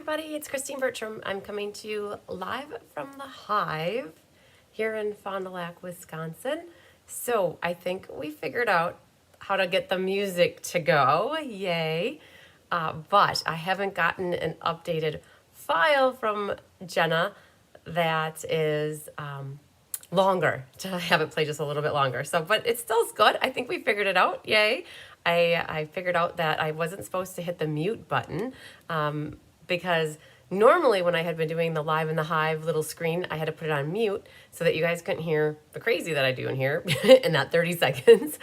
everybody, it's Christine Bertram. I'm coming to you live from the Hive here in Fond du Lac, Wisconsin. So I think we figured out how to get the music to go, yay. But I haven't gotten an updated file from Jenna that is longer, to have it play just a little bit longer. So, but it still is good. I think we figured it out, yay. I figured out that I wasn't supposed to hit the mute button because normally when I had been doing the live in the Hive little screen, I had to put it on mute so that you guys couldn't hear the crazy that I do in here in that 30 seconds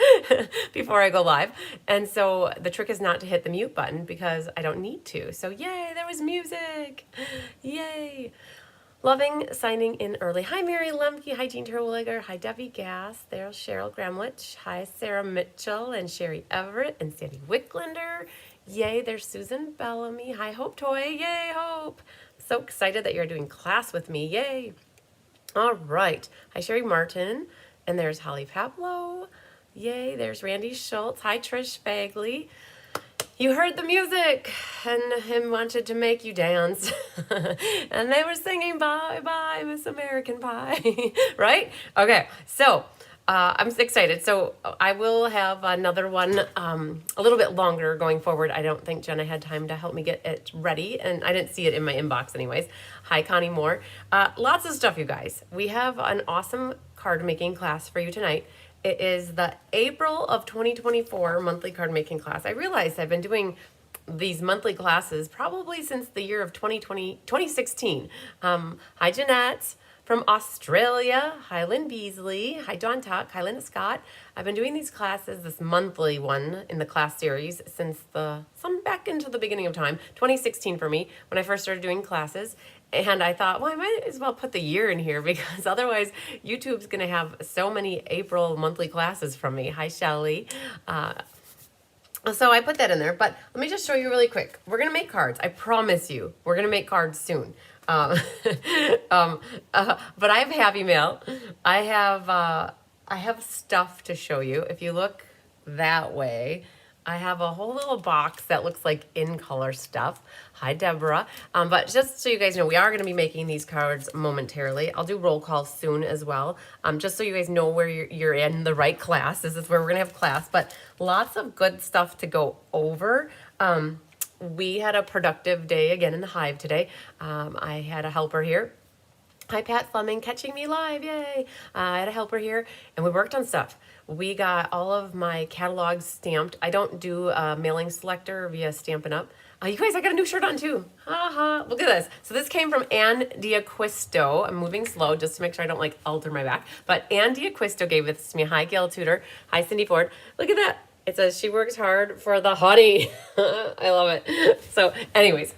before I go live. And so the trick is not to hit the mute button because I don't need to. So yay, there was music. Yay. Loving signing in early. Hi, Mary Lemke. Hi, Jean Terwilliger. Hi, Debbie Gass. There's Cheryl Gramlich. Hi, Sarah Mitchell and Sherry Everett and Sandy Wicklander. Yay, there's Susan Bellamy. Hi, Hope Toy. Yay, Hope. So excited that you're doing class with me. Yay. All right. Hi, Sherry Martin. And there's Holly Pablo. Yay, there's Randy Schultz. Hi, Trish Bagley. You heard the music and him wanted to make you dance. And they were singing bye bye Miss American Pie, right? Okay, so I'm excited. So I will have another one a little bit longer going forward. I don't think Jenna had time to help me get it ready, and I didn't see it in my inbox anyways. Hi, Connie Moore. Lots of stuff, you guys. We have an awesome card making class for you tonight. It is the April of 2024 monthly card making class. I realized I've been doing these monthly classes probably since the year of 2016. Hi, Jeanette from Australia. Hi, Lynn Beasley. Hi, Dawn Tuck. Hi, Linda Scott. I've been doing these classes, this monthly one in the class series since some back into the beginning of time, 2016 for me, when I first started doing classes. And I thought, well, I might as well put the year in here because otherwise YouTube's going to have so many April monthly classes from me. Hi, Shelly. So I put that in there, but let me just show you really quick. We're going to make cards. I promise you, we're going to make cards soon. But I have Happy Mail. I have stuff to show you. If you look that way, I have a whole little box that looks like in color stuff. Hi, Deborah. But just so you guys know, we are going to be making these cards momentarily. I'll do roll calls soon as well. Just so you guys know where you're in the right class. This is where we're going to have class, but lots of good stuff to go over. We had a productive day again in the Hive today. I had a helper here. Hi, Pat Fleming, catching me live, yay. I had a helper here, and we worked on stuff. We got all of my catalogs stamped. I don't do a mailing selector via Stampin' Up. You guys, I got a new shirt on too. Ha. Look at this. So this came from Ann Diaquisto. I'm moving slow just to make sure I don't alter my back. But Ann Diaquisto gave this to me. Hi, Gail Tudor. Hi, Cindy Ford. Look at that. It says she works hard for the honey. I love it. So anyways,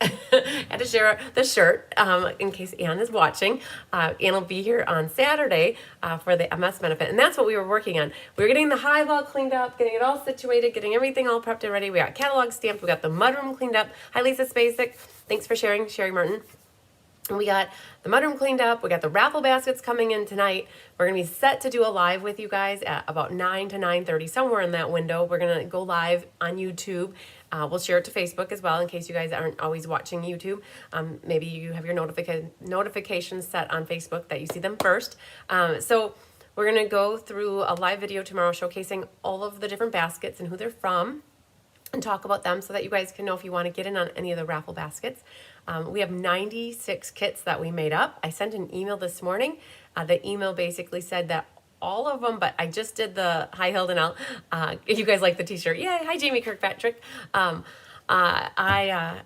had to share the shirt in case Ann is watching. Ann will be here on Saturday for the MS benefit. And that's what we were working on. We were getting the Hive all cleaned up, getting it all situated, getting everything all prepped and ready. We got catalog stamped. We got the mudroom cleaned up. Hi, Lisa Spacek. Thanks for sharing, Sherry Martin. And we got the mudroom cleaned up. We got the raffle baskets coming in tonight. We're going to be set to do a live with you guys at about 9 to 9:30, somewhere in that window. We're going to go live on YouTube. We'll share it to Facebook as well in case you guys aren't always watching YouTube. Maybe you have your notifications set on Facebook that you see them first. So we're going to go through a live video tomorrow showcasing all of the different baskets and who they're from, and talk about them so that you guys can know if you want to get in on any of the raffle baskets. We have 96 kits that we made up. I sent an email this morning. The email basically said that all of them, but I just did the Hi Hilden out. You guys like the t-shirt. Yay. Hi, Jamie Kirkpatrick. I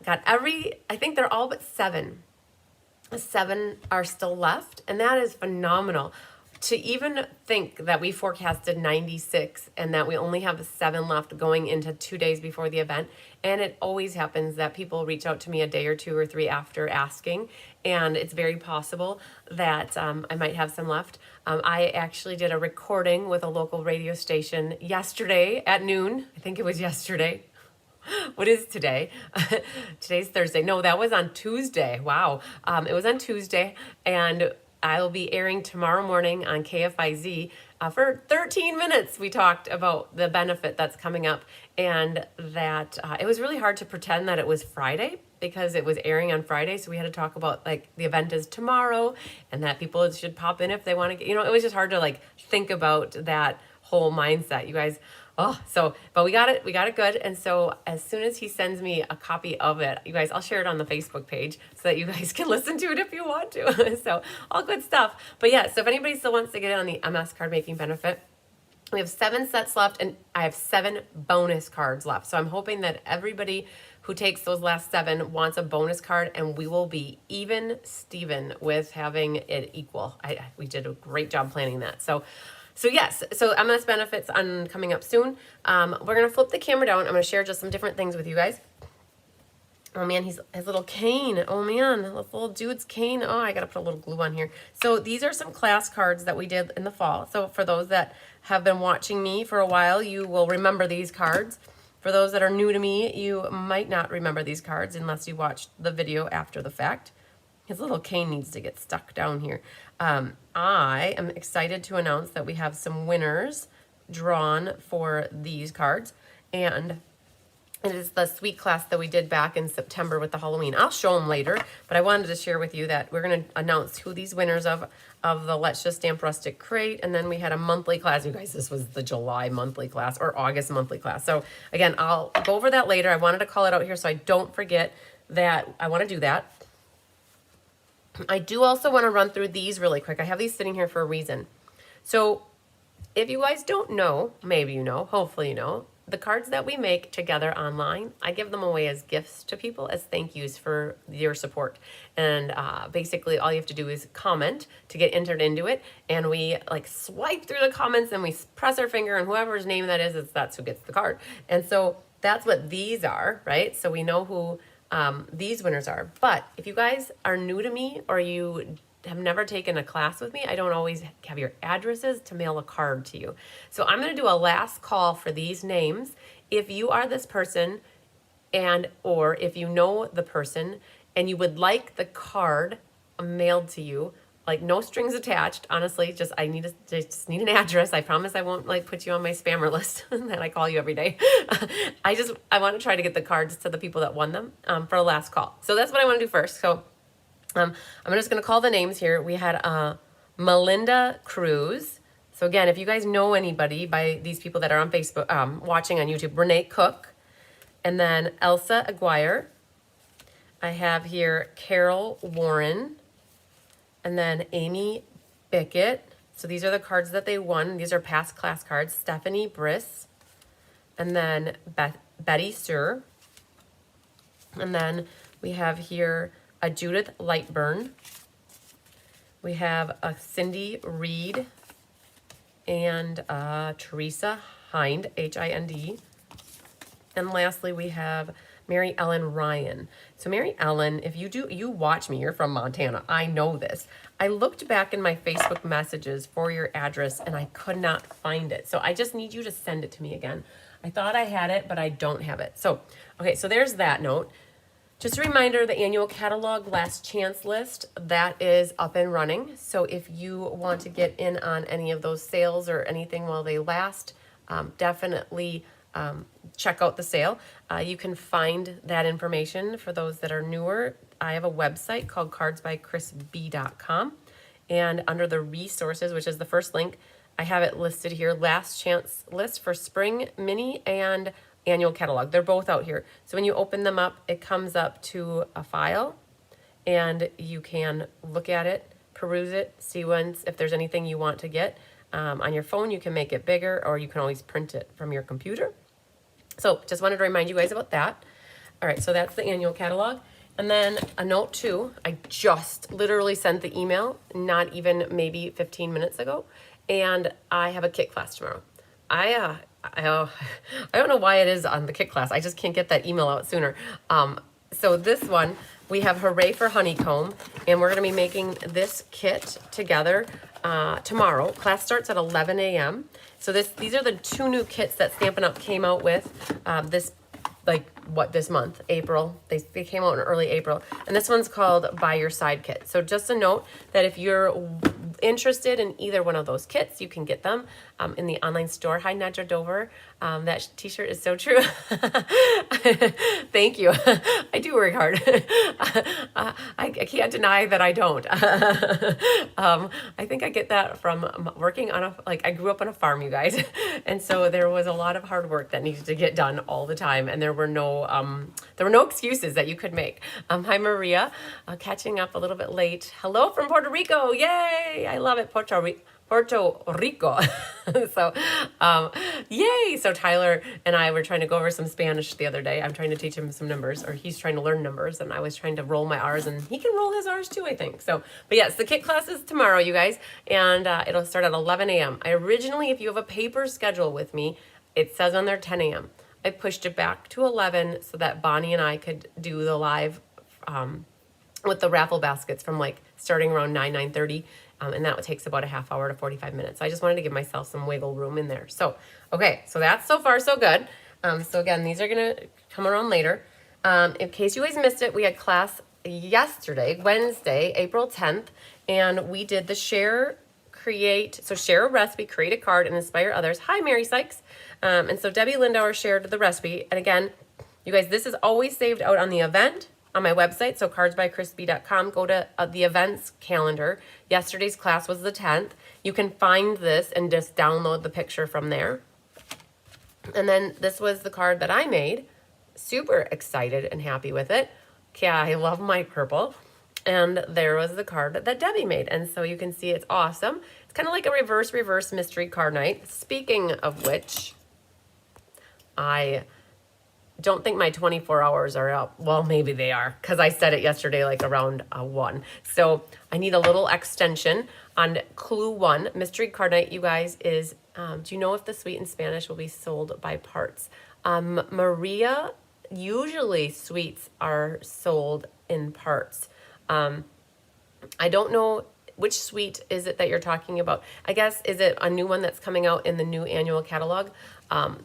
got I think they're all but 7. 7 are still left, and that is phenomenal. To even think that we forecasted 96 and that we only have 7 left going into 2 days before the event. And it always happens that people reach out to me a day or 2 or 3 after asking. And it's very possible that I might have some left. I actually did a recording with a local radio station yesterday at noon. I think it was yesterday. What is today? Today's Thursday. No, that was on Tuesday. Wow. It was on Tuesday, and I'll be airing tomorrow morning on KFIZ. For 13 minutes, we talked about the benefit that's coming up, and that it was really hard to pretend that it was Friday because it was airing on Friday. So we had to talk about like the event is tomorrow and that people should pop in if they want to get, it was just hard to like think about that whole mindset, you guys. Oh, so, but we got it good. And so as soon as he sends me a copy of it, you guys, I'll share it on the Facebook page so that you guys can listen to it if you want to. So all good stuff. But yeah, so if anybody still wants to get in on the MS card making benefit, we have 7 sets left and I have 7 bonus cards left. So I'm hoping that everybody who takes those last 7 wants a bonus card, and we will be even Steven with having it equal. We did a great job planning that. So yes, so MS benefits on coming up soon. We're gonna flip the camera down. I'm gonna share just some different things with you guys. Oh man, his little cane. Oh man, this little dude's cane. Oh, I gotta put a little glue on here. So these are some class cards that we did in the fall. So for those that have been watching me for a while, you will remember these cards. For those that are new to me, you might not remember these cards unless you watched the video after the fact. His little cane needs to get stuck down here. I am excited to announce that we have some winners drawn for these cards. And it is the sweet class that we did back in September with the Halloween. I'll show them later, but I wanted to share with you that we're going to announce who these winners of the Let's Just Stamp Rustic Crate. And then we had a monthly class. You guys, this was the July monthly class or August monthly class. So again, I'll go over that later. I wanted to call it out here so I don't forget that I want to do that. I do also want to run through these really quick. I have these sitting here for a reason. So if you guys don't know, maybe you know, hopefully you know, the cards that we make together online, I give them away as gifts to people as thank yous for your support. And basically all you have to do is comment to get entered into it. And we like swipe through the comments and we press our finger, and whoever's name that is, that's who gets the card. And so that's what these are, right? So we know who these winners are. But if you guys are new to me or you have never taken a class with me, I don't always have your addresses to mail a card to you. So I'm going to do a last call for these names. If you are this person or if you know the person and you would like the card mailed to you, like no strings attached, honestly, just just need an address. I promise I won't like put you on my spammer list that I call you every day. I want to try to get the cards to the people that won them for a last call. So that's what I want to do first. So I'm just going to call the names here. We had Melinda Cruz. So again, if you guys know anybody by these people that are on Facebook, watching on YouTube, Renee Cook, and then Elsa Aguirre. I have here Carol Warren, and then Amy Bickett. So these are the cards that they won. These are past class cards. Stephanie Briss, and then Betty Sir. And then we have here a Judith Lightburn. We have a Cindy Reed and Teresa Hind, Hind. And lastly, we have Mary Ellen Ryan. So Mary Ellen, if you watch me, you're from Montana. I know this. I looked back in my Facebook messages for your address and I could not find it. So I just need you to send it to me again. I thought I had it, but I don't have it. So, okay, so there's that note. Just a reminder, the annual catalog last chance list, that is up and running. So if you want to get in on any of those sales or anything while they last, definitely check out the sale. You can find that information for those that are newer. I have a website called cardsbychrisb.com, and under the resources, which is the first link, I have it listed here, last chance list for spring mini and annual catalog. They're both out here. So when you open them up, it comes up to a file and you can look at it, peruse it, see if there's anything you want to get. On your phone, you can make it bigger, or you can always print it from your computer. So just wanted to remind you guys about that. All right, so that's the annual catalog. And then a note too, I just literally sent the email, not even maybe 15 minutes ago, and I have a kit class tomorrow. I don't know why it is on the kit class. I just can't get that email out sooner. So this one, we have Hooray for Honeycomb, and we're going to be making this kit together tomorrow. Class starts at 11 a.m. So these are the 2 new kits that Stampin' Up! Came out with this month, April. They came out in early April. And this one's called By Your Side Kit. So just a note that if you're interested in either one of those kits, you can get them in the online store. Hi, Nedra Dover. That t-shirt is so true. Thank you. I do work hard. I can't deny that I don't. I think I get that from working on I grew up on a farm, you guys. And so there was a lot of hard work that needed to get done all the time. And there were no excuses that you could make. Hi, Maria. Catching up a little bit late. Hello from Puerto Rico. Yay. I love it. Puerto Rico. So, yay. So Tyler and I were trying to go over some Spanish the other day. I'm trying to teach him some numbers, or he's trying to learn numbers, and I was trying to roll my R's, and he can roll his R's too, I think. So, but yes, the kit class is tomorrow, you guys, and it'll start at 11 a.m. I originally, if you have a paper schedule with me, it says on there 10 a.m. I pushed it back to 11 so that Bonnie and I could do the live with the raffle baskets from starting around 9:30. And that takes about a half hour to 45 minutes. So I just wanted to give myself some wiggle room in there. So, okay, so that's so far so good. So again, these are gonna come around later. In case you guys missed it, we had class yesterday, Wednesday, April 10th, and we did the share a recipe, create a card, and inspire others. Hi, Mary Sykes. And so Debbie Lindauer shared the recipe. And again, you guys, this is always saved out on the event on my website, so cardsbycrispy.com. Go to the events calendar. Yesterday's class was the 10th. You can find this and just download the picture from there. And then this was the card that I made. Super excited and happy with it. Yeah, I love my purple. And there was the card that Debbie made. And so you can see it's awesome. It's kind of like a reverse mystery card night. Speaking of which, I don't think my 24 hours are up. Well, maybe they are, because I said it yesterday around 1. So I need a little extension on Clue 1. Mystery card night, you guys, is, do you know if the sweet in Spanish will be sold by parts? Maria, usually sweets are sold in parts. I don't know which sweet is it that you're talking about. I guess, is it a new one that's coming out in the new annual catalog?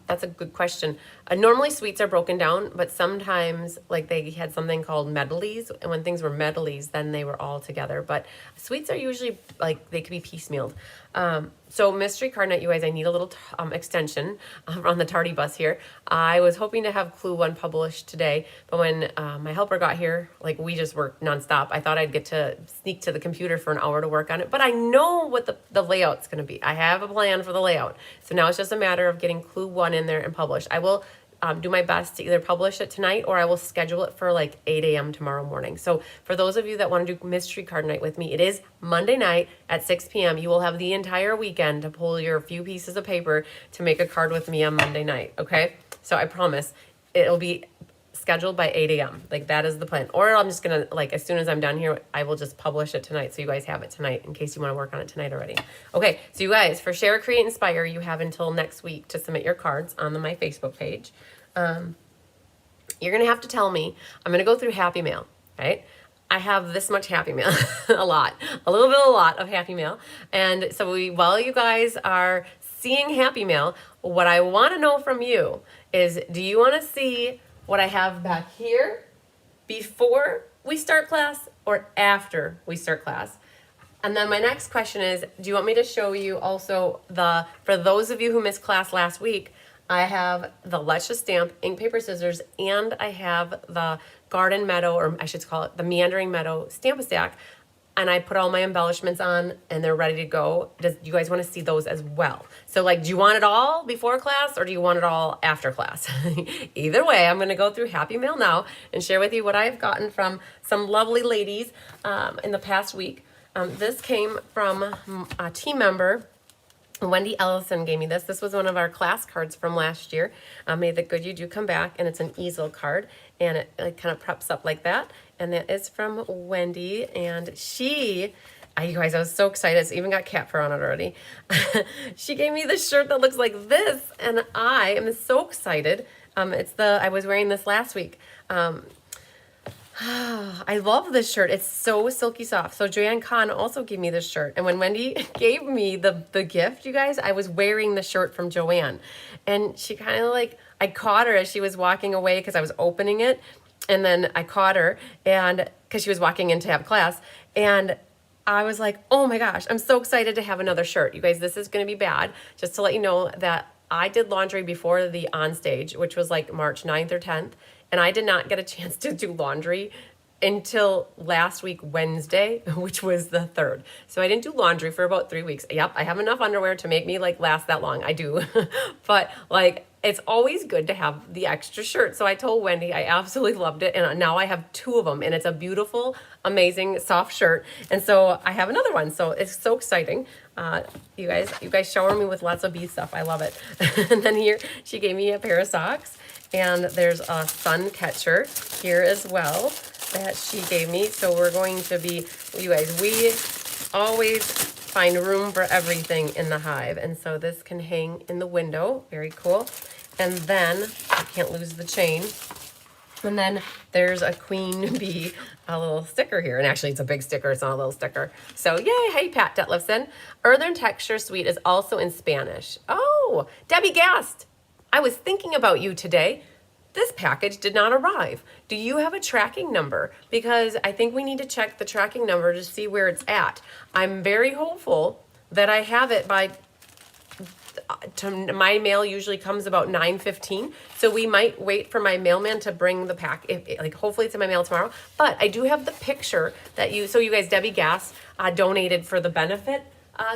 That's a good question. Normally sweets are broken down, but sometimes they had something called medleys, and when things were medleys, then they were all together. But sweets are usually they could be piecemealed. So mystery card night, you guys, I need a little extension on the tardy bus here. I was hoping to have Clue 1 published today, but when my helper got here, we just worked nonstop. I thought I'd get to sneak to the computer for an hour to work on it, but I know what the layout's going to be. I have a plan for the layout. So now it's just a matter of getting Clue 1 in there and published. I will do my best to either publish it tonight, or I will schedule it for 8 a.m. tomorrow morning. So for those of you that want to do mystery card night with me, it is Monday night at 6 p.m. You will have the entire weekend to pull your few pieces of paper to make a card with me on Monday night, okay? So I promise it'll be scheduled by 8 a.m. That is the plan. Or I'm just going to, as soon as I'm done here, I will just publish it tonight so you guys have it tonight in case you want to work on it tonight already. Okay, so you guys, for Share, Create, Inspire, you have until next week to submit your cards on my Facebook page. You're going to have to tell me, I'm going to go through Happy Mail, right? I have this much Happy Mail, a lot of Happy Mail. And so while you guys are seeing Happy Mail, what I want to know from you is, do you want to see what I have back here before we start class or after we start class? And then my next question is, do you want me to show you also for those of you who missed class last week, I have the Let's Just Stamp ink, paper, scissors, and I have the Garden Meadow, or I should call it the Meandering Meadow Stamp-A-Stack, and I put all my embellishments on and they're ready to go. Do you guys want to see those as well? So do you want it all before class or do you want it all after class? Either way, I'm going to go through Happy Mail now and share with you what I've gotten from some lovely ladies in the past week. This came from a team member. Wendy Ellison gave me this. This was one of our class cards from last year. May the good you do come back, and it's an easel card, and it kind of preps up like that. And that is from Wendy, and you guys, I was so excited. It's even got cat fur on it already. She gave me this shirt that looks like this, and I am so excited. I was wearing this last week. I love this shirt. It's so silky soft. So Joanne Kahn also gave me this shirt. And when Wendy gave me the gift, you guys, I was wearing the shirt from Joanne. And she kind of I caught her as she was walking away because I was opening it. And then I caught her and because she was walking in to have class. And I was like, oh my gosh, I'm so excited to have another shirt. You guys, this is going to be bad. Just to let you know that I did laundry before the on stage, which was like March 9th or 10th. And I did not get a chance to do laundry until last week, Wednesday, which was the 3rd. So I didn't do laundry for about 3 weeks. Yep, I have enough underwear to make me like last that long. I do. But like, it's always good to have the extra shirt. So I told Wendy I absolutely loved it. And now I have 2 of them. And it's a beautiful, amazing, soft shirt. And so I have another one. So it's so exciting. You guys shower me with lots of bee stuff. I love it. And then here, she gave me a pair of socks. And there's a sun catcher here as well that she gave me. So we're going to be, you guys, we always find room for everything in the hive. And so this can hang in the window. Very cool. And then I can't lose the chain. And then there's a queen bee, a little sticker here. And actually it's a big sticker, it's not a little sticker. So yay, hey Pat Detlefson. Earthen Texture Suite is also in Spanish. Oh, Debbie Gast, I was thinking about you today. This package did not arrive. Do you have a tracking number? Because I think we need to check the tracking number to see where it's at. I'm very hopeful that I have it by, my mail usually comes about 9:15. So we might wait for my mailman to bring the pack, like hopefully it's in my mail tomorrow. But I do have the picture that so you guys, Debbie Gass donated for the benefit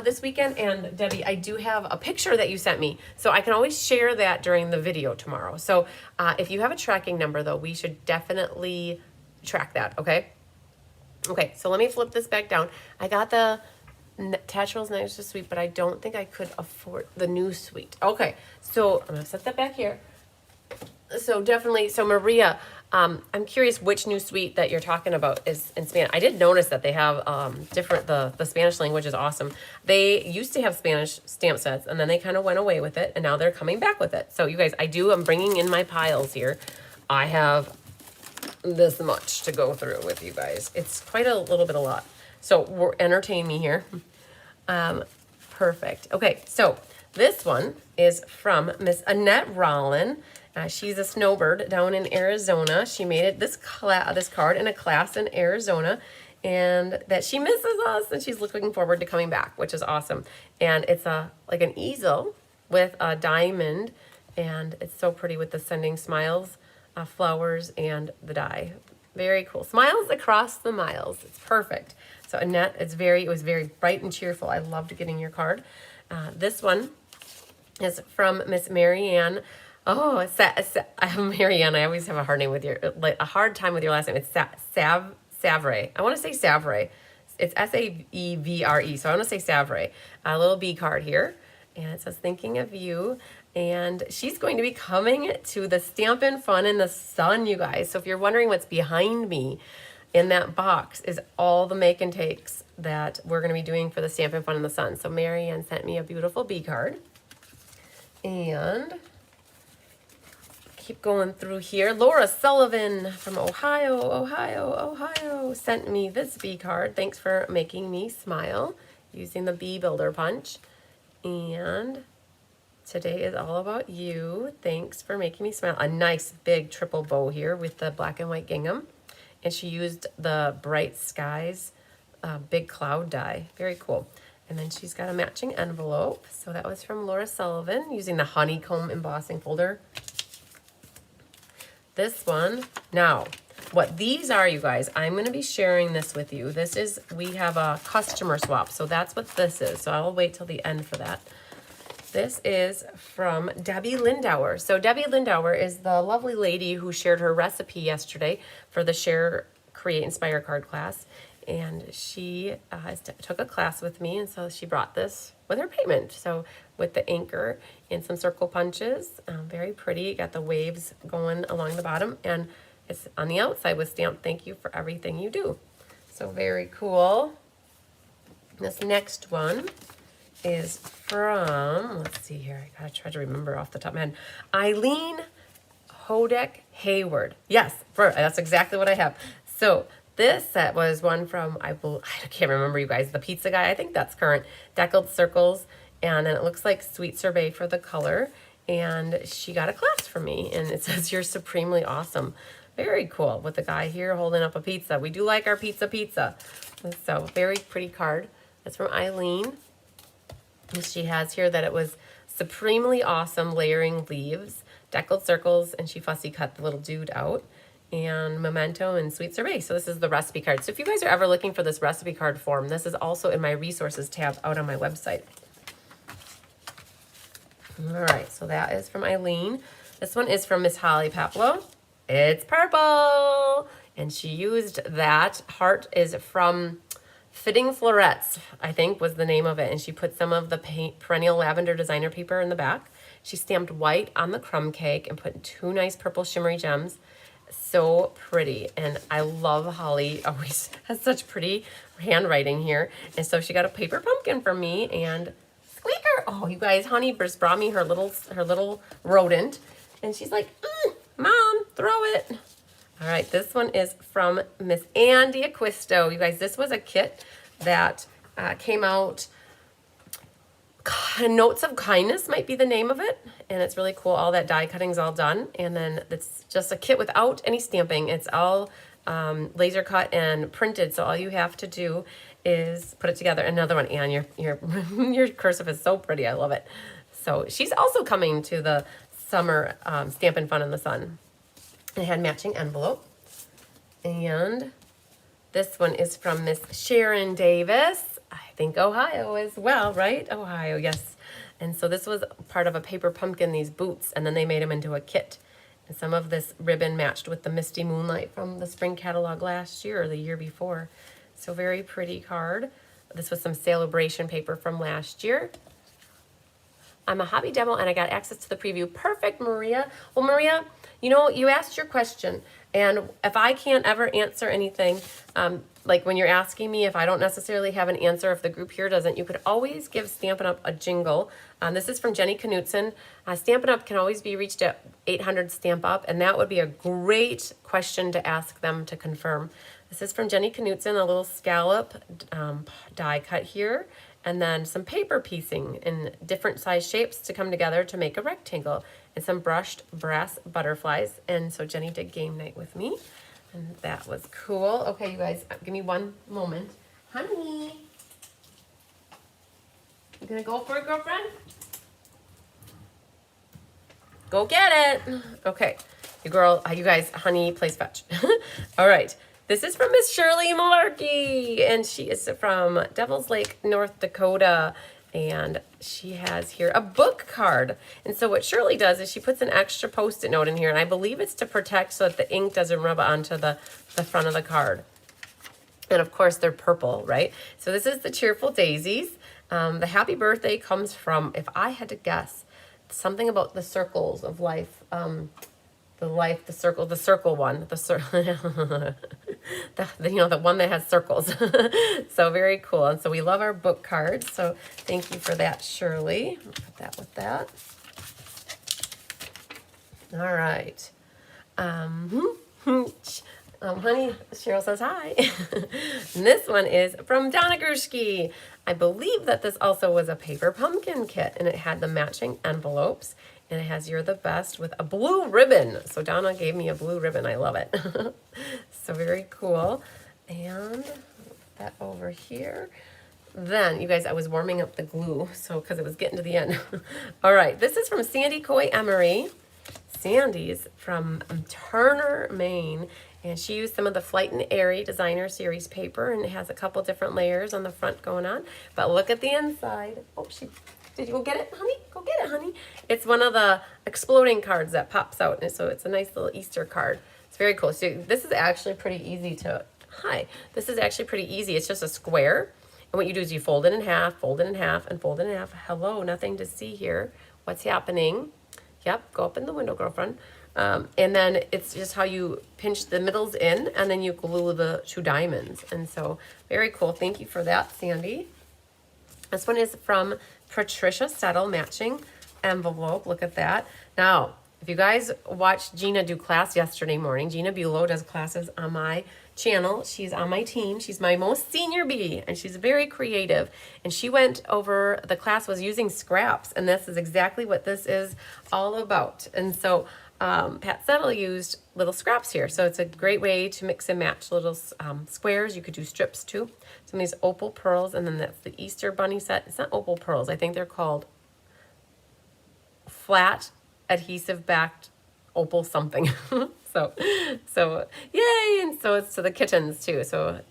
this weekend. And Debbie, I do have a picture that you sent me. So I can always share that during the video tomorrow. So if you have a tracking number though, we should definitely track that, okay? Okay, so let me flip this back down. I got the Tatchell's Nice Suite, but I don't think I could afford the new suite. Okay, so I'm gonna set that back here. So definitely, so Maria, I'm curious which new suite that you're talking about is in Spanish. I did notice that they have different, the Spanish language is awesome. They used to have Spanish stamp sets and then they kind of went away with it and now they're coming back with it. So you guys, I'm bringing in my piles here. I have this much to go through with you guys. It's quite a little bit a lot. So entertain me here. Perfect. Okay, so this one is from Miss Annette Rollin. She's a snowbird down in Arizona. She made it this card in a class in Arizona, and that she misses us and she's looking forward to coming back, which is awesome. And it's like an easel with a diamond, and it's so pretty with the sending smiles, flowers, and the die. Very cool. Smiles across the miles. It's perfect. So Annette, it was very bright and cheerful. I loved getting your card. This one is from Miss Marianne. Oh, Marianne, I always have a hard time with your last name. It's Savre. I want to say Savre. It's Savre. So I want to say Savre. A little B card here. And it says, thinking of you. And she's going to be coming to the Stampin' Fun in the Sun, you guys. So if you're wondering what's behind me in that box is all the make and takes that we're going to be doing for the Stampin' Fun in the Sun. So Marianne sent me a beautiful B card. And keep going through here. Laura Sullivan from Ohio sent me this B card. Thanks for making me smile using the Bee Builder Punch. And today is all about you. Thanks for making me smile. A nice big triple bow here with the black and white gingham. And she used the Bright Skies big cloud die. Very cool. And then she's got a matching envelope. So that was from Laura Sullivan using the honeycomb embossing folder. This one. Now, what these are, you guys, I'm going to be sharing this with you. We have a customer swap. So that's what this is. So I'll wait till the end for that. This is from Debbie Lindauer. So Debbie Lindauer is the lovely lady who shared her recipe yesterday for the Share, Create, Inspire card class. And she took a class with me, and so she brought this with her payment. So with the anchor and some circle punches, very pretty. Got the waves going along the bottom, and it's on the outside with stamped "Thank you for everything you do." So very cool. This next one is from, let's see here, I gotta try to remember off the top of my head, Eileen Hodek Hayward. Yes, that's exactly what I have. So this set was one from, I can't remember, you guys, the pizza guy. I think that's current. Deckled circles, and then it looks like sweet sorbet for the color. And she got a class from me, and it says, "You're supremely awesome." Very cool with the guy here holding up a pizza. We do like our pizza. So very pretty card. That's from Eileen. And she has here that it was supremely awesome layering leaves, deckled circles, and she fussy cut the little dude out. And memento and sweet sorbet. So this is the recipe card. So if you guys are ever looking for this recipe card form, this is also in my resources tab out on my website. All right, so that is from Eileen. This one is from Miss Holly Paplow. It's purple. And she used that. Heart is from Fitting Florets, I think was the name of it. And she put some of the perennial lavender designer paper in the back. She stamped white on the crumb cake and put 2 nice purple shimmery gems. So pretty. And I love Holly. Always has such pretty handwriting here. And so she got a paper pumpkin for me and Squeaker. Oh, you guys, Honey just brought me her little rodent. And she's like, Mom, throw it. All right, this one is from Miss Andy Acquisto. You guys, this was a kit that came out. Notes of Kindness might be the name of it. And it's really cool. All that die cutting's all done. And then it's just a kit without any stamping. It's all laser cut and printed. So all you have to do is put it together. Another one, Anne, your cursive is so pretty. I love it. So she's also coming to the summer Stampin' Fun in the Sun. It had matching envelope. And this one is from Miss Sharon Davis. I think Ohio as well, right? Ohio, yes. And so this was part of a paper pumpkin, these boots, and then they made them into a kit. And some of this ribbon matched with the Misty Moonlight from the spring catalog last year or the year before. So very pretty card. This was some sale-a-bration paper from last year. I'm a hobby demo and I got access to the preview. Perfect, Maria. Well, Maria, you know, you asked your question, and if I can't ever answer anything, like when you're asking me if I don't necessarily have an answer, if the group here doesn't, you could always give Stampin' Up! A jingle. This is from Jenny Knutson. Stampin' Up! Can always be reached at 800 Stamp Up, and that would be a great question to ask them to confirm. This is from Jenny Knutson, a little scallop die cut here, and then some paper piecing in different size shapes to come together to make a rectangle, and some brushed brass butterflies. And so Jenny did game night with me, and that was cool. Okay, you guys, give me one moment. Honey, you gonna go for it, girlfriend? Go get it. Okay, you guys, Honey plays fetch. All right. This is from Miss Shirley Malarkey, and she is from Devil's Lake, North Dakota, and she has here a book card. And so what Shirley does is she puts an extra Post-it note in here, and I believe it's to protect so that the ink doesn't rub onto the front of the card. And of course, they're purple, right? So this is the Cheerful Daisies. The happy birthday comes from, if I had to guess, something about the circles of life. The circle one, the one that has circles. So very cool. And so we love our book cards. So thank you for that, Shirley. I'll put that with that. All right. Honey, Cheryl says hi. And this one is from Donna Gursky. I believe that this also was a paper pumpkin kit, and it had the matching envelopes. And it has You're the Best with a blue ribbon. So Donna gave me a blue ribbon. I love it. So very cool. And that over here. Then, you guys, I was warming up the glue, so because it was getting to the end. All right, this is from Sandy Coy Emery. Sandy's from Turner, Maine. And she used some of the Flight and Airy Designer Series paper, and it has a couple different layers on the front going on. But look at the inside. Oh, did you go get it, honey? Go get it, honey. It's one of the exploding cards that pops out, and so it's a nice little Easter card. It's very cool. So this is actually pretty easy to, this is actually pretty easy. It's just a square, and what you do is you fold it in half, fold it in half, and fold it in half. Hello, nothing to see here. What's happening? Yep, go up in the window, girlfriend. And then it's just how you pinch the middles in, and then you glue the 2 diamonds. And so very cool. Thank you for that, Sandy. This one is from Patricia Settle, matching envelope. Look at that. Now, if you guys watched Gina do class yesterday morning, Gina Bulow does classes on my channel. She's on my team. She's my most senior bee, and she's very creative. And she went over, the class was using scraps, and this is exactly what this is all about. And so Pat Settle used little scraps here. So it's a great way to mix and match little squares. You could do strips too. Some of these opal pearls, and then that's the Easter bunny set. It's not opal pearls. I think they're called flat adhesive backed opal something. so yay, and so it's to the kittens too. So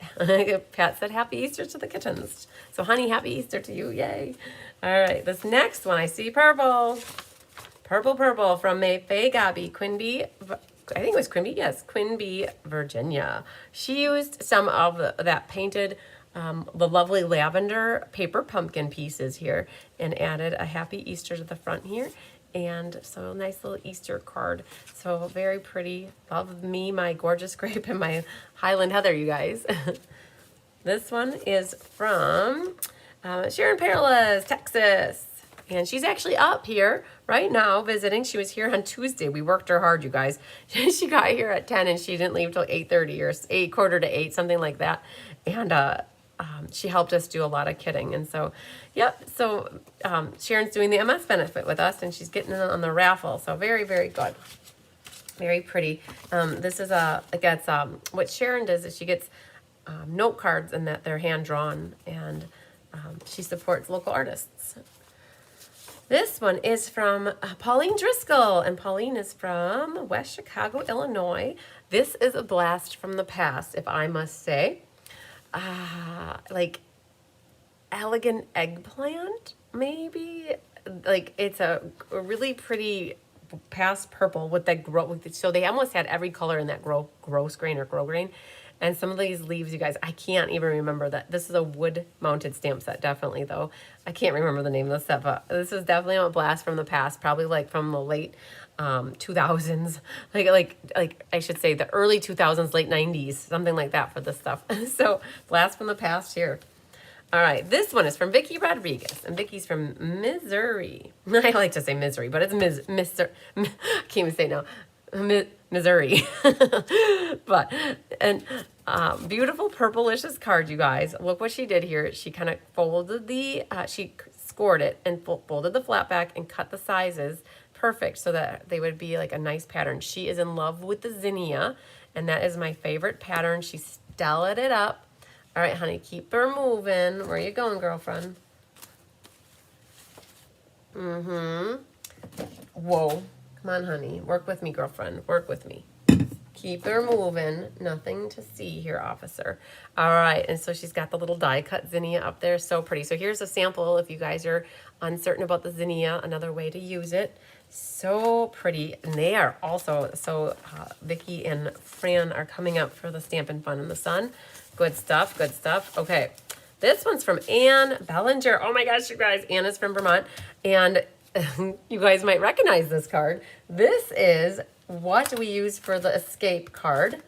Pat said happy Easter to the kittens. So honey, happy Easter to you, yay. All right, this next one, I see purple from Mayfaye Gabby Quinby. I think it was Quinby, yes, Quinby, Virginia. She used some of that painted the lovely lavender paper pumpkin pieces here and added a happy Easter to the front here. And so a nice little Easter card. So very pretty. Love me, my gorgeous grape, and my Highland Heather, you guys. This one is from Sharon Perillas, Texas. And she's actually up here right now visiting. She was here on Tuesday. We worked her hard, you guys. She got here at 10 and she didn't leave till 8:30 or 8:45, something like that. And she helped us do a lot of kitting. And so, yep, so Sharon's doing the MS benefit with us and she's getting in on the raffle. So very, very good. Very pretty. This is what Sharon does is she gets note cards and that they're hand drawn, and she supports local artists. This one is from Pauline Driscoll, and Pauline is from West Chicago, Illinois. This is a blast from the past, if I must say. Like elegant eggplant, maybe. Like it's a really pretty past purple with that so they almost had every color in that gross grain or grow grain. And some of these leaves, you guys, I can't even remember that. This is a wood-mounted stamp set, definitely, though. I can't remember the name of the set, but this is definitely a blast from the past, probably like from the late 2000s. Like I should say the early 2000s, late 90s, something like that for this stuff. So, blast from the past here. All right, this one is from Vicki Rodriguez, and Vicki's from Missouri. I like to say Missouri, but it's Missouri. I can't even say no. Missouri. Beautiful purplicious card, you guys. Look what she did here. She kind of folded she scored it and folded the flat back and cut the sizes perfect so that they would be like a nice pattern. She is in love with the zinnia, and that is my favorite pattern. She stelled it up. All right, honey, keep her moving. Where you going, girlfriend? Whoa. Come on, honey. Work with me, girlfriend. Work with me. Keep her moving. Nothing to see here, officer. All right, and so she's got the little die-cut zinnia up there. So pretty. So here's a sample if you guys are uncertain about the zinnia, another way to use it. So pretty. And they are also, Vicki and Fran are coming up for the Stampin' Fun in the Sun. Good stuff, good stuff. Okay, this one's from Anne Bellinger. Oh my gosh, you guys. Anne is from Vermont. And you guys might recognize this card. This is what we use for the Escape card.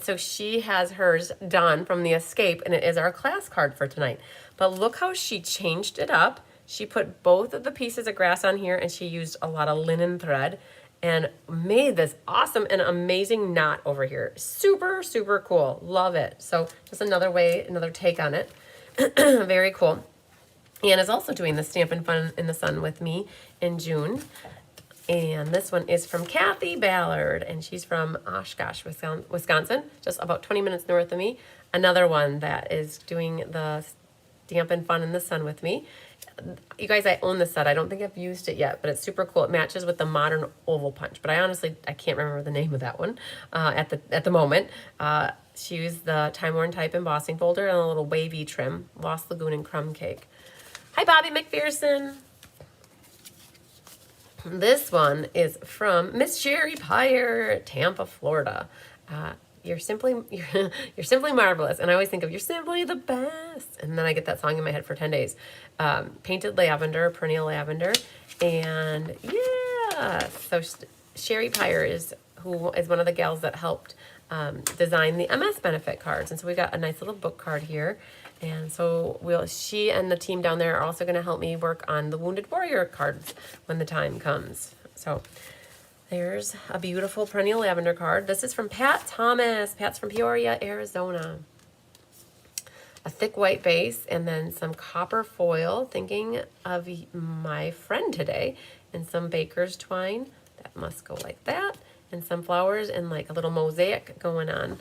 So she has hers done from the Escape, and it is our class card for tonight. But look how she changed it up. She put both of the pieces of grass on here, and she used a lot of linen thread and made this awesome and amazing knot over here. Super, super cool. Love it. So just another take on it. Very cool. Anne is also doing the Stampin' Fun in the Sun with me in June. And this one is from Kathy Ballard, and she's from Oshkosh, Wisconsin, just about 20 minutes north of me. Another one that is doing the Stampin' Fun in the Sun with me. You guys, I own this set. I don't think I've used it yet, but it's super cool. It matches with the modern oval punch, but I can't remember the name of that one at the moment. She used the time-worn type embossing folder and a little wavy trim, Lost Lagoon and Crumb Cake. Hi, Bobby McPherson. This one is from Miss Sherry Pyre, Tampa, Florida. You're simply marvelous. And I always think of you're simply the best. And then I get that song in my head for 10 days. Painted lavender, perennial lavender. And yeah, so Sherry Pyre is one of the gals that helped design the MS benefit cards. And so we got a nice little book card here. And so she and the team down there are also going to help me work on the Wounded Warrior cards when the time comes. So there's a beautiful perennial lavender card. This is from Pat Thomas. Pat's from Peoria, Arizona. A thick white base and then some copper foil, thinking of my friend today, and some baker's twine That must go like that. And some flowers and like a little mosaic going on.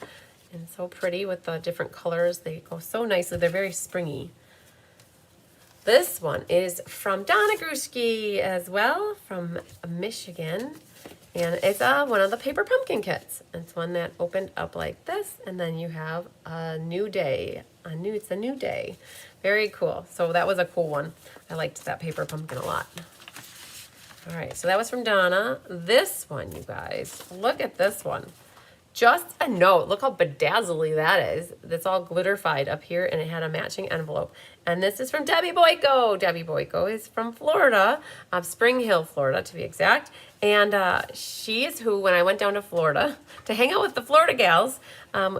And so pretty with the different colors. They go so nicely. They're very springy. This one is from Donna Grushke as well, from Michigan. And it's one of the paper pumpkin kits. It's one that opened up like this, and then you have a new day. It's a new day. Very cool. So that was a cool one. I liked that paper pumpkin a lot. All right, so that was from Donna. This one, you guys, look at this one. Just a note. Look how bedazzly that is. That's all glitterified up here, and it had a matching envelope. And this is from Debbie Boyko. Debbie Boyko is from Florida, Spring Hill, Florida, to be exact. And she is who, when I went down to Florida to hang out with the Florida gals,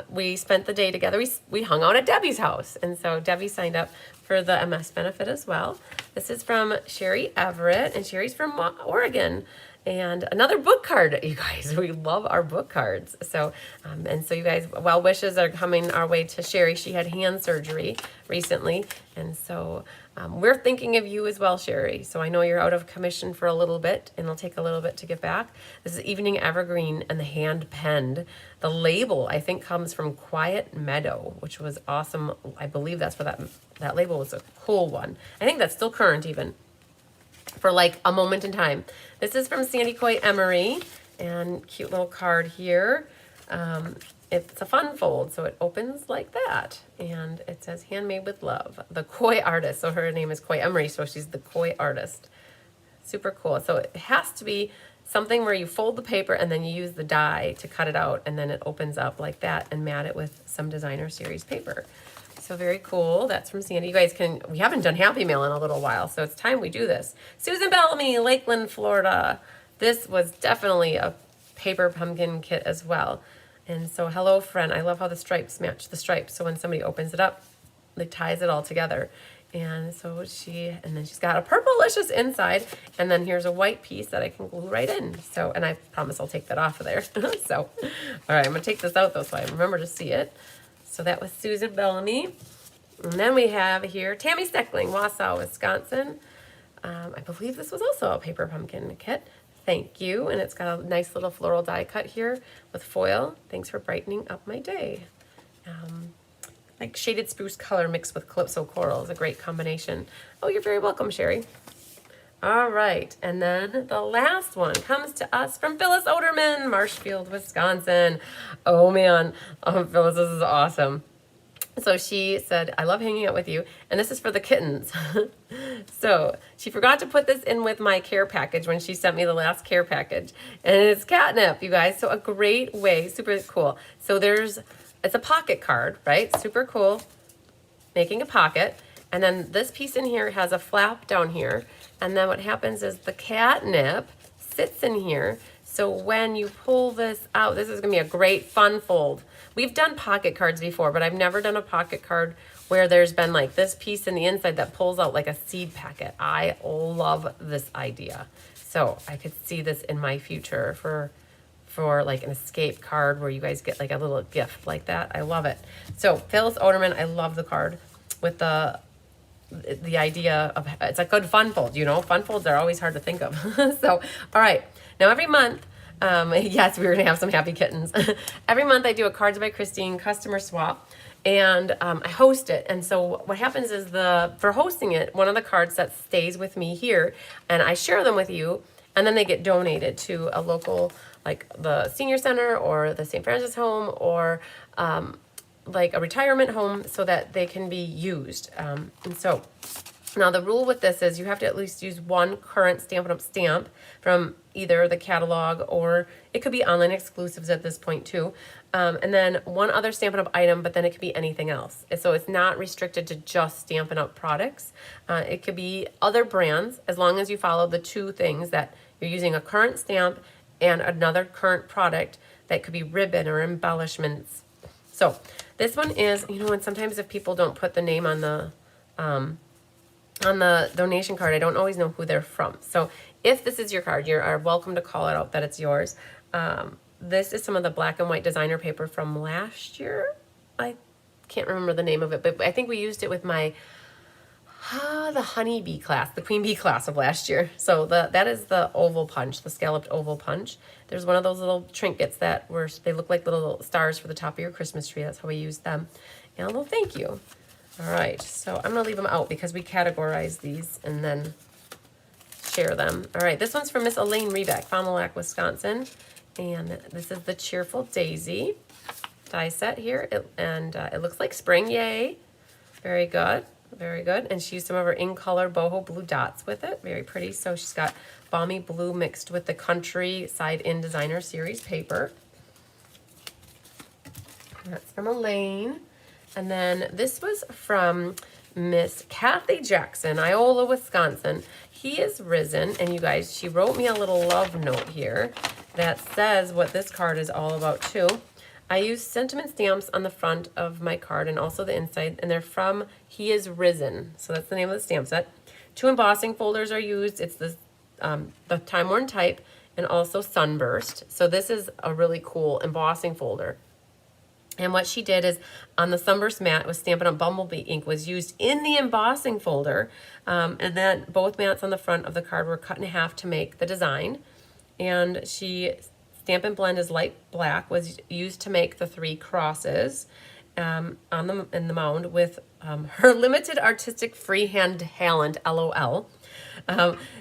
we spent the day together. We hung out at Debbie's house. And so Debbie signed up for the MS benefit as well. This is from Sherry Everett, and Sherry's from Oregon. And another book card, you guys. We love our book cards. So, and so you guys, well wishes are coming our way to Sherry. She had hand surgery recently. And so we're thinking of you as well, Sherry. So I know you're out of commission for a little bit, and it'll take a little bit to get back. This is Evening Evergreen and the hand penned. The label, I think, comes from Quiet Meadow, which was awesome. I believe that's for that label was a cool one. I think that's still current even, for like a moment in time. This is from Sandy Coy Emery, and cute little card here. It's a fun fold, so it opens like that, and it says handmade with love. The Coy artist, so her name is Coy Emery, so she's the Coy artist. Super cool. So it has to be something where you fold the paper and then you use the die to cut it out, and then it opens up like that, and mat it with some designer series paper. So very cool. That's from Sandy. You guys we haven't done Happy Mail in a little while, so it's time we do this. Susan Bellamy, Lakeland, Florida. This was definitely a paper pumpkin kit as well. And so, hello, friend. I love how the stripes match the stripes. So when somebody opens it up, it ties it all together. And so and then she's got a purplelicious inside, and then here's a white piece that I can glue right in. So, and I promise I'll take that off of there. So, all right, I'm gonna take this out though, so I remember to see it. So that was Susan Bellamy. And then we have here Tammy Steckling, Wausau, Wisconsin. I believe this was also a paper pumpkin kit. Thank you. And it's got a nice little floral die cut here with foil. Thanks for brightening up my day. Like shaded spruce color mixed with calypso coral is a great combination. Oh, you're very welcome, Sherry. All right, and then the last one comes to us from Phyllis Oderman, Marshfield, Wisconsin. Oh man, Phyllis, this is awesome. So she said, I love hanging out with you, and this is for the kittens. So she forgot to put this in with my care package when she sent me the last care package, and it's catnip, you guys. So a great way, super cool. So it's a pocket card, right? Super cool, making a pocket. And then this piece in here has a flap down here. And then what happens is the catnip sits in here. So when you pull this out, this is gonna be a great fun fold. We've done pocket cards before, but I've never done a pocket card where there's been like this piece in the inside that pulls out like a seed packet. I love this idea. So I could see this in my future for like an escape card where you guys get like a little gift like that. I love it. So Phyllis Oderman, I love the card with the idea of, it's a good fun fold, you know, fun folds are always hard to think of. So, all right, now every month, yes, we're gonna have some happy kittens. Every month I do a Cards by Christine customer swap, and I host it. And so what happens is for hosting it, one of the cards that stays with me here, and I share them with you, and then they get donated to a local, like the senior center or the St. Francis home, or like a retirement home, so that they can be used. And so now the rule with this is you have to at least use one current Stampin' Up! Stamp from either the catalog, or it could be online exclusives at this point too. And then one other Stampin' Up! Item, but then it could be anything else. So it's not restricted to just Stampin' Up! Products. It could be other brands, as long as you follow the two things that you're using a current stamp and another current product that could be ribbon or embellishments. So this one is, you know, and sometimes if people don't put the name on the donation card, I don't always know who they're from. So if this is your card, you are welcome to call it out that it's yours. This is some of the black and white designer paper from last year. I can't remember the name of it, but I think we used it with my the honeybee class, the queen bee class of last year. So that is the oval punch, the scalloped oval punch. There's one of those little trinkets that they look like little stars for the top of your Christmas tree. That's how we use them. And a little thank you. All right, so I'm gonna leave them out because we categorize these and then share them. All right, this one's from Miss Elaine Rebeck, Fond du Lac, Wisconsin. And this is the Cheerful Daisy die set here. It looks like spring, yay. Very good, very good. And she used some of her in-color boho blue dots with it. Very pretty. So she's got balmy blue mixed with the Country Side In Designer Series paper. That's from Elaine. And then this was from Miss Kathy Jackson, Iola, Wisconsin. He is risen, and you guys, she wrote me a little love note here that says what this card is all about too. I use sentiment stamps on the front of my card and also the inside, and they're from He Is Risen. So that's the name of the stamp set. 2 embossing folders are used. It's the time-worn type and also sunburst. So this is a really cool embossing folder. And what she did is on the sunburst mat was Stampin' Up! Bumblebee ink was used in the embossing folder. And then both mats on the front of the card were cut in half to make the design. And Stampin' Blend is light black was used to make the 3 crosses in the mound with her limited artistic freehand talent, LOL.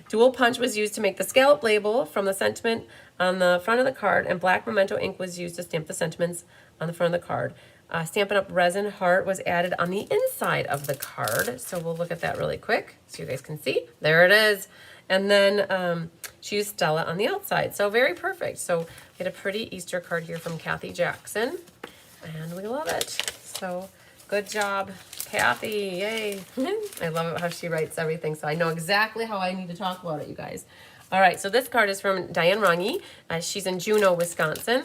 Dual punch was used to make the scallop label from the sentiment on the front of the card, and black memento ink was used to stamp the sentiments on the front of the card. Stampin' Up! Resin heart was added on the inside of the card. So we'll look at that really quick so you guys can see. There it is. And then she used Stella on the outside. So very perfect. So we had a pretty Easter card here from Kathy Jackson. And we love it. So good job, Kathy. Yay. I love it how she writes everything. So I know exactly how I need to talk about it, you guys. All right. So this card is from Diane Rangi. She's in Juneau, Wisconsin.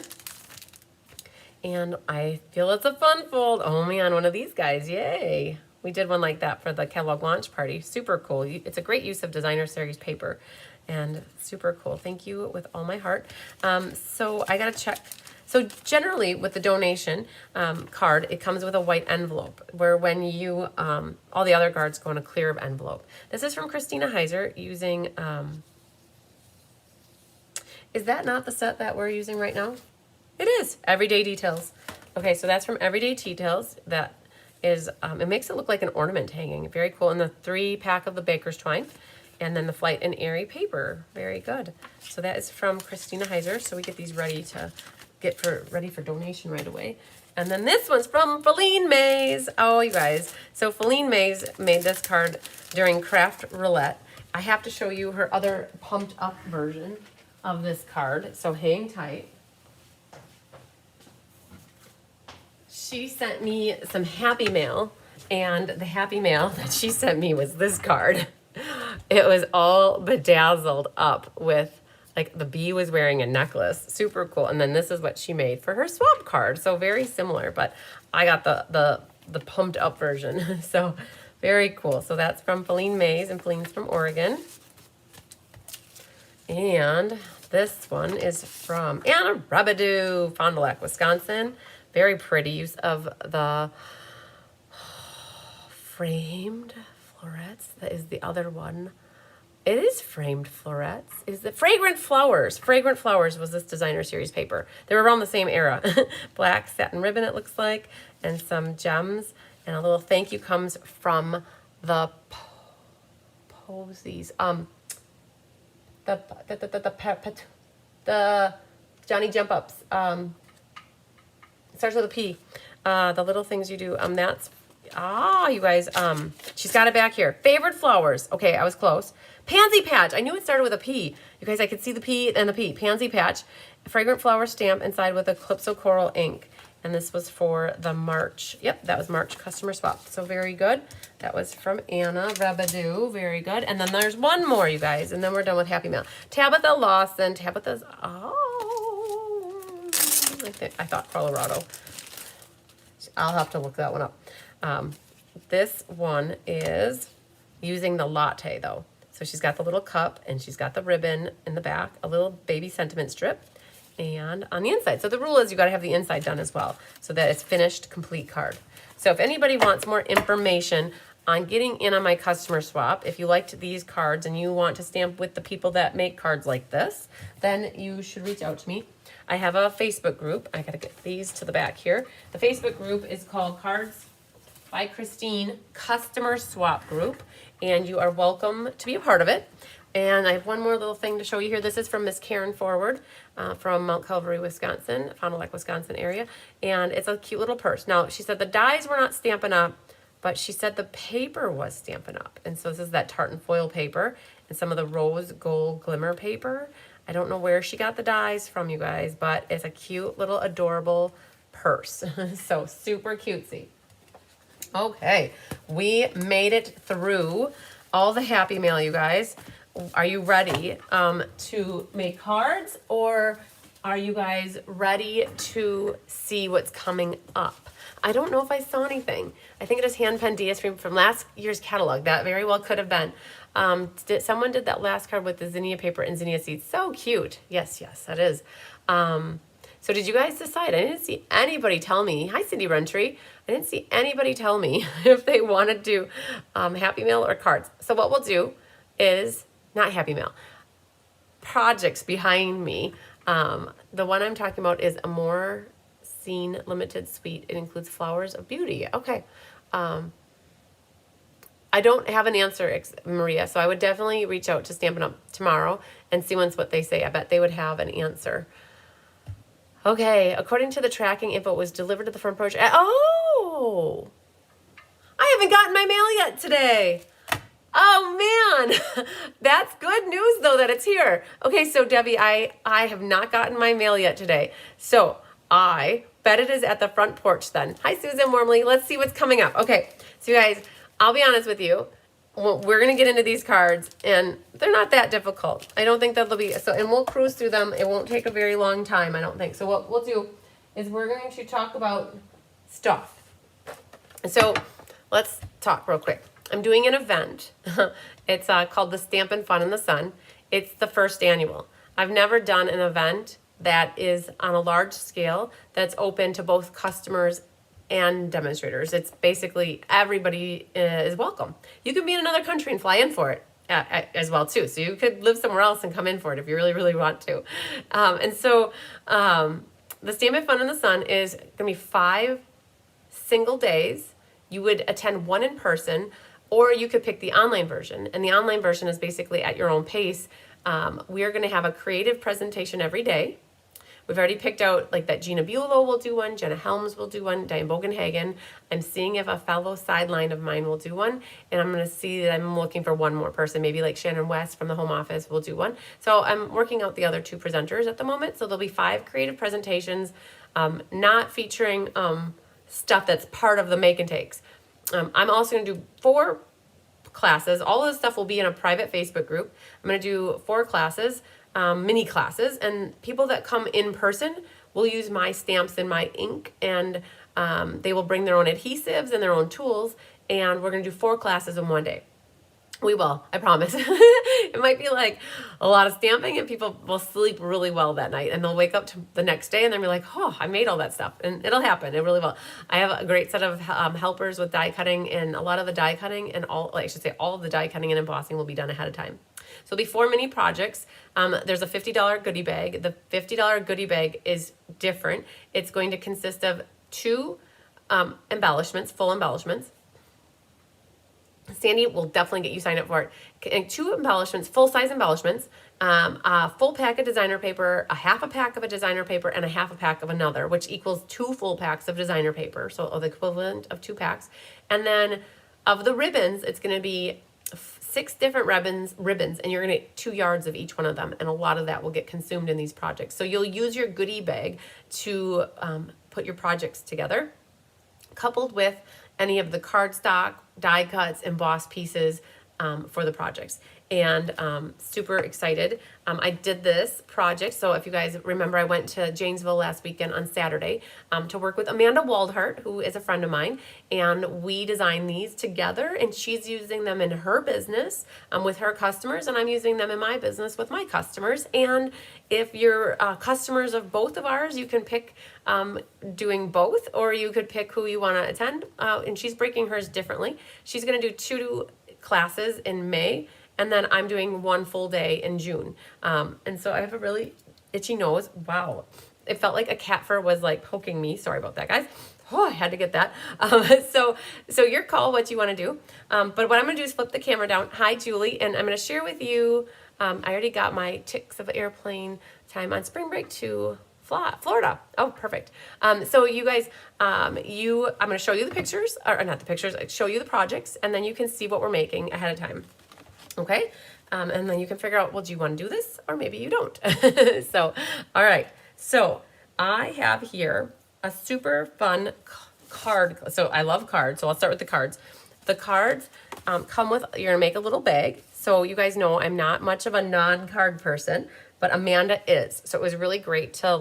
And I feel it's a fun fold. Oh man, one of these guys, yay. We did one like that for the Kellogg launch party. Super cool. It's a great use of designer series paper and super cool. Thank you with all my heart. So I gotta check. So generally with the donation card, it comes with a white envelope where when you, all the other cards go in a clear envelope. This is from Christina Heiser using, is that not the set that we're using right now? It is Everyday Details. Okay, so that's from Everyday Details. That is, it makes it look like an ornament hanging. Very cool. And the 3-pack of the Baker's Twine. And then the Flight and Airy paper. Very good. So that is from Christina Heiser. So we get these ready to ready for donation right away. And then this one's from Feline Mays. Oh, you guys. So Feline Mays made this card during Craft Roulette. I have to show you her other pumped up version of this card. So hang tight. She sent me some Happy Mail, and the Happy Mail that she sent me was this card. It was all bedazzled up with, like, the bee was wearing a necklace. Super cool. And then this is what she made for her swap card. So very similar, but I got the pumped up version. So very cool. So that's from Feline Mays, and Feline's from Oregon. And this one is from Anna Rabidou, Fond du Lac, Wisconsin. Very pretty use of the framed florets. That is the other one. It is framed florets. Is the Fragrant Flowers. Fragrant Flowers was this designer series paper. They were around the same era. Black satin ribbon, it looks like, and some gems. And a little thank you comes from the posies. The Johnny Jump Ups. It starts with a P. The little things you do. That's, you guys, she's got it back here. Favorite flowers. Okay, I was close. Pansy Patch. I knew it started with a P. You guys, I could see the P and the P. Pansy Patch. Fragrant flower stamp inside with Eclipso Coral ink. And this was for the March. Yep, that was March customer swap. So very good. That was from Anna Rabidou. Very good. And then there's one more, you guys. And then we're done with Happy Mail. Tabitha Lawson. Tabitha's, I thought Colorado. I'll have to look that one up. This one is using the latte, though. So she's got the little cup, and she's got the ribbon in the back, a little baby sentiment strip, and on the inside. So the rule is you got to have the inside done as well, so that it's finished, complete card. So if anybody wants more information, on getting in on my customer swap. If you liked these cards and you want to stamp with the people that make cards like this, then you should reach out to me. I have a Facebook group. I gotta get these to the back here. The Facebook group is called Cards by Christine Customer Swap Group, and you are welcome to be a part of it. And I have one more little thing to show you here. This is from Miss Karen Forward from Mount Calvary, Wisconsin, Fond du Lac, Wisconsin area. And it's a cute little purse. Now, she said the dies were not Stampin' Up, but she said the paper was Stampin' Up. And so this is that tartan foil paper and some of the rose gold glimmer paper. I don't know where she got the dies from, you guys, but it's a cute little adorable purse. So super cutesy. Okay, we made it through all the Happy Mail, you guys. Are you ready to make cards, or are you guys ready to see what's coming up? I don't know if I saw anything. I think it is hand pen DS from last year's catalog. That very well could have been. Someone did that last card with the zinnia paper and zinnia seeds. So cute. Yes, that is. So did you guys decide? I didn't see anybody tell me. Hi, Cindy Runtree. I didn't see anybody tell me if they want to do Happy Mail or cards. So what we'll do is, not Happy Mail, projects behind me. The one I'm talking about is a more seen limited suite. It includes Flowers of Beauty. Okay. I don't have an answer, Maria, so I would definitely reach out to Stampin' Up tomorrow and see what they say. I bet they would have an answer. Okay, according to the tracking info, it was delivered to the front porch. Oh! I haven't gotten my mail yet today. Oh, man. That's good news, though, that it's here. Okay, so, Debbie, I have not gotten my mail yet today. So, I bet it is at the front porch then. Hi, Susan Wormley. Let's see what's coming up. Okay, so, you guys, I'll be honest with you. We're going to get into these cards, and they're not that difficult. I don't think that they'll be, and we'll cruise through them. It won't take a very long time, I don't think. So what we'll do is we're going to talk about stuff. So let's talk real quick. I'm doing an event. It's called the Stampin' Fun in the Sun. It's the first annual. I've never done an event that is on a large scale that's open to both customers and demonstrators. It's basically everybody is welcome. You can be in another country and fly in for it as well too. So you could live somewhere else and come in for it if you really, really want to. And so the Stampin' Fun in the Sun is going to be 5 single days. You would attend one in person, or you could pick the online version. And the online version is basically at your own pace. We are going to have a creative presentation every day. We've already picked out like that Gina Bulow will do one, Jenna Helms will do one, Diane Bogenhagen. I'm seeing if a fellow sideline of mine will do one, and I'm going to see that I'm looking for one more person, maybe like Shannon West from the home office will do one. So I'm working out the other 2 presenters at the moment. So there'll be 5 creative presentations, not featuring stuff that's part of the make and takes. I'm also going to do 4 classes. All of this stuff will be in a private Facebook group. I'm going to do 4 classes. Mini classes, and people that come in person will use my stamps and my ink, and they will bring their own adhesives and their own tools, and we're going to do 4 classes in one day. We will, I promise. It might be like a lot of stamping, and people will sleep really well that night, and they'll wake up to the next day and they'll be like, oh, I made all that stuff. And it'll happen. It really will. I have a great set of helpers with die cutting, and a lot of the die cutting and all of the die cutting and embossing will be done ahead of time. So there'll be 4 mini projects. There's a $50 goodie bag. The $50 goodie bag is different. It's going to consist of 2 embellishments, full embellishments. Sandy will definitely get you signed up for it. And 2 embellishments, full-size embellishments, a full pack of designer paper, a half a pack of a designer paper, and a half a pack of another, which equals 2 full packs of designer paper, so the equivalent of 2 packs. And then of the ribbons, it's going to be 6 different ribbons, and you're going to get 2 yards of each one of them, and a lot of that will get consumed in these projects. So you'll use your goodie bag to put your projects together, coupled with any of the cardstock, die cuts, embossed pieces for the projects. and super excited. I did this project. So if you guys remember, I went to Janesville last weekend on Saturday to work with Amanda Waldhart, who is a friend of mine, and we designed these together, and she's using them in her business with her customers, and I'm using them in my business with my customers. And if you're customers of both of ours, you can pick doing both, or you could pick who you want to attend, and she's breaking hers differently. She's going to do 2 classes in May, and then I'm doing 1 full day in June. And so I have a really itchy nose. Wow. It felt like a cat fur was like poking me. Sorry about that, guys. Oh, I had to get that. So your call, what you want to do. But what I'm going to do is flip the camera down. Hi, Julie. And I'm going to share with you, I already got my ticks of airplane time on spring break to Florida. Oh, perfect. So you guys, I'm going to show you the pictures, or not the pictures, show you the projects, and then you can see what we're making ahead of time. Okay. And then you can figure out, well, do you want to do this? Or maybe you don't. So, all right. So I have here a super fun card. So I love cards. So I'll start with the cards. The cards come with, you're going to make a little bag. So you guys know I'm not much of a non-card person, but Amanda is. So it was really great to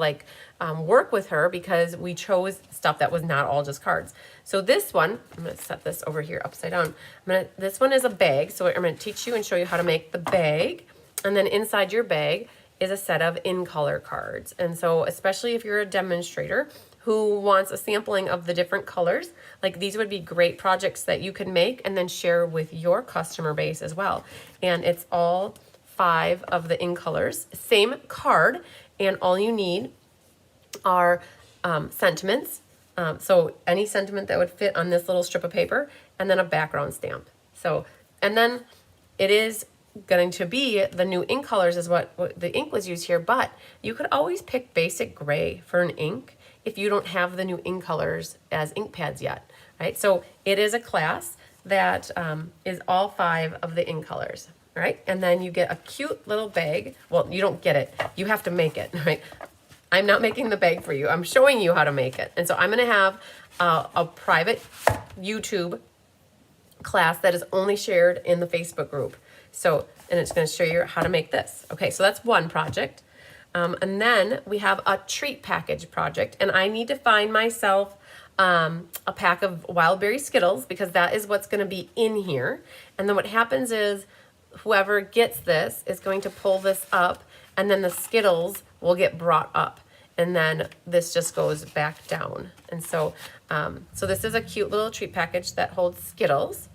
work with her because we chose stuff that was not all just cards. So this one, I'm going to set this over here upside down. This one is a bag. So I'm going to teach you and show you how to make the bag. And then inside your bag is a set of in-color cards. And so especially if you're a demonstrator who wants a sampling of the different colors, like these would be great projects that you can make and then share with your customer base as well. And it's all 5 of the in colors, same card, and all you need are sentiments. So any sentiment that would fit on this little strip of paper, and then a background stamp. So, and then it is going to be the new ink colors is what the ink was used here, but you could always pick basic gray for an ink if you don't have the new ink colors as ink pads yet, right? So it is a class that is all 5 of the ink colors. Right? And then you get a cute little bag. Well, you don't get it. You have to make it, right? I'm not making the bag for you. I'm showing you how to make it. And so I'm going to have a private YouTube class that is only shared in the Facebook group. So, and it's going to show you how to make this. Okay, so that's one project. And then we have a treat package project. And I need to find myself a pack of wild berry Skittles because that is what's going to be in here. And then what happens is whoever gets this is going to pull this up, and then the Skittles will get brought up, and then this just goes back down. And so so this is a cute little treat package that holds Skittles,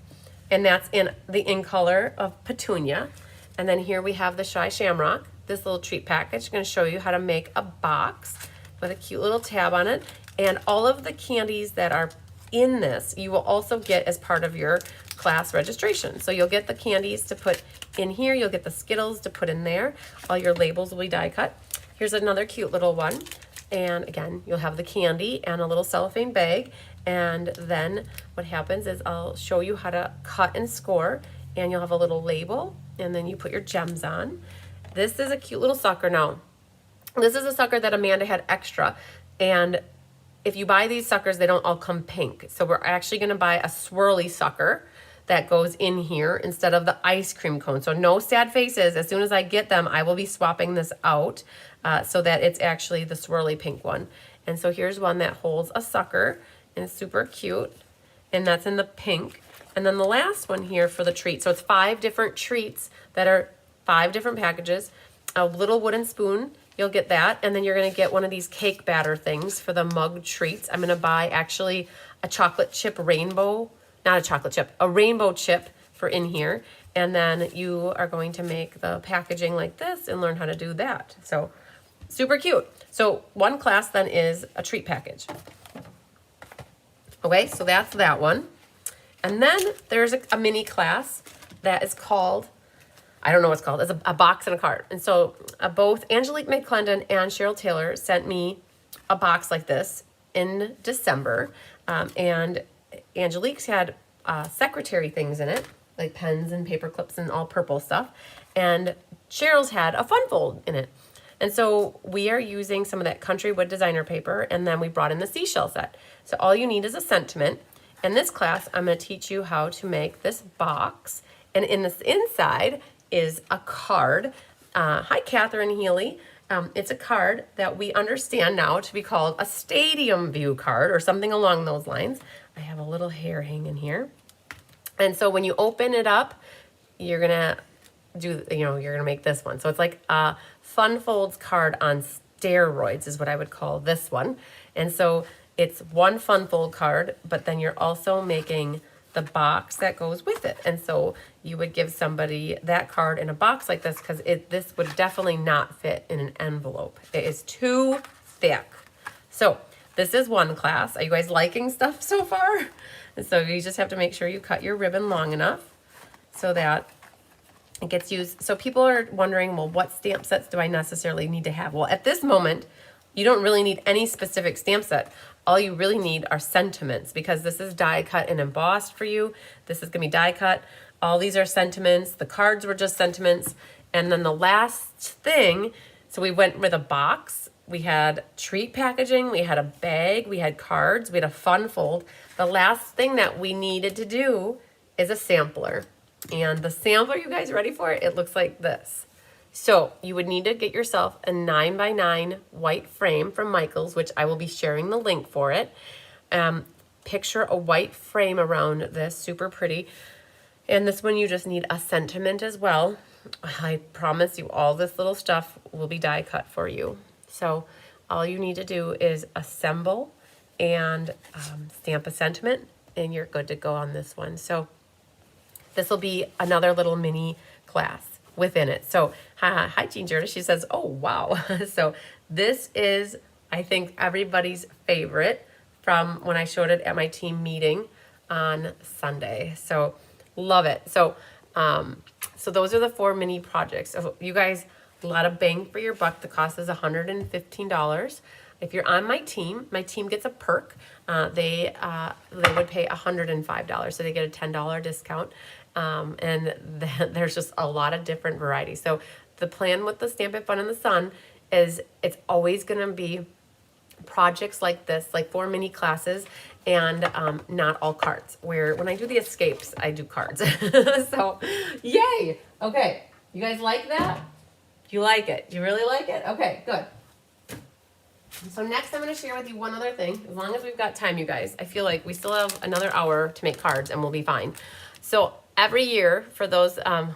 and that's in color of Petunia. And then here we have the Shy Shamrock, this little treat package. I'm going to show you how to make a box with a cute little tab on it, and all of the candies that are in this you will also get as part of your class registration. So you'll get the candies to put in here, you'll get the Skittles to put in there, all your labels will be die cut. Here's another cute little one, and again you'll have the candy and a little cellophane bag. And then what happens is I'll show you how to cut and score, and you'll have a little label, and then you put your gems on. This is a cute little sucker. Now this is a sucker that Amanda had extra, and if you buy these suckers, they don't all come pink. So we're actually going to buy a swirly sucker that goes in here instead of the ice cream cone. So no sad faces. As soon as I get them, I will be swapping this out so that it's actually the swirly pink one. And so here's one that holds a sucker and it's super cute. And that's in the pink. And then the last one here for the treat. So it's 5 different treats that are 5 different packages. A little wooden spoon. You'll get that, and then you're going to get one of these cake batter things for the mug treats. I'm going to buy actually a chocolate chip rainbow, not a chocolate chip, a rainbow chip for in here, and then you are going to make the packaging like this and learn how to do that. So super cute. So one class then is a treat package. Okay, so that's that one. And then there's a mini class that is called, I don't know what it's called. It's a box and a card. And so both Angelique McClendon and Cheryl Taylor sent me a box like this in December. And Angelique's had secretary things in it, like pens and paper clips and all purple stuff. And Cheryl's had a fun fold in it. And so we are using some of that country wood designer paper, and then we brought in the seashell set. So all you need is a sentiment. In this class, I'm going to teach you how to make this box. And in this inside, is a card. Hi, Catherine Healy. It's a card that we understand now to be called a stadium view card or something along those lines. I have a little hair hanging here. And so when you open it up, you're gonna you're gonna make this one. So it's like a Fun Folds card on steroids is what I would call this one. And so it's one Fun Fold card, but then you're also making the box that goes with it. And so you would give somebody that card in a box like this because this would definitely not fit in an envelope. It is too thick. So this is one class. Are you guys liking stuff so far? And so you just have to make sure you cut your ribbon long enough so that it gets used. So people are wondering, well, what stamp sets do I necessarily need to have? Well, at this moment, you don't really need any specific stamp set. All you really need are sentiments because this is die cut and embossed for you. This is gonna be die cut. All these are sentiments. The cards were just sentiments. And then the last thing, so we went with a box. We had treat packaging, we had a bag, we had cards, we had a Fun Fold. The last thing that we needed to do is a sampler. And the sampler, you guys ready for it? It looks like this. So you would need to get yourself a 9x9 white frame from Michaels, which I will be sharing the link for it. Picture a white frame around this, super pretty. And this one you just need a sentiment as well. I promise you all this little stuff will be die cut for you. So all you need to do is assemble and stamp a sentiment and you're good to go on this one. So this will be another little mini class within it. So hi Ginger, she says, oh wow. So this is, I think, everybody's favorite from when I showed it at my team meeting on Sunday. So love it. So so those are the 4 mini projects. So you guys, a lot of bang for your buck. The cost is $115. If you're on my team gets a perk. They would pay $105, so they get a $10 discount. And there's just a lot of different varieties. So the plan with the Stamp It Fun in the Sun is it's always going to be projects like this, like 4 mini classes, and not all cards. Where when I do the escapes, I do cards. So, yay! Okay, you guys like that? You like it? You really like it? Okay, good. So next I'm going to share with you one other thing. As long as we've got time, you guys. I feel like we still have another hour to make cards and we'll be fine. So every year for those, wow,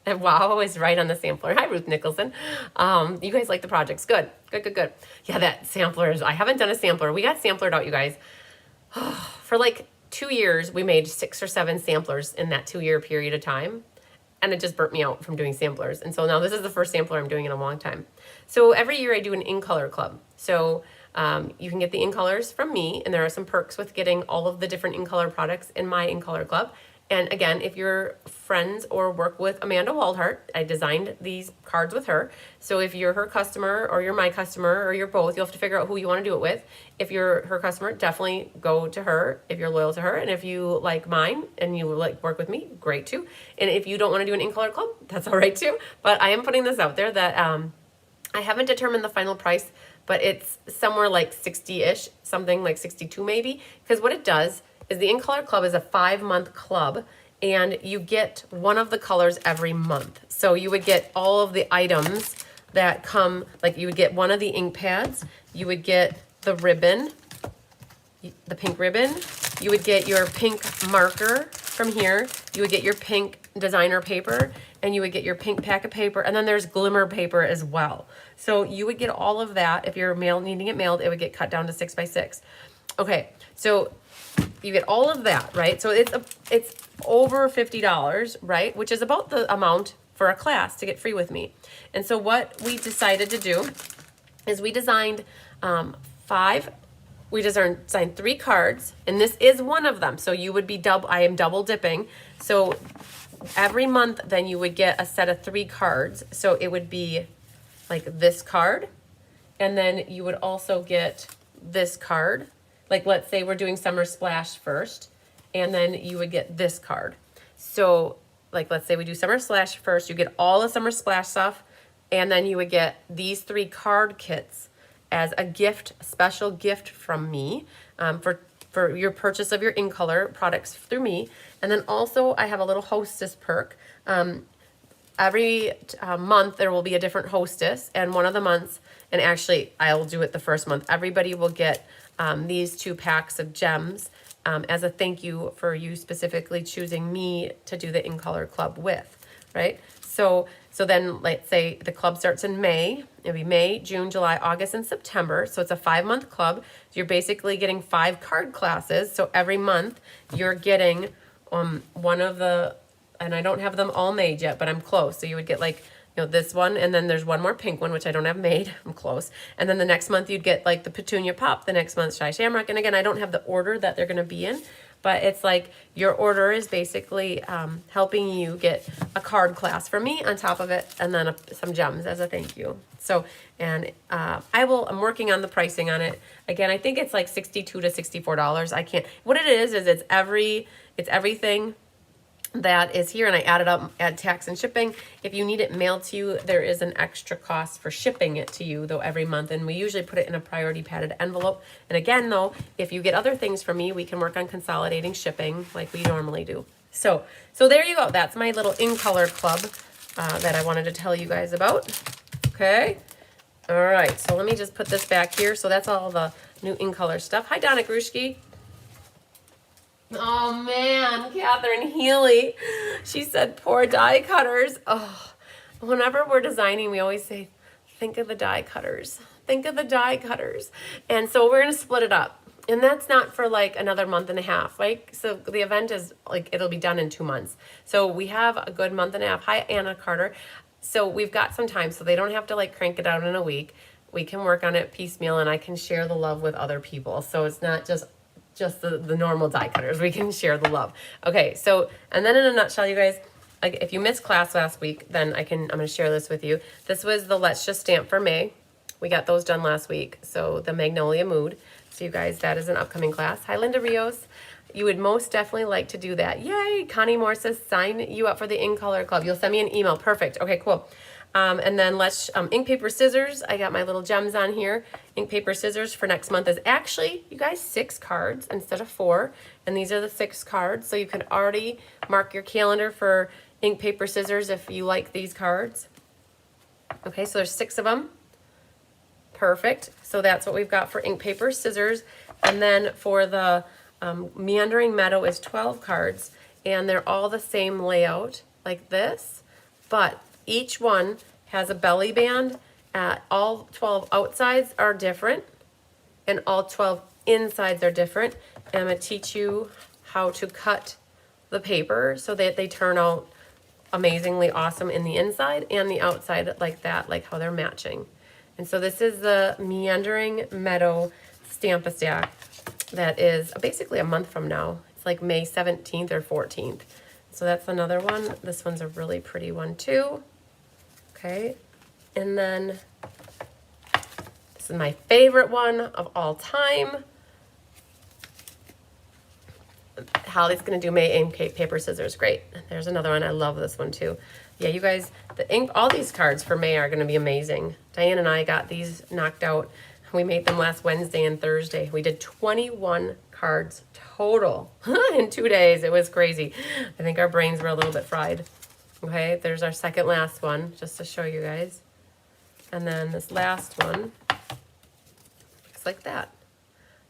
I was right on the sampler. Hi, Ruth Nicholson. You guys like the projects. Good, good, good, good. Yeah, that sampler is, I haven't done a sampler. We got samplered out, you guys. For like 2 years, we made 6 or 7 samplers in that 2-year period of time. And it just burnt me out from doing samplers. And so now this is the first sampler I'm doing in a long time. So every year I do an in-color club. So you can get the in-colors from me, and there are some perks with getting all of the different in-color products in my in-color club. And again, if you're friends or work with Amanda Waldhart, I designed these cards with her. So if you're her customer or you're my customer or you're both, you'll have to figure out who you want to do it with. If you're her customer, definitely go to her if you're loyal to her. And if you like mine and you like work with me, great too. And if you don't want to do an in-color club, that's all right too. But I am putting this out there that I haven't determined the final price, but it's somewhere like 60-ish, something like 62 maybe. Because what it does is the In-Color Club is a 5-month club, and you get one of the colors every month. So you would get all of the items that come, like you would get one of the ink pads, you would get the ribbon, the pink ribbon, you would get your pink marker from here, you would get your pink designer paper, and you would get your pink packet paper, and then there's glimmer paper as well. So you would get all of that. If you're needing it mailed, it would get cut down to 6x6. Okay, so you get all of that, right? So it's over $50, right? Which is about the amount for a class to get free with me. And so what we decided to do is we designed 3 cards, and this is one of them. So you would be I am double dipping. So every month then you would get a set of 3 cards. So it would be like this card, and then you would also get this card. Like, let's say we're doing Summer Splash first, and then you would get this card. So, like, let's say we do Summer Splash first, you get all the Summer Splash stuff, and then you would get these 3 card kits as a gift, a special gift from me for your purchase of your in-color products through me. And then also I have a little hostess perk. every month there will be a different hostess, and one of the months, and actually I'll do it the first month, everybody will get these 2 packs of gems as a thank you for you specifically choosing me to do the In Color Club with, right? So then let's say the club starts in May. It'll be May, June, July, August, and September. So it's a 5-month club. So you're basically getting 5 card classes. So every month you're getting one of the, and I don't have them all made yet, but I'm close. So you would get like, you know, this one, and then there's one more pink one, which I don't have made. I'm close. And then the next month you'd get like the Petunia Pop. The next month Shy Shamrock. And again, I don't have the order that they're going to be in, but it's like your order is basically helping you get a card class from me on top of it, and then some gems as a thank you. So, and I'm working on the pricing on it. Again, I think it's like $62 to $64. I can't, what it is it's everything that is here, and I add tax and shipping. If you need it mailed to you, there is an extra cost for shipping it to you though every month, and we usually put it in a priority padded envelope. And again though, if you get other things from me, we can work on consolidating shipping like we normally do. So there you go. That's my little In Color Club that I wanted to tell you guys about. Okay. All right. So let me just put this back here. So that's all the new In Color stuff. Hi, Donna Grushki. Oh man, Catherine Healy. She said poor die cutters. Oh, whenever we're designing, we always say, think of the die cutters. Think of the die cutters. And so we're going to split it up. And that's not for like another month and a half. Like, so the event is like, it'll be done in 2 months. So we have a good month and a half. Hi, Anna Carter. So we've got some time, so they don't have to like crank it out in a week. We can work on it piecemeal, and I can share the love with other people. So it's not just the normal die cutters. We can share the love. Okay, so, and then in a nutshell, you guys, like if you missed class last week, then I'm going to share this with you. This was the Let's Just Stamp for May. We got those done last week. So the Magnolia Mood. So you guys, that is an upcoming class. Hi, Linda Rios. You would most definitely like to do that. Yay! Connie Moore says, sign you up for the In Color Club. You'll send me an email. Perfect. Okay, cool. And then let's, ink, paper, scissors. I got my little gems on here. Ink, paper, scissors for next month is actually, you guys, 6 cards instead of 4. And these are the 6 cards. So you can already mark your calendar for ink, paper, scissors if you like these cards. Okay, so there's 6 of them. Perfect. So that's what we've got for ink, paper, scissors. And then for the Meandering Meadow is 12 cards. And they're all the same layout like this. But each one has a belly band. All 12 outsides are different, and all 12 insides are different. And I'm going to teach you how to cut the paper so that they turn out amazingly awesome in the inside and the outside like that, like how they're matching. And so this is the Meandering Meadow Stamp-a-Stack that is basically a month from now. It's like May 17th or 14th. So that's another one. This one's a really pretty one too. Okay, and then this is my favorite one of all time. Holly's gonna do May ink, paper, scissors. Great. There's another one. I love this one too. Yeah, you guys, the ink, all these cards for May are gonna be amazing. Diane and I got these knocked out. We made them last Wednesday and Thursday. We did 21 cards total in 2 days. It was crazy. I think our brains were a little bit fried. Okay, there's our second last one, just to show you guys. And then this last one looks like that.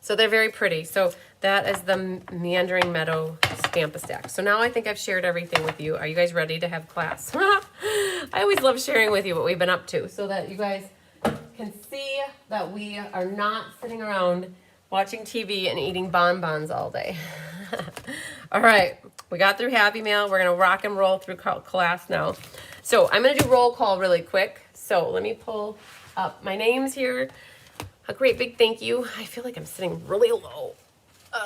So they're very pretty. So that is the Meandering Meadow Stamp-a-Stack. So now I think I've shared everything with you. Are you guys ready to have class? I always love sharing with you what we've been up to so that you guys can see that we are not sitting around watching TV and eating bonbons all day. All right, we got through Happy Mail. We're going to rock and roll through class now. So I'm going to do roll call really quick. So let me pull up my names here. A great big thank you. I feel like I'm sitting really low.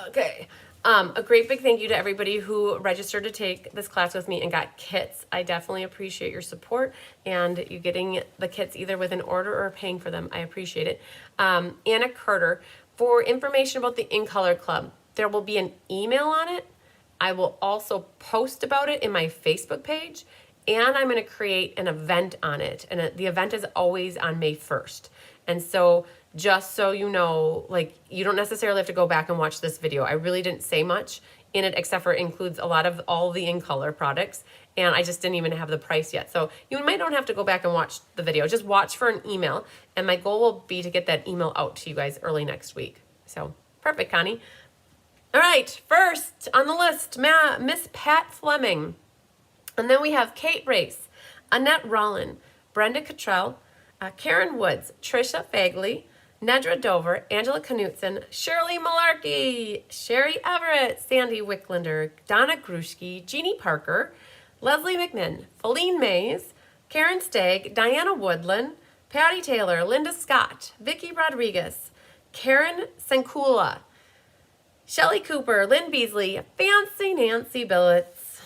Okay. A great big thank you to everybody who registered to take this class with me and got kits. I definitely appreciate your support and you getting the kits either with an order or paying for them. I appreciate it. Anna Carter, for information about the In Color Club, there will be an email on it. I will also post about it in my Facebook page, and I'm going to create an event on it. And the event is always on May 1st. And so just so you know, like, you don't necessarily have to go back and watch this video. I really didn't say much in it, except for it includes a lot of all the In Color products, and I just didn't even have the price yet. So you might not have to go back and watch the video. Just watch for an email, and my goal will be to get that email out to you guys early next week. So perfect, Connie. All right, first on the list, Miss Pat Fleming. And then we have Kate Race, Annette Rollin, Brenda Cottrell, Karen Woods, Trisha Fagley, Nedra Dover, Angela Knutson, Shirley Malarkey, Sherry Everett, Sandy Wicklander, Donna Grushke, Jeannie Parker, Leslie McMinn, Feline Mays, Karen Stagg, Diana Woodland, Patty Taylor, Linda Scott, Vicki Rodriguez, Karen Senkula, Shelley Cooper, Lynn Beasley, Fancy Nancy Billets.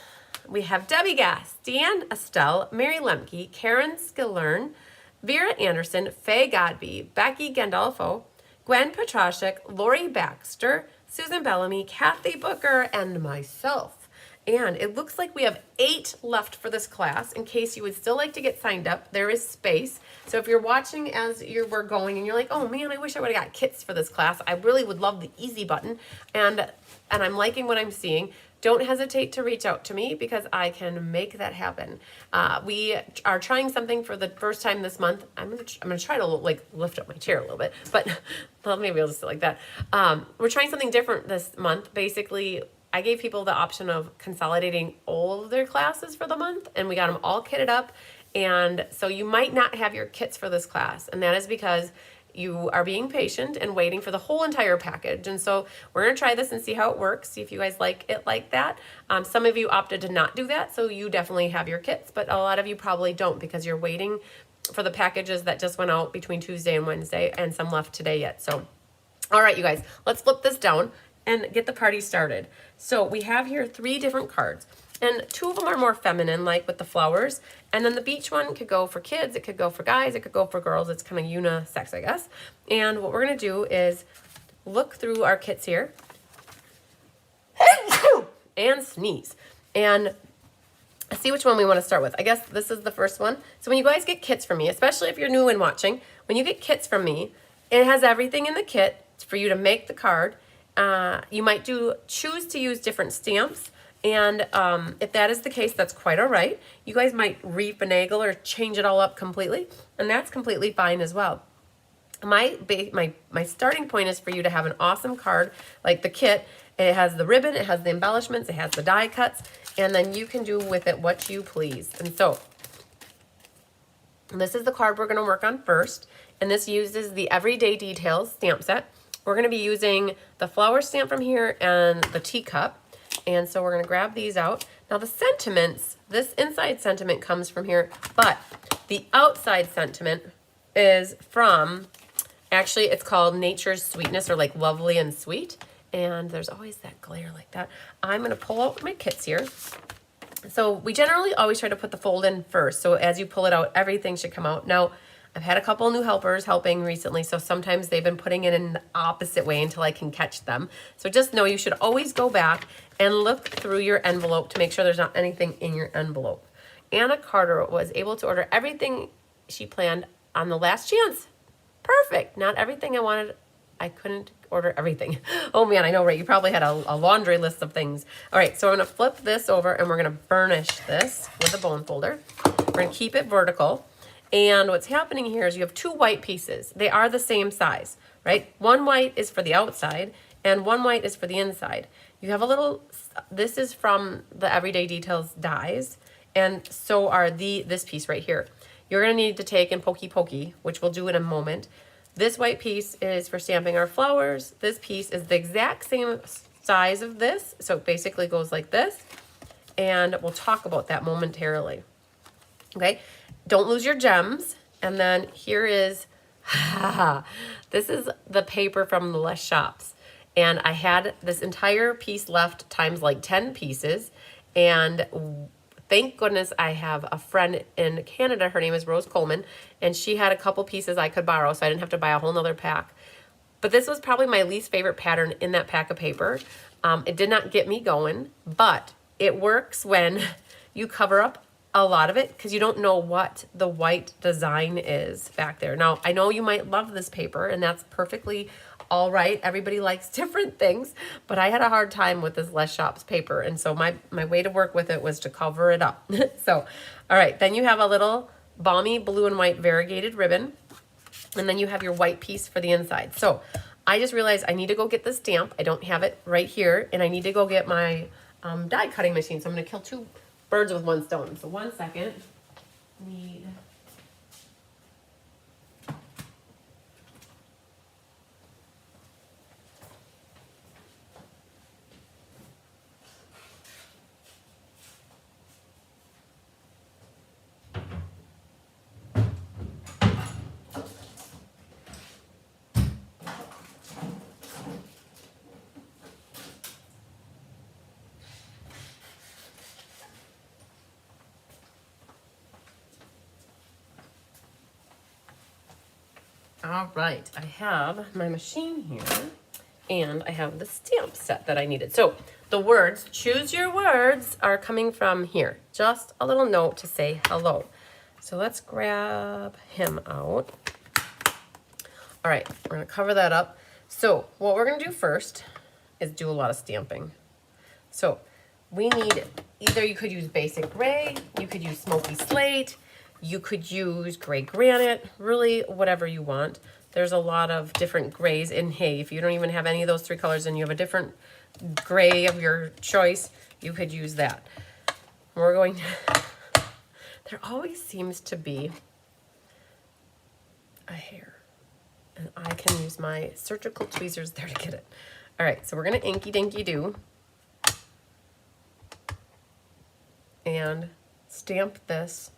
We have Debbie Gass, Deanne Estelle, Mary Lemke, Karen Skillern, Vera Anderson, Faye Godby, Becky Gandolfo, Gwen Petrashek, Lori Baxter, Susan Bellamy, Kathy Booker, and myself. And it looks like we have 8 left for this class. In case you would still like to get signed up, there is space. So if you're watching as we're going and you're like, oh man, I wish I would have got kits for this class. I really would love the easy button. And I'm liking what I'm seeing. Don't hesitate to reach out to me because I can make that happen. We are trying something for the first time this month. I'm gonna try to like lift up my chair a little bit, but well, maybe I'll just do it like that. We're trying something different this month. Basically, I gave people the option of consolidating all of their classes for the month, and we got them all kitted up. And so you might not have your kits for this class, and that is because you are being patient and waiting for the whole entire package. And so we're going to try this and see how it works, see if you guys like it like that. Some of you opted to not do that, so you definitely have your kits, but a lot of you probably don't because you're waiting for the packages that just went out between Tuesday and Wednesday, and some left today yet. So, all right, you guys, let's flip this down and get the party started. So we have here 3 different cards, and 2 of them are more feminine, like with the flowers, and then the beach one could go for kids, it could go for guys, it could go for girls. It's kind of unisex, I guess. And what we're going to do is look through our kits here and sneeze and see which one we want to start with. I guess this is the first one. So when you guys get kits from me, especially if you're new and watching, when you get kits from me, it has everything in the kit for you to make the card. You might choose to use different stamps, and if that is the case, that's quite all right. You guys might refinagle or change it all up completely, and that's completely fine as well. My starting point is for you to have an awesome card like the kit. It has the ribbon, it has the embellishments, it has the die cuts, and then you can do with it what you please. And so this is the card we're going to work on first, and this uses the Everyday Details stamp set. We're going to be using the flower stamp from here and the teacup. And so we're going to grab these out. Now the sentiments, this inside sentiment comes from here, but the outside sentiment is from, actually it's called Nature's Sweetness, or like Lovely and Sweet. And there's always that glare like that. I'm going to pull out my kits here. So we generally always try to put the fold in first. So as you pull it out, everything should come out. Now, I've had a couple new helpers helping recently, so sometimes they've been putting it in the opposite way until I can catch them. So just know you should always go back and look through your envelope to make sure there's not anything in your envelope. Anna Carter was able to order everything she planned on the last chance. Perfect. Not everything I wanted. I couldn't order everything. Oh man, I know, right? You probably had a laundry list of things. All right, so I'm going to flip this over and we're going to burnish this with a bone folder. We're going to keep it vertical. And what's happening here is you have 2 white pieces. They are the same size, right? One white is for the outside and one white is for the inside. You have a little, this is from the Everyday Details dies, and so are this piece right here. You're going to need to take and pokey, which we'll do in a moment. This white piece is for stamping our flowers. This piece is the exact same size of this, so it basically goes like this, and we'll talk about that momentarily. Okay? Don't lose your gems. And then here is, this is the paper from the Les Shops. And I had this entire piece left times like 10 pieces. And thank goodness I have a friend in Canada. Her name is Rose Coleman. And she had a couple pieces I could borrow, so I didn't have to buy a whole nother pack. But this was probably my least favorite pattern in that pack of paper. It did not get me going, but it works when you cover up a lot of it because you don't know what the white design is back there. Now, I know you might love this paper, and that's perfectly all right. Everybody likes different things, but I had a hard time with this Les Shops paper, and so my way to work with it was to cover it up. So, all right, then you have a little balmy blue and white variegated ribbon, and then you have your white piece for the inside. So I just realized I need to go get the stamp. I don't have it right here, and I need to go get my die cutting machine. So I'm going to kill two birds with one stone. So 1 second. Need... All right, I have my machine here, and I have the stamp set that I needed. So the words, choose your words, are coming from here. Just a little note to say hello. So let's grab him out. All right, we're gonna cover that up. So what we're gonna do first is do a lot of stamping. So we need, either you could use basic gray, you could use smoky slate, you could use gray granite, really whatever you want. There's a lot of different grays in hay. If you don't even have any of those three colors and you have a different gray of your choice, you could use that. We're going to, there always seems to be a hair, and I can use my surgical tweezers there to get it. All right, so we're gonna inky dinky do and stamp this.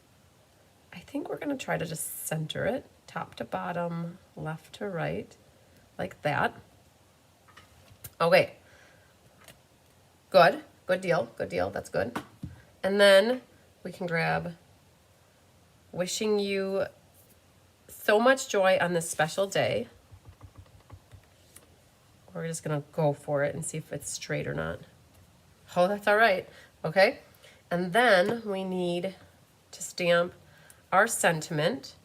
I think we're gonna try to just center it, top to bottom, left to right, like that. Okay, good deal, that's good. And then we can grab wishing you so much joy on this special day. We're just gonna go for it and see if it's straight or not. Oh, that's all right, okay. And then we need to stamp our sentiment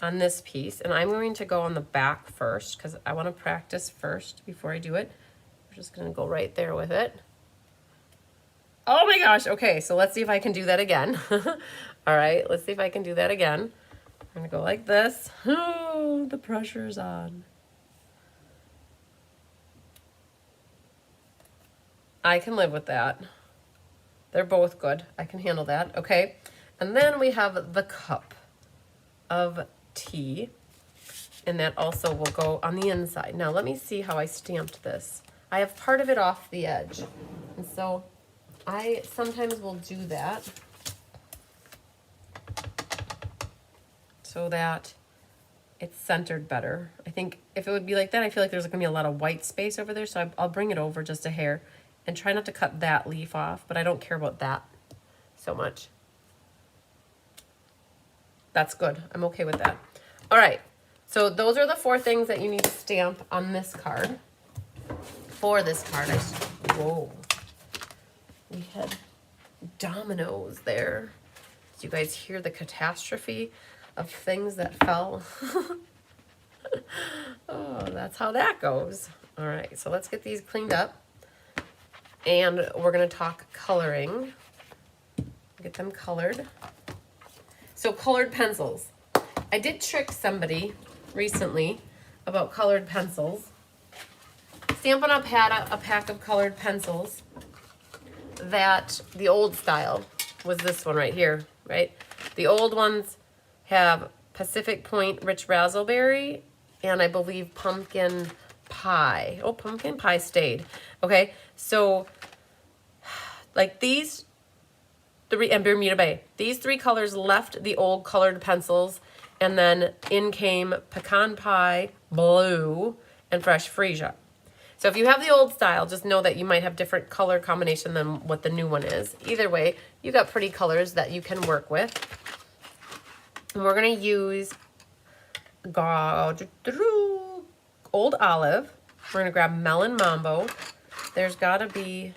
on this piece, and I'm going to go on the back first because I want to practice first before I do it. We're just going to go right there with it. Oh my gosh, okay, so let's see if I can do that again. All right, let's see if I can do that again. I'm going to go like this. Oh, the pressure's on. I can live with that. They're both good. I can handle that, okay? And then we have the cup of tea, and that also will go on the inside. Now let me see how I stamped this. I have part of it off the edge, and so I sometimes will do that so that it's centered better. I think if it would be like that, I feel like there's gonna be a lot of white space over there, so I'll bring it over just a hair and try not to cut that leaf off, but I don't care about that so much. That's good. I'm okay with that. All right. So those are the 4 things that you need to stamp on this card. For this card, whoa. We had dominoes there. Did you guys hear the catastrophe of things that fell? Oh, that's how that goes. All right. So let's get these cleaned up. And we're going to talk coloring. Get them colored. So colored pencils. I did trick somebody recently about colored pencils. Stampin' Up! Had a pack of colored pencils that the old style was this one right here, right? The old ones have Pacific Point Rich Razzleberry and I believe Pumpkin Pie. Oh, Pumpkin Pie stayed. Okay, so like these three, and Bermuda Bay, these 3 colors left the old colored pencils, and then in came Pecan Pie, Blue, and Fresh Freesia. So if you have the old style, just know that you might have different color combination than what the new one is. Either way, you got pretty colors that you can work with. And we're gonna use Old Olive. We're gonna grab Melon Mambo. There's gotta be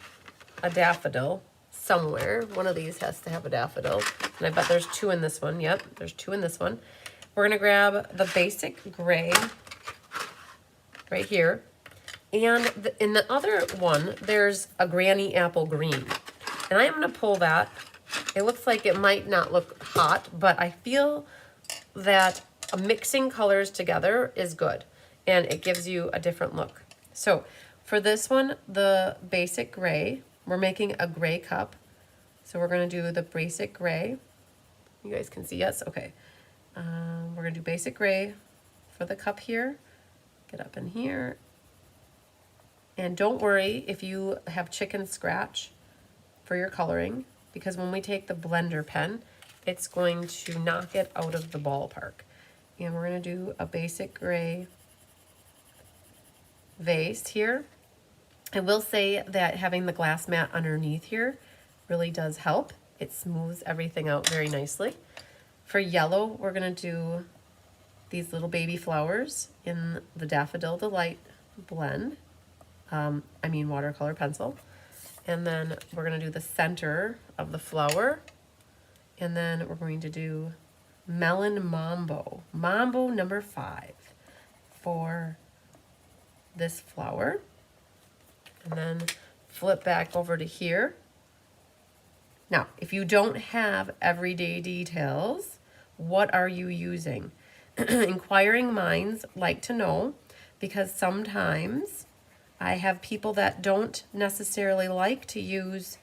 a daffodil somewhere. One of these has to have a daffodil. And I bet there's 2 in this one. Yep, there's 2 in this one. We're gonna grab the basic gray right here. And in the other one, there's a granny apple green. And I am gonna pull that. It looks like it might not look hot, but I feel that mixing colors together is good. And it gives you a different look. So for this one, the basic gray, we're making a gray cup. So we're gonna do the basic gray. You guys can see, yes, okay. We're gonna do basic gray for the cup here. Get up in here. And don't worry if you have chicken scratch for your coloring, because when we take the blender pen, it's going to knock it out of the ballpark. And we're gonna do a basic gray vase here. I will say that having the glass mat underneath here really does help. It smooths everything out very nicely. For yellow, we're gonna do these little baby flowers in the Daffodil Delight blend. Watercolor pencil. And then we're gonna do the center of the flower. And then we're going to do Melon Mambo. Mambo number 5 for this flower. And then flip back over to here. Now, if you don't have everyday details, what are you using? Inquiring minds like to know, because sometimes I have people that don't necessarily like to use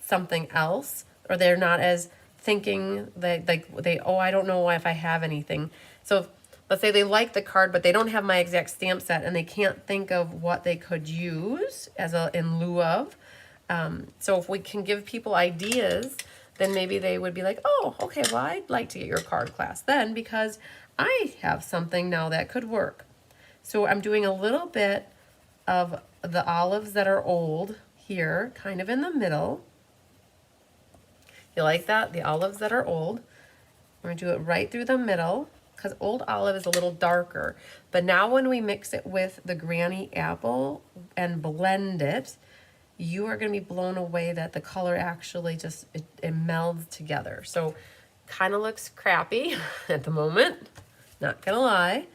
something else, or they're not as thinking oh, I don't know if I have anything. So let's say they like the card, but they don't have my exact stamp set and they can't think of what they could use as in lieu of. So if we can give people ideas, then maybe they would be like, oh, okay, well, I'd like to get your card class then because I have something now that could work. So I'm doing a little bit of the olives that are old here, kind of in the middle. You like that? The olives that are old. We're gonna do it right through the middle because old olive is a little darker. But now when we mix it with the granny apple and blend it, you are gonna be blown away that the color actually just, it melds together. So kind of looks crappy at the moment, not gonna lie.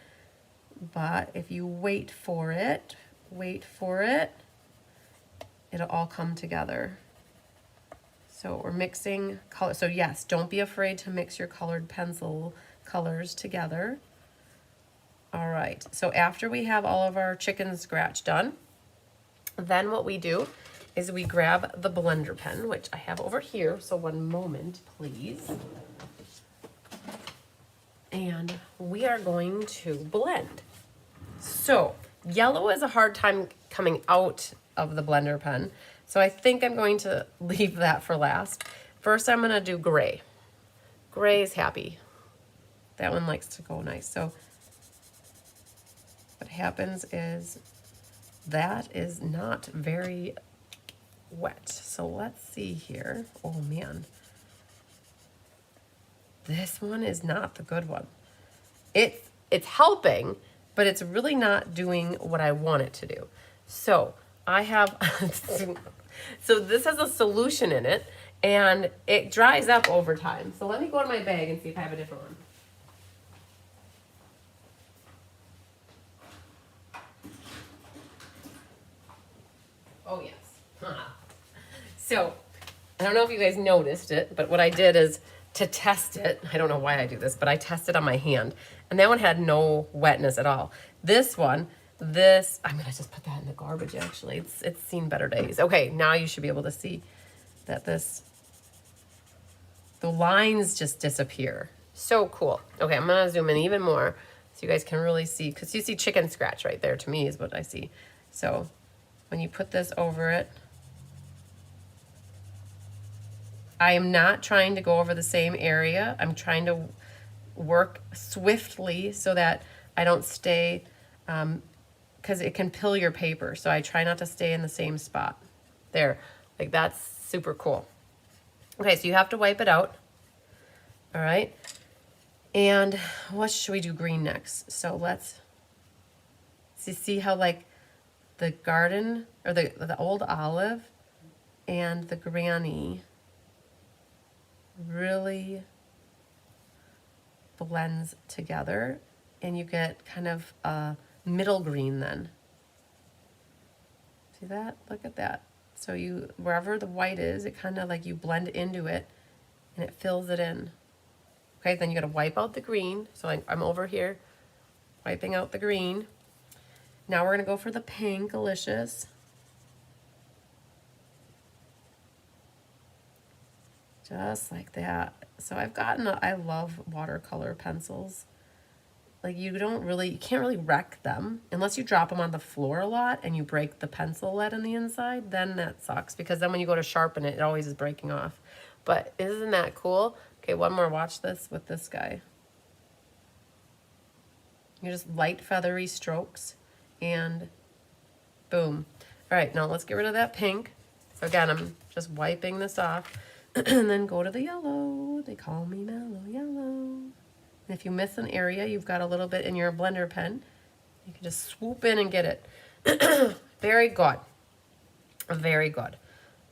But if you wait for it, it'll all come together. So we're mixing color. So yes, don't be afraid to mix your colored pencil colors together. All right, so after we have all of our chicken scratch done, then what we do is we grab the blender pen, which I have over here. So one moment, please. And we are going to blend. So yellow is a hard time coming out of the blender pen. So I think I'm going to leave that for last. First, I'm gonna do gray. Gray is happy. That one likes to go nice. So what happens is that is not very wet. So let's see here. Oh man. This one is not the good one. It's helping, but it's really not doing what I want it to do. So I have, so this has a solution in it and it dries up over time. So let me go to my bag and see if I have a different one. Oh yes. So I don't know if you guys noticed it, but what I did is to test it, I don't know why I do this, but I tested on my hand and that one had no wetness at all. This one, I'm gonna just put that in the garbage actually. It's seen better days. Okay, now you should be able to see that the lines just disappear. So cool. Okay, I'm gonna zoom in even more so you guys can really see, because you see chicken scratch right there to me is what I see. So when you put this over it, I am not trying to go over the same area. I'm trying to work swiftly so that I don't stay, because it can pill your paper. So I try not to stay in the same spot. There, like that's super cool. Okay, so you have to wipe it out. All right. And what should we do green next? So let's see how like the garden or the old olive and the Granny really blends together, and you get kind of a middle green then. See that? Look at that. So you, wherever the white is, it kind of like you blend into it and it fills it in. Okay, then you gotta wipe out the green. So I'm over here wiping out the green. Now we're gonna go for the pink, Alicia's. Just like that. So I've gotten, I love watercolor pencils. Like you can't really wreck them unless you drop them on the floor a lot and you break the pencil lead on the inside, then that sucks because then when you go to sharpen it, it always is breaking off. But isn't that cool? Okay, one more, watch this with this guy. You just light feathery strokes and boom. All right, now let's get rid of that pink. So again, I'm just wiping this off and then go to the yellow. They call me Mellow Yellow. And if you miss an area, you've got a little bit in your blender pen, you can just swoop in and get it. Very good. Very good.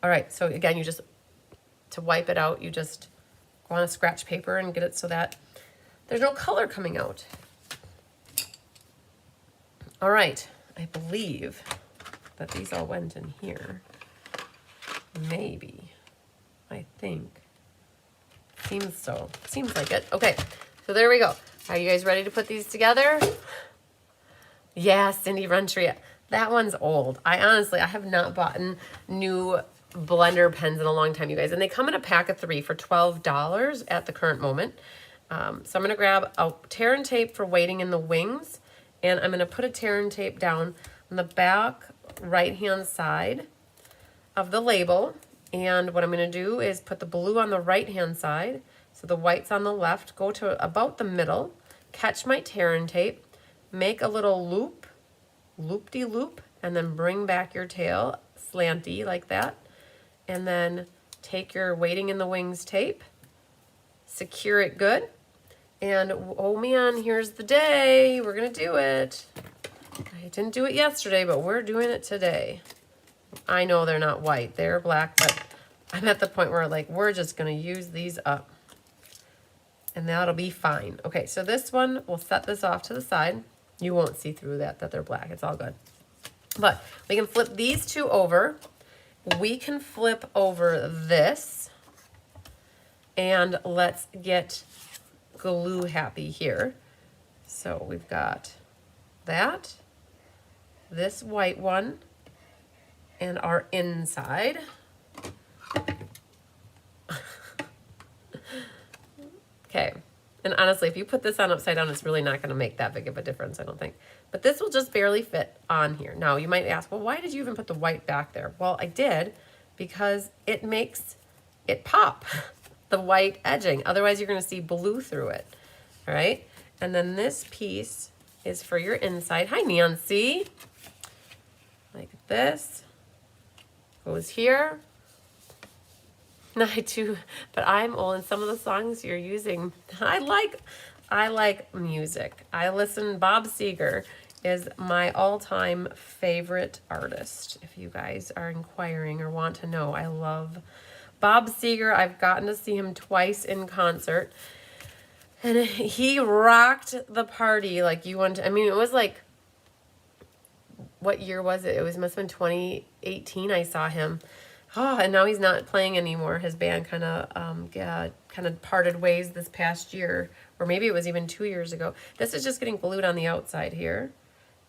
All right, so again, you just, to wipe it out, you just go on a scratch paper and get it so that there's no color coming out. All right, I believe that these all went in here. Maybe. I think. Seems so. Seems like it. Okay, so there we go. Are you guys ready to put these together? Yeah, Cindy Rentria. That one's old. I have not bought new blender pens in a long time, you guys. And they come in a pack of 3 for $12 at the current moment. So I'm going to grab a tear and tape for weighting in the wings. And I'm going to put a tear and tape down on the back right-hand side of the label. And what I'm going to do is put the blue on the right-hand side. So the white's on the left. Go to about the middle. Catch my tear and tape. Make a little loop, loop-de-loop, and then bring back your tail slanty like that. And then take your weighting in the wings tape. Secure it good. And oh man, here's the day. We're going to do it. I didn't do it yesterday, but we're doing it today. I know they're not white. They're black, but I'm at the point where like we're just going to use these up. And that'll be fine. Okay, so this one, we'll set this off to the side. You won't see through that they're black. It's all good. But we can flip these two over. We can flip over this. And let's get glue happy here. So we've got that, this white one, and our inside. Okay, and honestly, if you put this on upside down, it's really not going to make that big of a difference, I don't think. But this will just barely fit on here. Now, you might ask, well, why did you even put the white back there? Well, I did because it makes it pop, the white edging. Otherwise, you're going to see blue through it, all right? And then this piece is for your inside. Hi, Nancy. Like this. Goes here. I do, but I'm old, and some of the songs you're using, I like music. I listen, Bob Seger is my all-time favorite artist. If you guys are inquiring or want to know, I love Bob Seger. I've gotten to see him twice in concert, and he rocked the party like you want to. I mean, it was like, what year was it? Must have been 2018 I saw him. Oh, and now he's not playing anymore. His band kind of parted ways this past year, or maybe it was even 2 years ago. This is just getting glued on the outside here.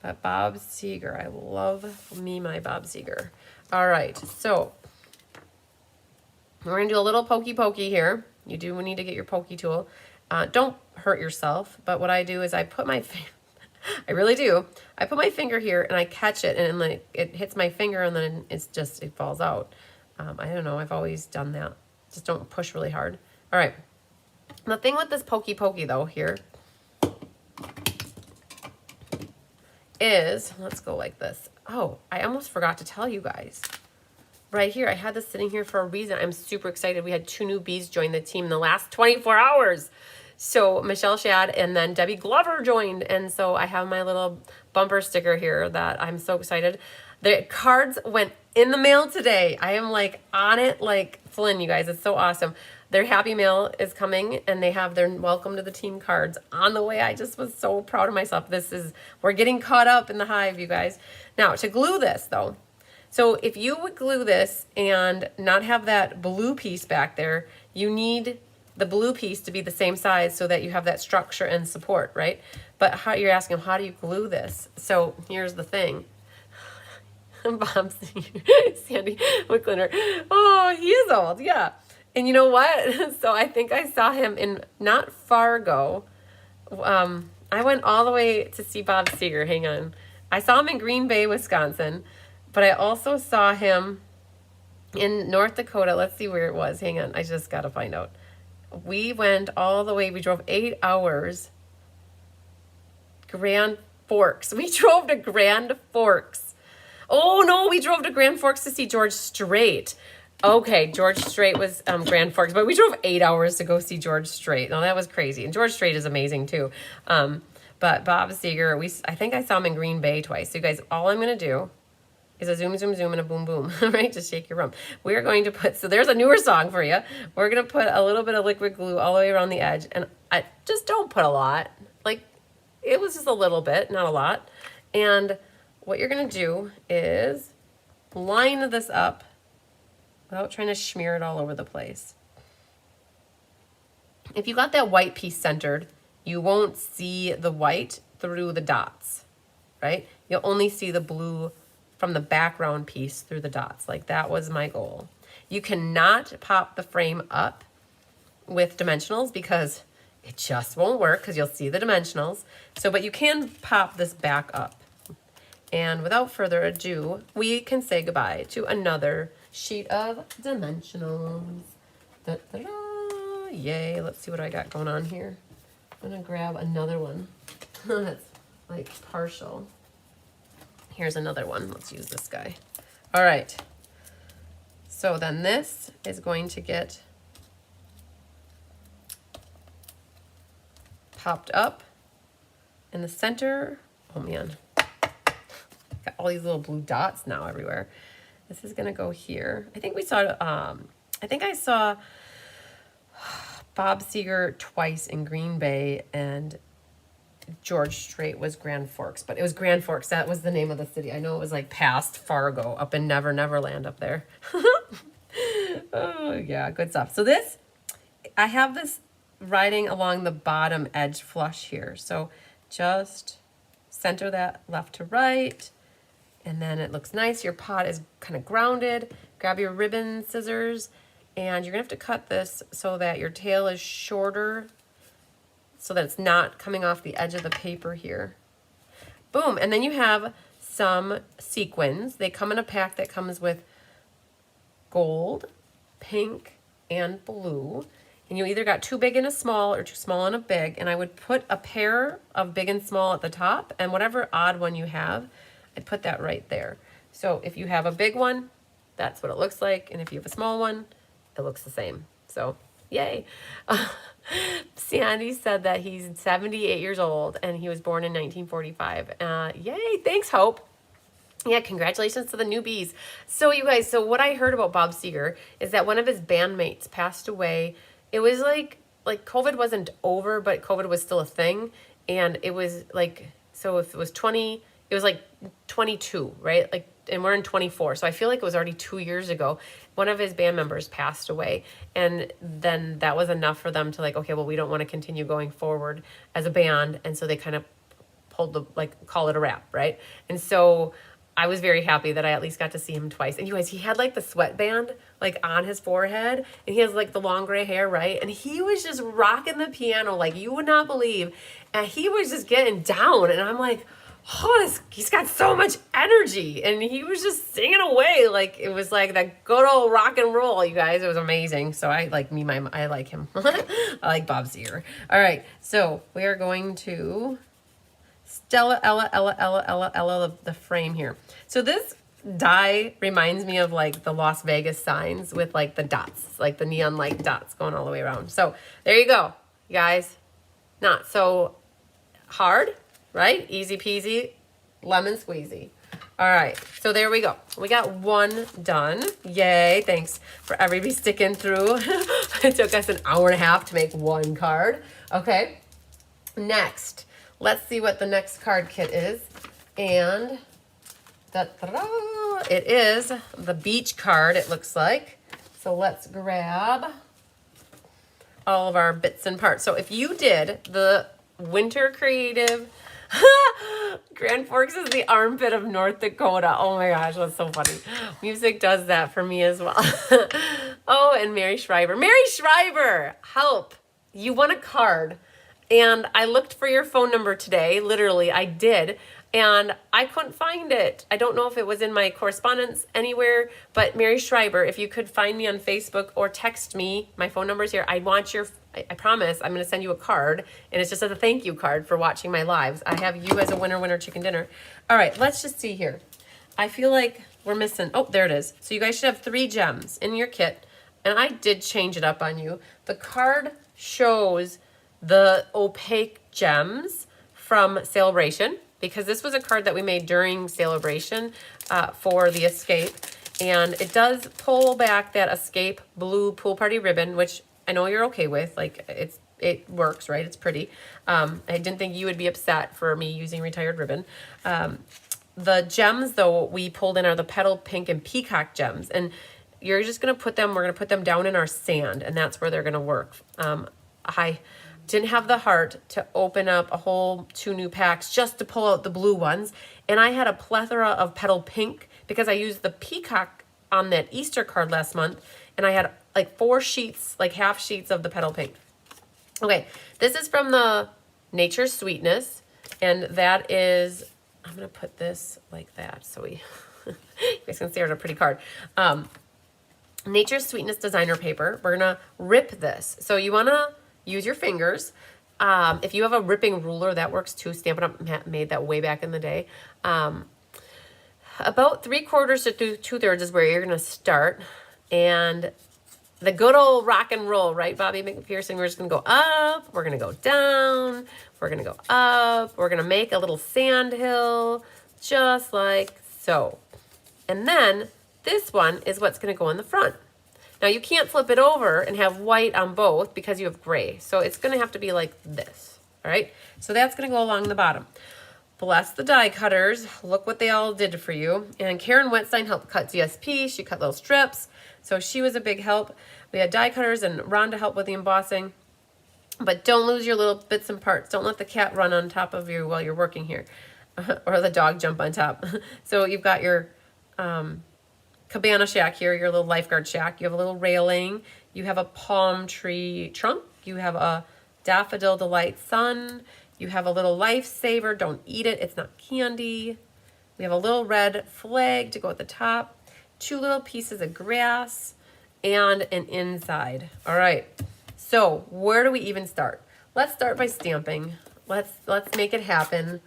But Bob Seger, I love me my Bob Seger. All right, so we're gonna do a little pokey here. You do need to get your pokey tool. Don't hurt yourself. But what I do is I put my I really do. I put my finger here and I catch it, and like it hits my finger, and then it falls out. I don't know. I've always done that. Just don't push really hard. All right. The thing with this pokey though here is, let's go like this. Oh, I almost forgot to tell you guys. Right here, I had this sitting here for a reason. I'm super excited. We had 2 newbies join the team in the last 24 hours. So Michelle Shad and then Debbie Glover joined. And so I have my little bumper sticker here that I'm so excited. The cards went in the mail today. I am like on it like Flynn, you guys. It's so awesome. Their happy mail is coming and they have their welcome to the team cards on the way. I just was so proud of myself. We're getting caught up in the hive, you guys. Now, to glue this though, so if you would glue this and not have that blue piece back there, you need the blue piece to be the same size so that you have that structure and support, right? But how you're asking them, how do you glue this? So here's the thing. Bob, Sandy McClinner. Oh, he is old, yeah. And you know what? So I think I saw him in, not Fargo. I went all the way to see Bob Seger. Hang on. I saw him in Green Bay, Wisconsin. But I also saw him in North Dakota. Let's see where it was. Hang on. I just got to find out. We went all the way. We drove 8 hours. Grand Forks. We drove to Grand Forks. Oh, no. We drove to Grand Forks to see George Strait. Okay, George Strait was Grand Forks. But we drove 8 hours to go see George Strait. Now, that was crazy. And George Strait is amazing, too. But Bob Seger, I think I saw him in Green Bay twice. So, you guys, all I'm going to do is a zoom, zoom, zoom, and a boom, boom, right? Just shake your rump. We're going to put, so there's a newer song for you. We're going to put a little bit of liquid glue all the way around the edge. And I just don't put a lot. Like, it was just a little bit, not a lot. And what you're going to do is line this up without trying to smear it all over the place. If you got that white piece centered, you won't see the white through the dots, right? You'll only see the blue from the background piece through the dots. Like that was my goal. You cannot pop the frame up with dimensionals because it just won't work because you'll see the dimensionals. So, but you can pop this back up. And without further ado, we can say goodbye to another sheet of dimensionals. Da-da-da. Yay, let's see what I got going on here. I'm gonna grab another one that's like partial. Here's another one. Let's use this guy. All right. So then this is going to get popped up in the center. Oh man, got all these little blue dots now everywhere. This is gonna go here. I think we saw, I think I saw Bob Seger twice in Green Bay and George Strait was Grand Forks, but it was Grand Forks. That was the name of the city. I know it was like past Fargo, up in Neverland up there. Oh yeah, good stuff. So this, I have this riding along the bottom edge flush here. So just center that left to right, and then it looks nice. Your pot is kind of grounded. Grab your ribbon scissors, and you're gonna have to cut this so that your tail is shorter, so that it's not coming off the edge of the paper here. Boom, and then you have some sequins. They come in a pack that comes with gold, pink, and blue. And you either got too big and a small or too small and a big. And I would put a pair of big and small at the top, and whatever odd one you have, I'd put that right there. So if you have a big one, that's what it looks like. And if you have a small one, it looks the same. So yay. Sandy said that he's 78 years old and he was born in 1945. Yay, thanks, Hope. Yeah, congratulations to the newbies. So you guys, so what I heard about Bob Seger is that one of his bandmates passed away. It was like COVID wasn't over, but COVID was still a thing. And it was like, so if it was 20, it was like 22, right? Like, and we're in 24. So I feel like it was already 2 years ago. One of his band members passed away. And then that was enough for them to like, okay, well, we don't want to continue going forward as a band. And so they kind of pulled the, like, call it a wrap, right? And so I was very happy that I at least got to see him twice. And you guys, he had like the sweatband like on his forehead, and he has like the long gray hair, right? And he was just rocking the piano like you would not believe. And he was just getting down. And I'm like, oh, he's got so much energy. And he was just singing away. Like it was like that good old rock and roll, you guys. It was amazing. So I like I like him. I like Bob Seger. All right. So we are going to Ella, the frame here. So this die reminds me of like the Las Vegas signs with like the dots, like the neon light dots going all the way around. So there you go, you guys. Not so hard, right? Easy peasy, lemon squeezy. All right, so there we go. We got one done. Yay, thanks for everybody sticking through. It took us an hour and a half to make one card. Okay, next, let's see what the next card kit is. And it is the beach card, it looks like. So let's grab all of our bits and parts. So if you did the Winter Creative, Grand Forks is the armpit of North Dakota. Oh my gosh, that's so funny. Music does that for me as well. Oh, and Mary Schreiber. Mary Schreiber, help. You won a card. And I looked for your phone number today. Literally, I did. And I couldn't find it. I don't know if it was in my correspondence anywhere, but Mary Schreiber, if you could find me on Facebook or text me, my phone number is here. I promise I'm going to send you a card, and it's just a thank you card for watching my lives. I have you as a winner chicken dinner. All right, let's just see here. I feel like we're missing, oh, there it is. So you guys should have 3 gems in your kit, and I did change it up on you. The card shows the opaque gems from Sale-a-bration, because this was a card that we made during Sale-a-bration for the Escape. And it does pull back that Escape blue pool party ribbon, which I know you're okay with. Like, it works, right? It's pretty. I didn't think you would be upset for me using retired ribbon. The gems, though, we pulled in are the petal pink and peacock gems. And you're just going to put them, we're going to put them down in our sand, and that's where they're going to work. I didn't have the heart to open up a whole 2 new packs just to pull out the blue ones. And I had a plethora of petal pink because I used the peacock on that Easter card last month. And I had like 4 sheets, like half sheets of the petal pink. Okay, this is from the Nature's Sweetness. And that is, I'm going to put this like that so we, you guys can see it's a pretty card. Nature's Sweetness designer paper. We're going to rip this. So you want to use your fingers. If you have a ripping ruler, that works too. Stampin' Up! Made that way back in the day. About 3/4 to 2/3 is where you're going to start. And the good old rock and roll, right, Bobby McPherson? We're just going to go up. We're going to go down. We're going to go up. We're going to make a little sand hill, just like so. And then this one is what's going to go in the front. Now, you can't flip it over and have white on both because you have gray. So it's going to have to be like this, all right? So that's going to go along the bottom. Bless the die cutters. Look what they all did for you. And Karen Wetstein helped cut DSP. She cut little strips. So she was a big help. We had die cutters and Rhonda helped with the embossing. But don't lose your little bits and parts. Don't let the cat run on top of you while you're working here. Or the dog jump on top. So you've got your cabana shack here, your little lifeguard shack. You have a little railing. You have a palm tree trunk. You have a daffodil delight sun. You have a little lifesaver. Don't eat it. It's not candy. We have a little red flag to go at the top. 2 little pieces of grass and an inside. All right. So where do we even start? Let's start by stamping. Let's make it happen.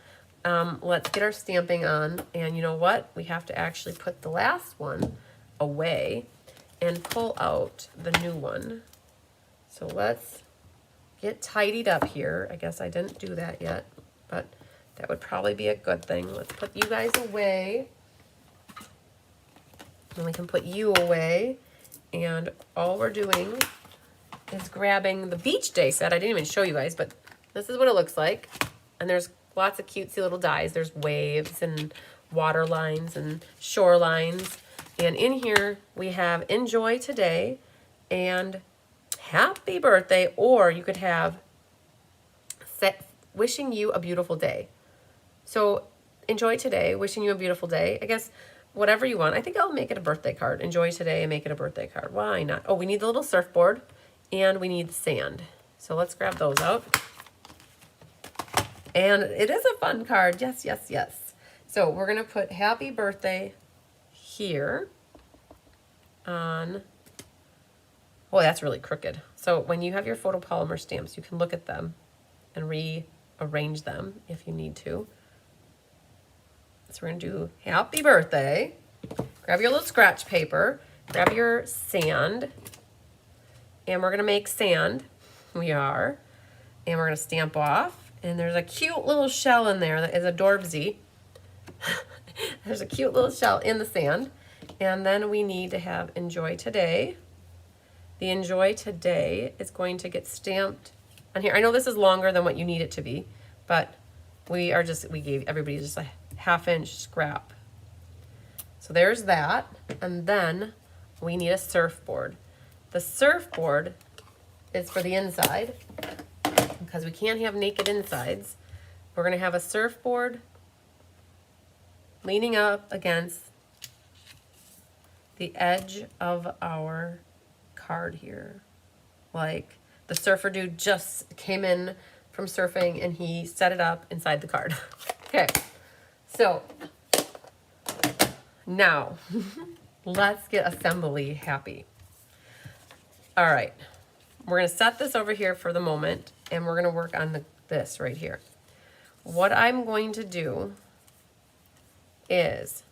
Let's get our stamping on, and you know what? We have to actually put the last one away and pull out the new one. So let's get tidied up here. I guess I didn't do that yet, but that would probably be a good thing. Let's put you guys away. And we can put you away. And all we're doing is grabbing the beach day set. I didn't even show you guys, but this is what it looks like. And there's lots of cutesy little dies. There's waves and water lines and shorelines. And in here we have Enjoy Today and Happy Birthday, or you could have Wishing You a Beautiful Day. So Enjoy Today, Wishing You a Beautiful Day. I guess whatever you want. I think I'll make it a birthday card. Enjoy Today and make it a birthday card. Why not? Oh, we need the little surfboard and we need the sand. So let's grab those out. And it is a fun card. Yes, yes, yes. So we're going to put Happy Birthday here on... Oh, that's really crooked. So when you have your photopolymer stamps, you can look at them and rearrange them if you need to. So we're going to do Happy Birthday. Grab your little scratch paper. Grab your sand. And we're going to make sand. We are. And we're going to stamp off. And there's a cute little shell in there that is a Dorbsy. There's a cute little shell in the sand. And then we need to have enjoy today. The enjoy today is going to get stamped on here. I know this is longer than what you need it to be, but we gave everybody just a 1/2 inch scrap. So there's that. And then we need a surfboard. The surfboard is for the inside because we can't have naked insides. We're gonna have a surfboard leaning up against the edge of our card here. Like the surfer dude just came in from surfing and he set it up inside the card. Okay, so now let's get assembly happy. All right, we're gonna set this over here for the moment and we're gonna work on this right here. What I'm going to do is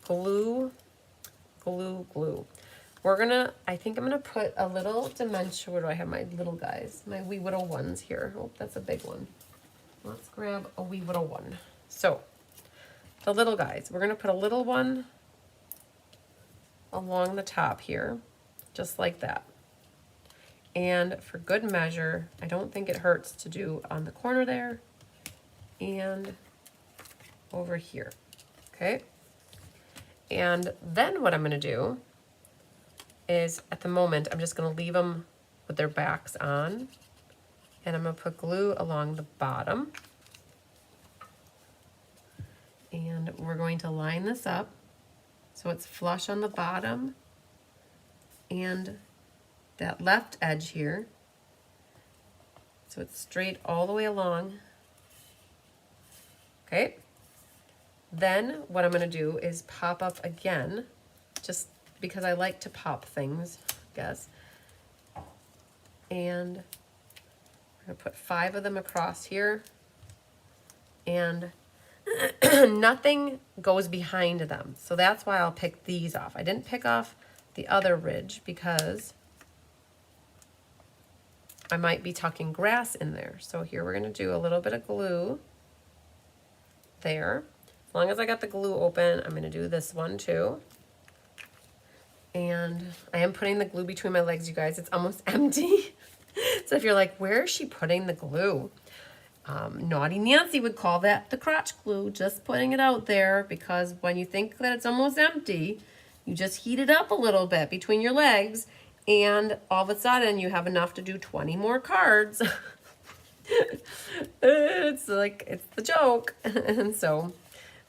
glue. I think I'm gonna put a little dimension. Where do I have my little guys? My wee little ones here. Oh, that's a big one. Let's grab a wee little one. So the little guys, we're gonna put a little one along the top here, just like that. And for good measure, I don't think it hurts to do on the corner there and over here, okay? And then what I'm gonna do is, at the moment, I'm just gonna leave them with their backs on, and I'm gonna put glue along the bottom. And we're going to line this up so it's flush on the bottom and that left edge here. So it's straight all the way along. Okay. Then what I'm gonna do is pop up again, just because I like to pop things, I guess. And we're gonna put 5 of them across here. And nothing goes behind them. So that's why I'll pick these off. I didn't pick off the other ridge because I might be tucking grass in there. So here we're gonna do a little bit of glue there. As long as I got the glue open, I'm gonna do this one too. And I am putting the glue between my legs, you guys. It's almost empty. So if you're like, where is she putting the glue? Naughty Nancy would call that the crotch glue, just putting it out there, because when you think that it's almost empty, you just heat it up a little bit between your legs and all of a sudden you have enough to do 20 more cards. It's like, it's the joke. And so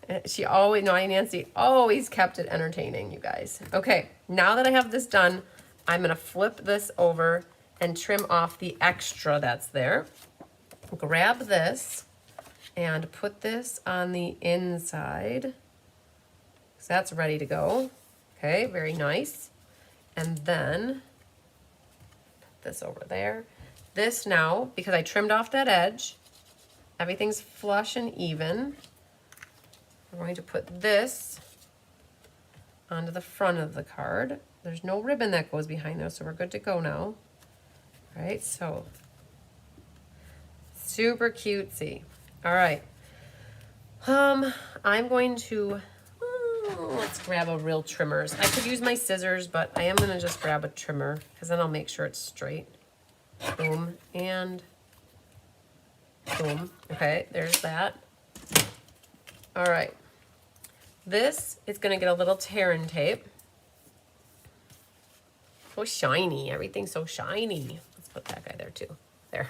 Naughty Nancy always kept it entertaining, you guys. Okay, now that I have this done, I'm gonna flip this over and trim off the extra that's there. Grab this and put this on the inside. So that's ready to go. Okay, very nice. And then put this over there. This now, because I trimmed off that edge, everything's flush and even. I'm going to put this onto the front of the card. There's no ribbon that goes behind there, so we're good to go now. All right, so super cutesy. All right. I'm going to, let's grab a real trimmers. I could use my scissors, but I am gonna just grab a trimmer because then I'll make sure it's straight. Boom, and boom. Okay, there's that. All right. This is gonna get a little tear and tape. So shiny, everything's so shiny. Let's put that guy there too. There.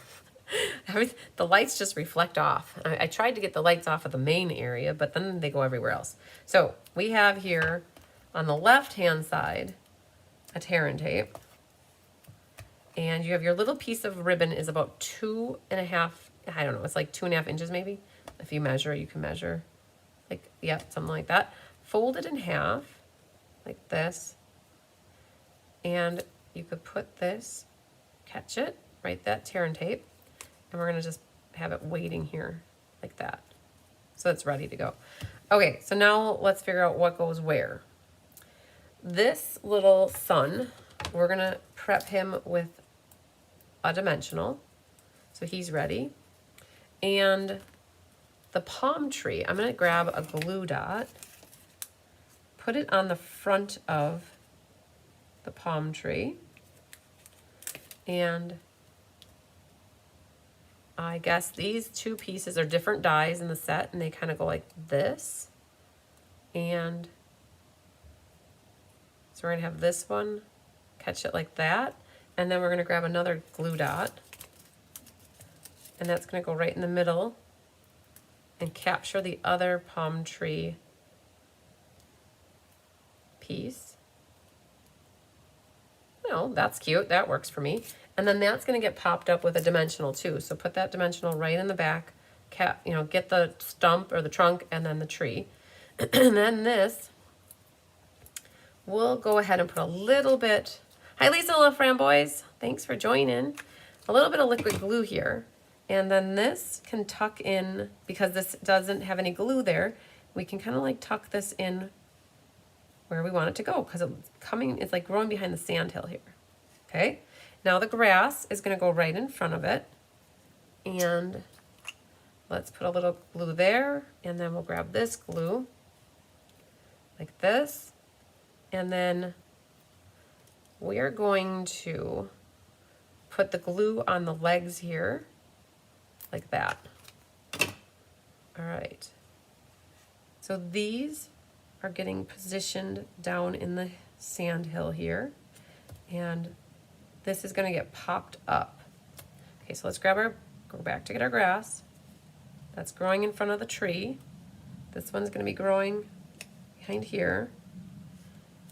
The lights just reflect off. I tried to get the lights off of the main area, but then they go everywhere else. So we have here on the left-hand side a tear and tape. And you have your little piece of ribbon is about 2.5, I don't know, it's like 2.5 inches maybe. If you measure, you can measure. Like, yeah, something like that. Fold it in half, like this. And you could put this, catch it, right, that tear and tape. And we're gonna just have it waiting here like that. So it's ready to go. Okay, so now let's figure out what goes where. This little sun, we're gonna prep him with a dimensional. So he's ready. And the palm tree, I'm gonna grab a glue dot, put it on the front of the palm tree, and I guess these two pieces are different dies in the set, and they kind of go like this. And so we're gonna have this one catch it like that, and then we're gonna grab another glue dot, and that's gonna go right in the middle and capture the other palm tree piece. No, that's cute, that works for me. And then that's gonna get popped up with a dimensional too. So put that dimensional right in the back, get the stump or the trunk and then the tree. And then this, we'll go ahead and put a little bit, hi Lisa LaFramboise, thanks for joining. A little bit of liquid glue here. And then this can tuck in, because this doesn't have any glue there, we can kind of like tuck this in where we want it to go, because it's like growing behind the sandhill here. Okay, now the grass is gonna go right in front of it. And let's put a little glue there, and then we'll grab this glue like this. And then we're going to put the glue on the legs here, like that. All right. So these are getting positioned down in the sand hill here. And this is gonna get popped up. Okay, so let's go back to get our grass. That's growing in front of the tree. This one's gonna be growing behind here.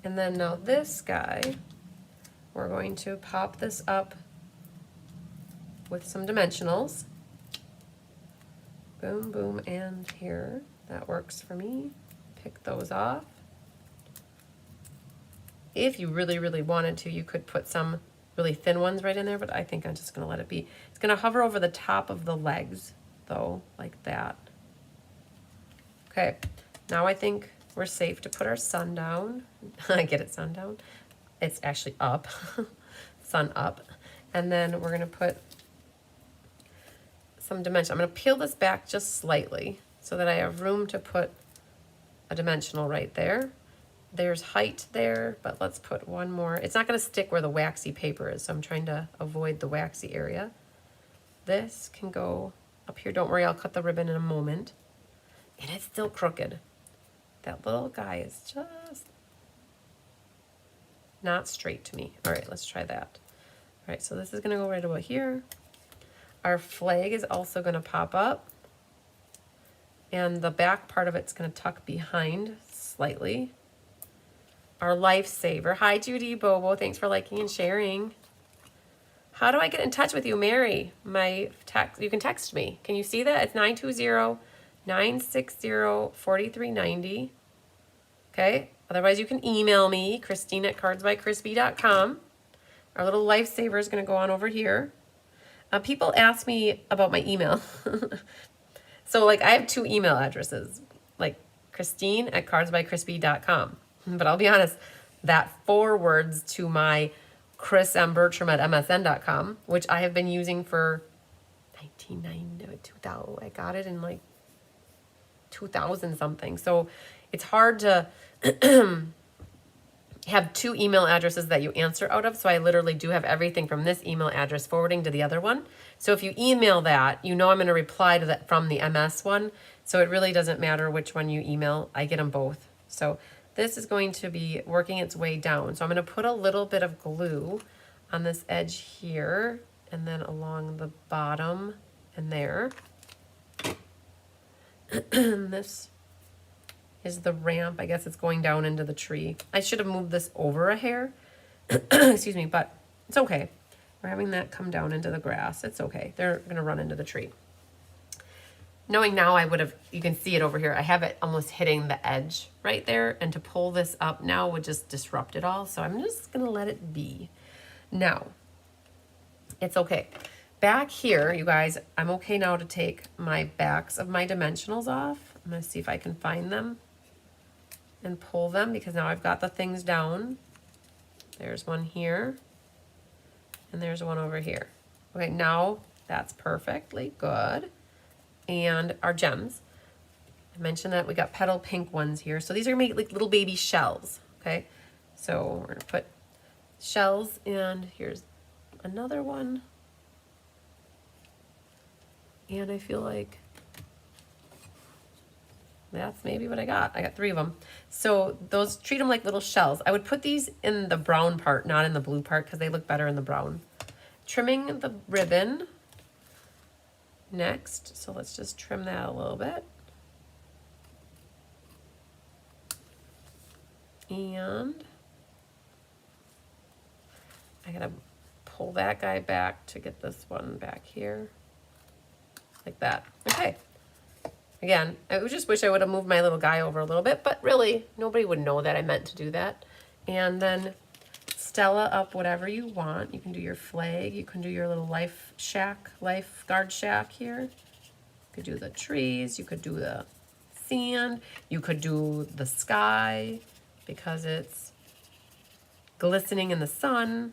And then now this guy, we're going to pop this up with some dimensionals. Boom, boom, and here. That works for me. Pick those off. If you really, really wanted to, you could put some really thin ones right in there, but I think I'm just gonna let it be. It's gonna hover over the top of the legs though, like that. Okay, now I think we're safe to put our sun down. I get it, sun down. It's actually up, sun up. And then we're gonna put some dimension. I'm gonna peel this back just slightly so that I have room to put a dimensional right there. There's height there, but let's put one more. It's not gonna stick where the waxy paper is, so I'm trying to avoid the waxy area. This can go up here. Don't worry, I'll cut the ribbon in a moment. And it's still crooked. That little guy is just not straight to me. All right, let's try that. All right, so this is gonna go right about here. Our flag is also gonna pop up, and the back part of it's gonna tuck behind slightly. Our lifesaver. Hi, Judy Bobo. Thanks for liking and sharing. How do I get in touch with you, Mary? My text. You can text me. Can you see that? It's 920-960-4390. Okay. Otherwise, you can email me, Christine@cardsbycrispy.com. Our little lifesaver is going to go on over here. People ask me about my email. So, like, I have two email addresses, like Christine@cardsbycrispy.com. But I'll be honest, that forwards to my chrismbertram@msn.com, which I have been using for 1990, 2000. I got it in like 2000 something. So it's hard to have two email addresses that you answer out of. So I literally do have everything from this email address forwarding to the other one. So if you email that, you know I'm going to reply to that from the MS one. So it really doesn't matter which one you email. I get them both. So this is going to be working its way down. So I'm going to put a little bit of glue on this edge here and then along the bottom and there. This is the ramp. I guess it's going down into the tree. I should have moved this over a hair. Excuse me, but it's okay. We're having that come down into the grass. It's okay. They're going to run into the tree. Knowing now, I would have, you can see it over here. I have it almost hitting the edge right there. And to pull this up now would just disrupt it all. So I'm just going to let it be. Now, it's okay. Back here, you guys, I'm okay now to take my backs of my dimensionals off. I'm going to see if I can find them and pull them, because now I've got the things down. There's one here. And there's one over here. Okay, now that's perfectly good. And our gems. I mentioned that we got petal pink ones here. So these are gonna make like little baby shells, okay? So we're gonna put shells, and here's another one. And I feel like that's maybe what I got. I got 3 of them. So those, treat them like little shells. I would put these in the brown part, not in the blue part, because they look better in the brown. Trimming the ribbon next. So let's just trim that a little bit. And I gotta pull that guy back to get this one back here. Like that. Okay. Again, I just wish I would have moved my little guy over a little bit, but really, nobody would know that I meant to do that. And then Stella up whatever you want. You can do your flag. You can do your little lifeguard shack here. You could do the trees. You could do the sand. You could do the sky because it's glistening in the sun.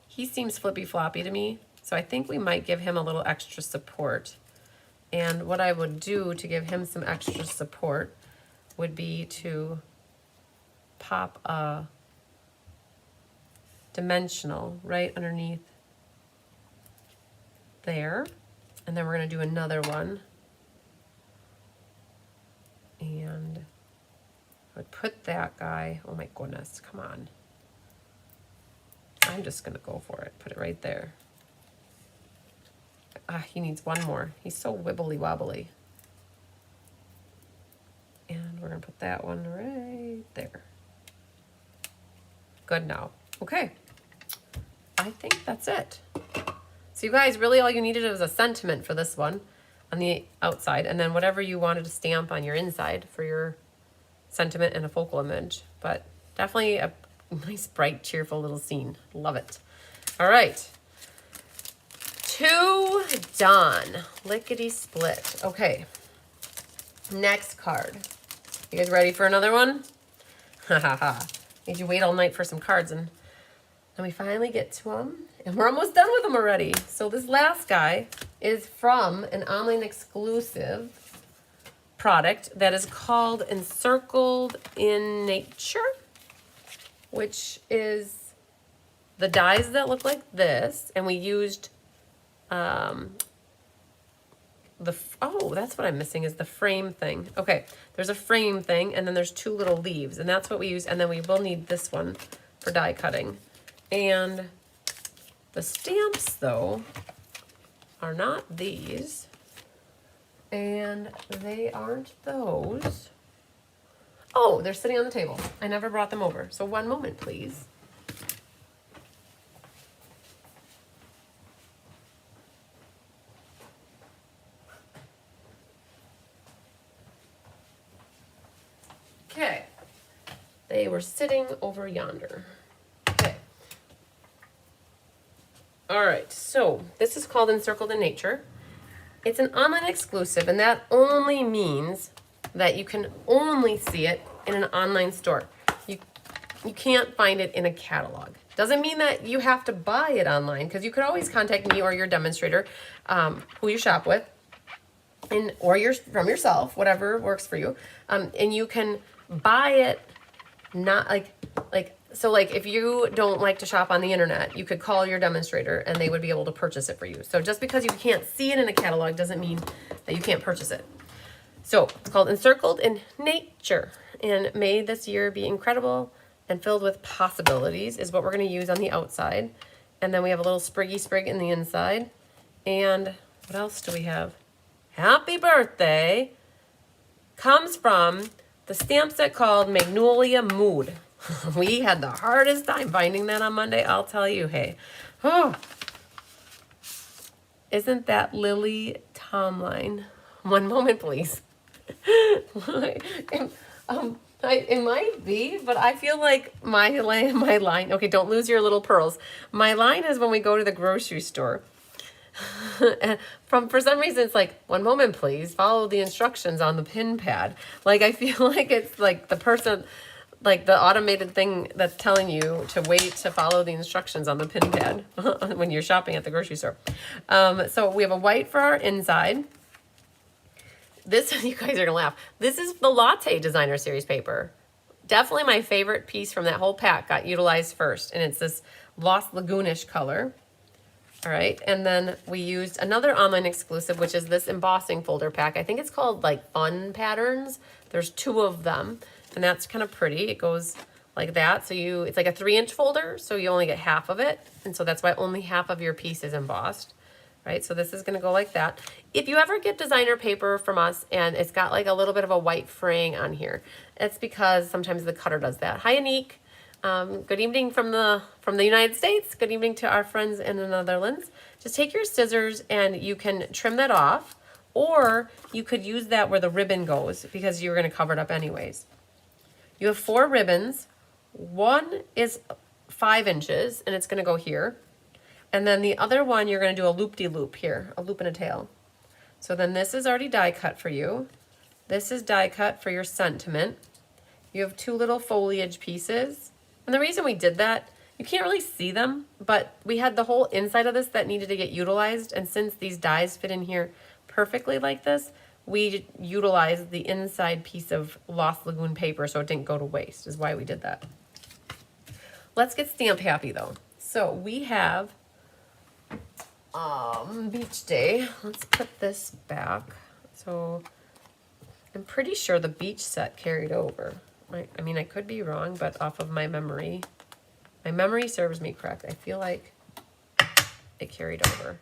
He seems flippy floppy to me, so I think we might give him a little extra support. And what I would do to give him some extra support would be to pop a dimensional right underneath there. And then we're going to do another one. And I would put that guy, oh my goodness, come on. I'm just going to go for it. Put it right there. He needs one more. He's so wibbly wobbly. And we're gonna put that one right there. Good now. Okay. I think that's it. So you guys, really all you needed was a sentiment for this one on the outside, and then whatever you wanted to stamp on your inside for your sentiment and a focal image. But definitely a nice, bright, cheerful little scene. Love it. All right. 2 done. Lickety split. Okay. Next card. You guys ready for another one? Ha ha ha. Made you wait all night for some cards, and then we finally get to them. And we're almost done with them already. So this last guy is from an online exclusive product that is called Encircled in Nature, which is the dies that look like this. And we used that's what I'm missing is the frame thing. Okay, there's a frame thing, and then there's 2 little leaves, and that's what we use. And then we will need this one for die cutting. And the stamps, though, are not these, and they aren't those. Oh, they're sitting on the table. I never brought them over. So one moment, please. Okay, they were sitting over yonder. Okay. All right, so this is called Encircled in Nature. It's an online exclusive, and that only means that you can only see it in an online store. You can't find it in a catalog. Doesn't mean that you have to buy it online, because you could always contact me or your demonstrator, who you shop with, or from yourself, whatever works for you, and you can buy it. Not so if you don't like to shop on the internet, you could call your demonstrator and they would be able to purchase it for you. So just because you can't see it in a catalog doesn't mean that you can't purchase it. So it's called Encircled in Nature, and may this year be incredible and filled with possibilities is what we're going to use on the outside. And then we have a little spriggy sprig in the inside. And what else do we have? Happy birthday comes from the stamp set called Magnolia Mood. We had the hardest time finding that on Monday, I'll tell you. Hey, oh, isn't that Lily Tomline? One moment, please. It might be, but I feel like my line. Okay, don't lose your little pearls. My line is when we go to the grocery store. For some reason it's like, one moment please, follow the instructions on the pin pad. Like I feel like it's like the person, like the automated thing that's telling you to wait to follow the instructions on the pin pad when you're shopping at the grocery store. So we have a white for our inside, This, you guys are gonna laugh. This is the Latte Designer Series paper. Definitely my favorite piece from that whole pack got utilized first, and it's this Lost Lagoonish color. All right, and then we used another online exclusive, which is this embossing folder pack. I think it's called like Fun Patterns. There's 2 of them, and that's kind of pretty. It goes like that. So it's like a 3-inch folder, so you only get half of it. And so that's why only half of your piece is embossed, right? So this is gonna go like that. If you ever get designer paper from us and it's got like a little bit of a white fraying on here, it's because sometimes the cutter does that. Hi, Anique. Good evening from the United States. Good evening to our friends in the Netherlands. Just take your scissors and you can trim that off, or you could use that where the ribbon goes because you're gonna cover it up anyways. You have 4 ribbons. One is 5 inches and it's gonna go here. And then the other one, you're gonna do a loop-de-loop here, a loop and a tail. So then this is already die cut for you. This is die cut for your sentiment. You have 2 little foliage pieces. And the reason we did that, you can't really see them, but we had the whole inside of this that needed to get utilized. And since these dies fit in here perfectly like this, we utilized the inside piece of Lost Lagoon paper so it didn't go to waste, is why we did that. Let's get stamp happy though. So we have beach day. Let's put this back. So I'm pretty sure the beach set carried over. I mean, I could be wrong, but off of my memory serves me correct. I feel like it carried over.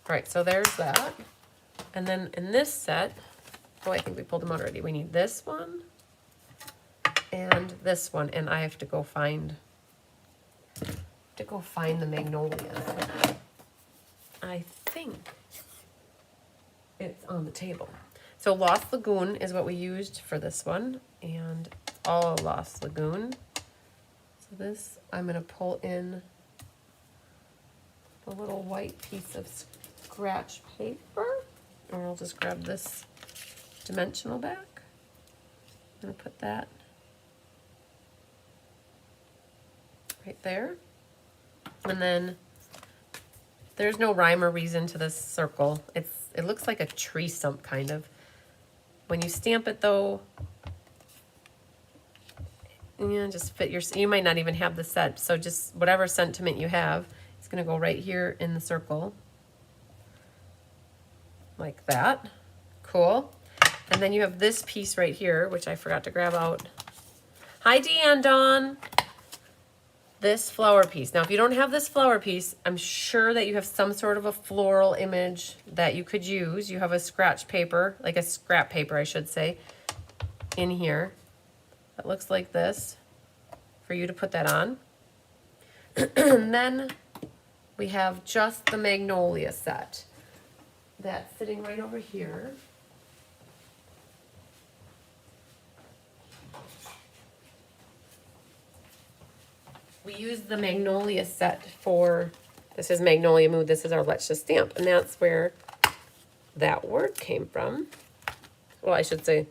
All right, so there's that. And then in this set, oh, I think we pulled them out already. We need this one and this one, and I have to go find the magnolia. I think it's on the table. So Lost Lagoon is what we used for this one, and all Lost Lagoon. So this, I'm gonna pull in the little white piece of scratch paper, or I'll just grab this dimensional back. I'm gonna put that right there. And then there's no rhyme or reason to this circle. It looks like a tree stump kind of. When you stamp it though, just fit you might not even have the set. So just whatever sentiment you have, it's gonna go right here in the circle. Like that. Cool. And then you have this piece right here, which I forgot to grab out. Hi, Deanne Dawn. This flower piece. Now, if you don't have this flower piece, I'm sure that you have some sort of a floral image that you could use. You have a scratch paper, like a scrap paper, I should say, in here. That looks like this for you to put that on. And then we have just the magnolia set. That's sitting right over here. We used the magnolia set for, this is Magnolia Mood, this is our Let's Just Stamp, and that's where that word came from. Well, I should say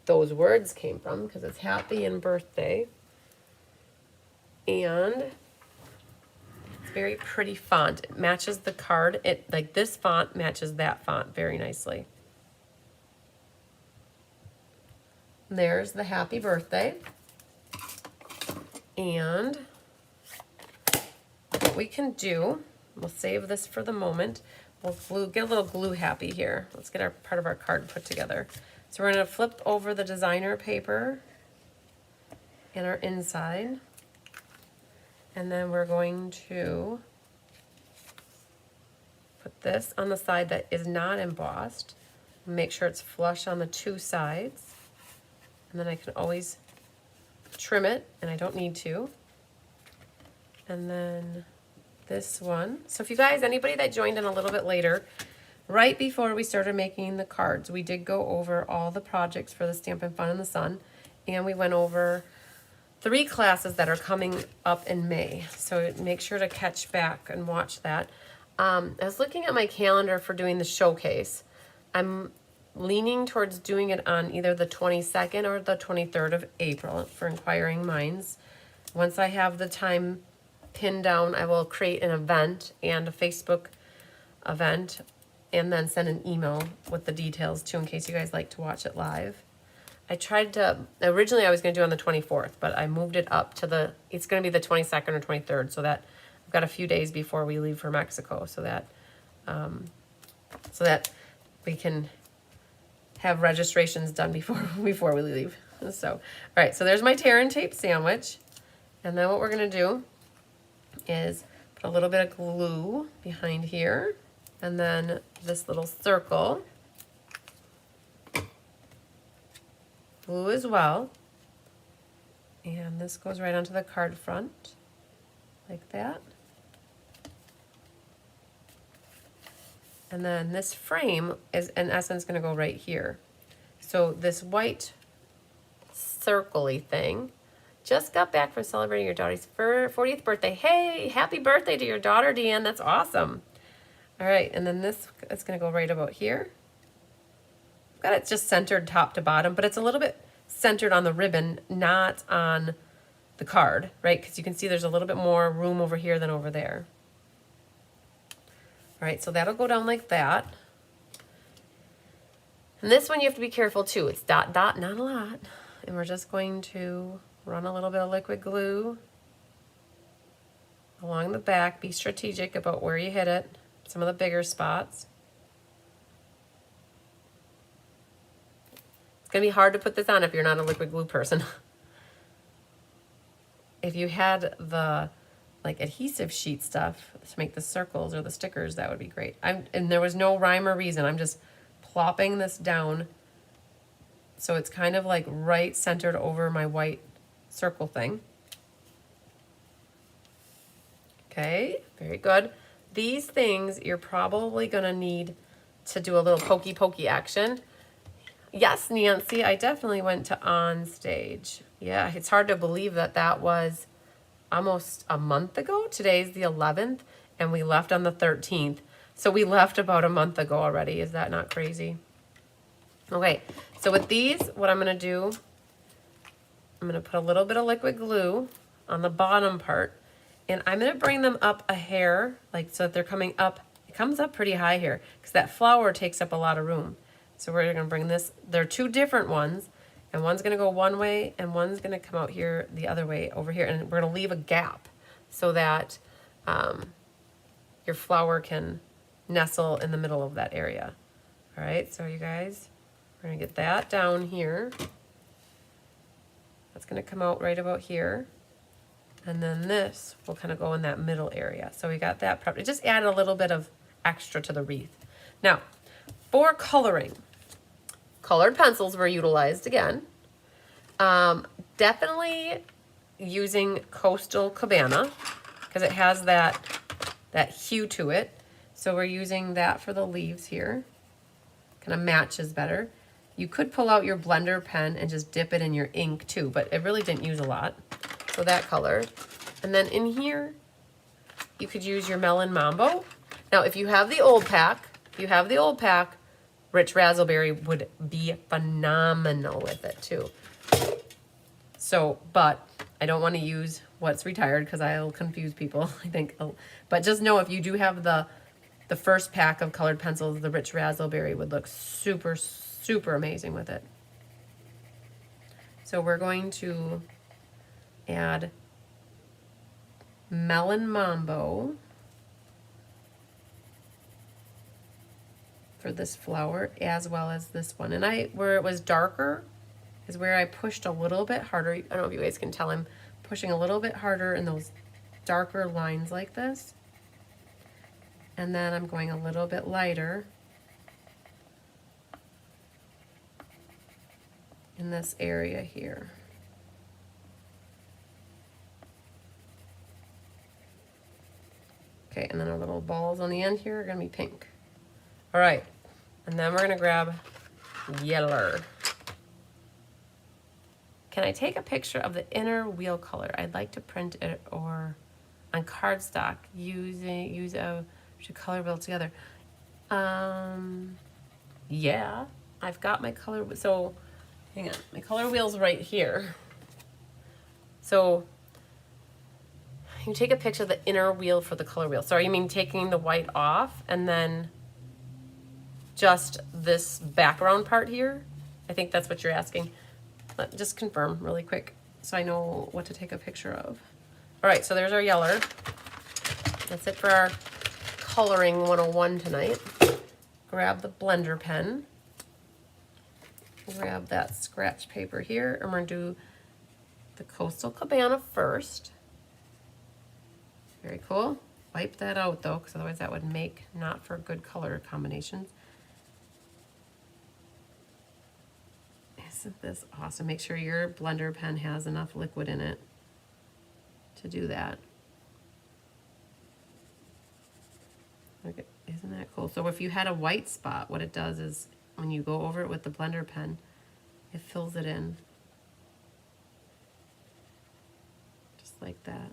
those words came from, because it's happy and birthday. And it's very pretty font. It matches the card. Like this font matches that font very nicely. And there's the happy birthday. And what we can do, we'll save this for the moment. We'll get a little glue happy here. Let's get our part of our card put together. So we're going to flip over the designer paper and our inside. And then we're going to put this on the side that is not embossed. Make sure it's flush on the 2 sides. And then I can always trim it, and I don't need to. And then this one. So if you guys, anybody that joined in a little bit later, right before we started making the cards, we did go over all the projects for the Stampin' Fun in the Sun, and we went over 3 classes that are coming up in May. So make sure to catch back and watch that. I was looking at my calendar for doing the showcase. I'm leaning towards doing it on either the 22nd or the 23rd of April for inquiring minds. Once I have the time pinned down, I will create an event and a Facebook event and then send an email with the details too in case you guys like to watch it live. I tried to, originally I was going to do it on the 24th, but I moved it up to it's going to be the 22nd or 23rd, so that I've got a few days before we leave for Mexico, so that we can have registrations done before we leave. So, all right, so there's my tear and tape sandwich. And then what we're going to do is put a little bit of glue behind here, and then this little circle. Glue as well. And this goes right onto the card front, like that. And then this frame is, in essence, going to go right here. So this white circle-y thing, just got back from celebrating your daughter's 40th birthday. Hey, happy birthday to your daughter, Deanne. That's awesome. All right, and then this is going to go right about here. I've got it just centered top to bottom, but it's a little bit centered on the ribbon, not on the card, right? Because you can see there's a little bit more room over here than over there. All right, so that'll go down like that. And this one you have to be careful too. It's dot, dot, not a lot. And we're just going to run a little bit of liquid glue along the back. Be strategic about where you hit it, some of the bigger spots. It's going to be hard to put this on if you're not a liquid glue person. If you had the like adhesive sheet stuff to make the circles or the stickers, that would be great. And there was no rhyme or reason. I'm just plopping this down so it's kind of like right centered over my white circle thing. Okay, very good. These things you're probably going to need to do a little pokey action. Yes, Nancy, I definitely went to On Stage. Yeah, it's hard to believe that that was almost a month ago. Today's the 11th, and we left on the 13th. So we left about a month ago already. Is that not crazy? Okay, so with these, what I'm going to do, I'm going to put a little bit of liquid glue on the bottom part, and I'm going to bring them up a hair, like so that they're coming up. It comes up pretty high here because that flower takes up a lot of room. So we're going to bring this, they're two different ones, and one's going to go one way and one's going to come out here the other way over here, and we're going to leave a gap so that your flower can nestle in the middle of that area. All right, so you guys, we're going to get that down here. That's going to come out right about here. And then this will kind of go in that middle area. So we got that prepped. It just added a little bit of extra to the wreath. Now, for coloring, colored pencils were utilized again. Definitely using Coastal Cabana because it has that hue to it. So we're using that for the leaves here. Kind of matches better. You could pull out your blender pen and just dip it in your ink too, but it really didn't use a lot. So that color. And then in here, you could use your Melon Mambo. Now, if you have the old pack, Rich Razzleberry would be phenomenal with it too. So, but I don't want to use what's retired because I'll confuse people, I think. But just know if you do have the first pack of colored pencils, the Rich Razzleberry would look super, super amazing with it. So we're going to add Melon Mambo for this flower as well as this one. And where it was darker is where I pushed a little bit harder. I don't know if you guys can tell, I'm pushing a little bit harder in those darker lines like this. And then I'm going a little bit lighter in this area here. Okay, and then our little balls on the end here are gonna be pink. All right, and then we're gonna grab yeller. Can I take a picture of the inner wheel color? I'd like to print it or on cardstock use a color wheel together. Yeah, I've got my color. So hang on, my color wheel's right here. So you take a picture of the inner wheel for the color wheel. So you mean taking the white off and then just this background part here? I think that's what you're asking. Just confirm really quick so I know what to take a picture of. All right, so there's our yeller. That's it for our coloring 101 tonight. Grab the blender pen. Grab that scratch paper here, and we're gonna do the Coastal Cabana first. Very cool. Wipe that out though, because otherwise that would make not for good color combinations. Isn't this awesome? Make sure your blender pen has enough liquid in it to do that. Okay, isn't that cool? So if you had a white spot, what it does is when you go over it with the blender pen, it fills it in. Just like that.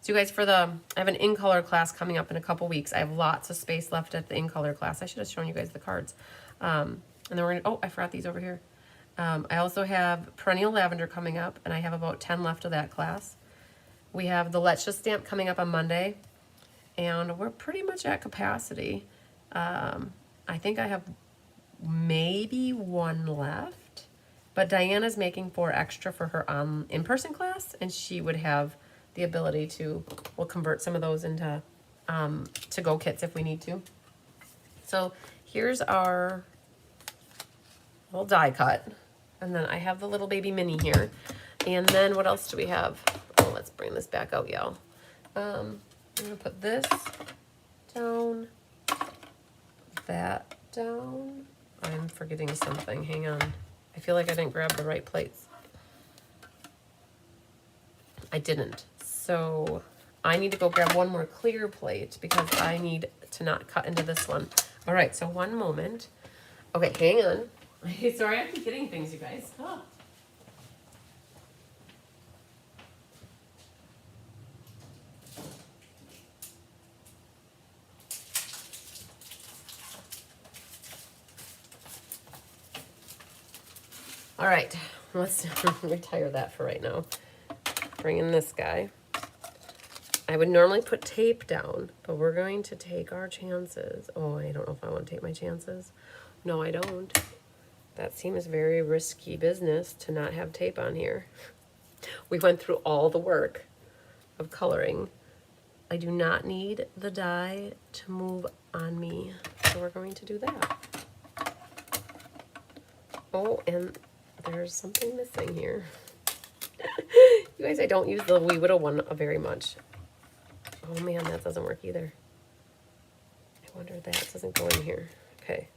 So you guys, I have an in-color class coming up in a couple weeks. I have lots of space left at the in-color class. I should have shown you guys the cards. And then we're gonna, oh, I forgot these over here. I also have Perennial Lavender coming up, and I have about 10 left of that class. We have the Let's Just Stamp coming up on Monday, and we're pretty much at capacity. I think I have maybe one left, but Diana's making 4 extra for her in-person class, and she would have the ability to, we'll convert some of those into to-go kits if we need to. So here's our little die cut. And then I have the little baby mini here. And then what else do we have? Oh, let's bring this back out, y'all. I'm gonna put this down, that down. I'm forgetting something, hang on. I feel like I didn't grab the right plates. I didn't. So I need to go grab one more clear plate because I need to not cut into this one. All right, so one moment. Okay, hang on. Sorry, I'm forgetting things, you guys. Oh. All right, let's retire that for right now. Bring in this guy. I would normally put tape down, but we're going to take our chances. Oh, I don't know if I want to take my chances. No, I don't. That seems very risky business to not have tape on here. We went through all the work of coloring. I do not need the die to move on me, so we're going to do that. Oh, and there's something missing here. You guys, I don't use the Wee Widow one very much. Oh man, that doesn't work either. I wonder if that doesn't go in here. Okay.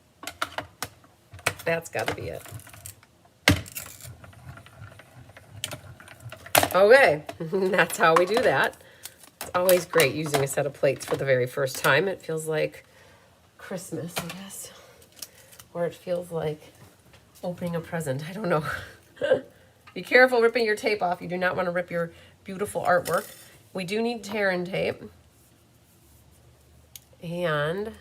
That's got to be it. Okay, that's how we do that. It's always great using a set of plates for the very first time. It feels like Christmas, I guess. Or it feels like opening a present. I don't know. Be careful ripping your tape off. You do not want to rip your beautiful artwork. We do need tear-in tape. And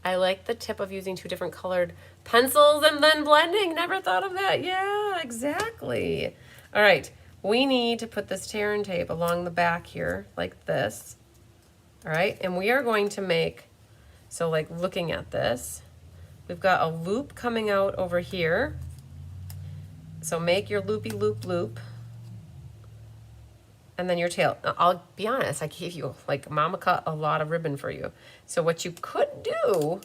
I like the tip of using 2 different colored pencils and then blending. Never thought of that. Yeah, exactly. All right, we need to put this tear-in tape along the back here like this. All right, and we are going to make, so like looking at this, we've got a loop coming out over here. So make your loopy loop loop. And then your tail. I'll be honest, I gave you, like, Mama cut a lot of ribbon for you. So what you could do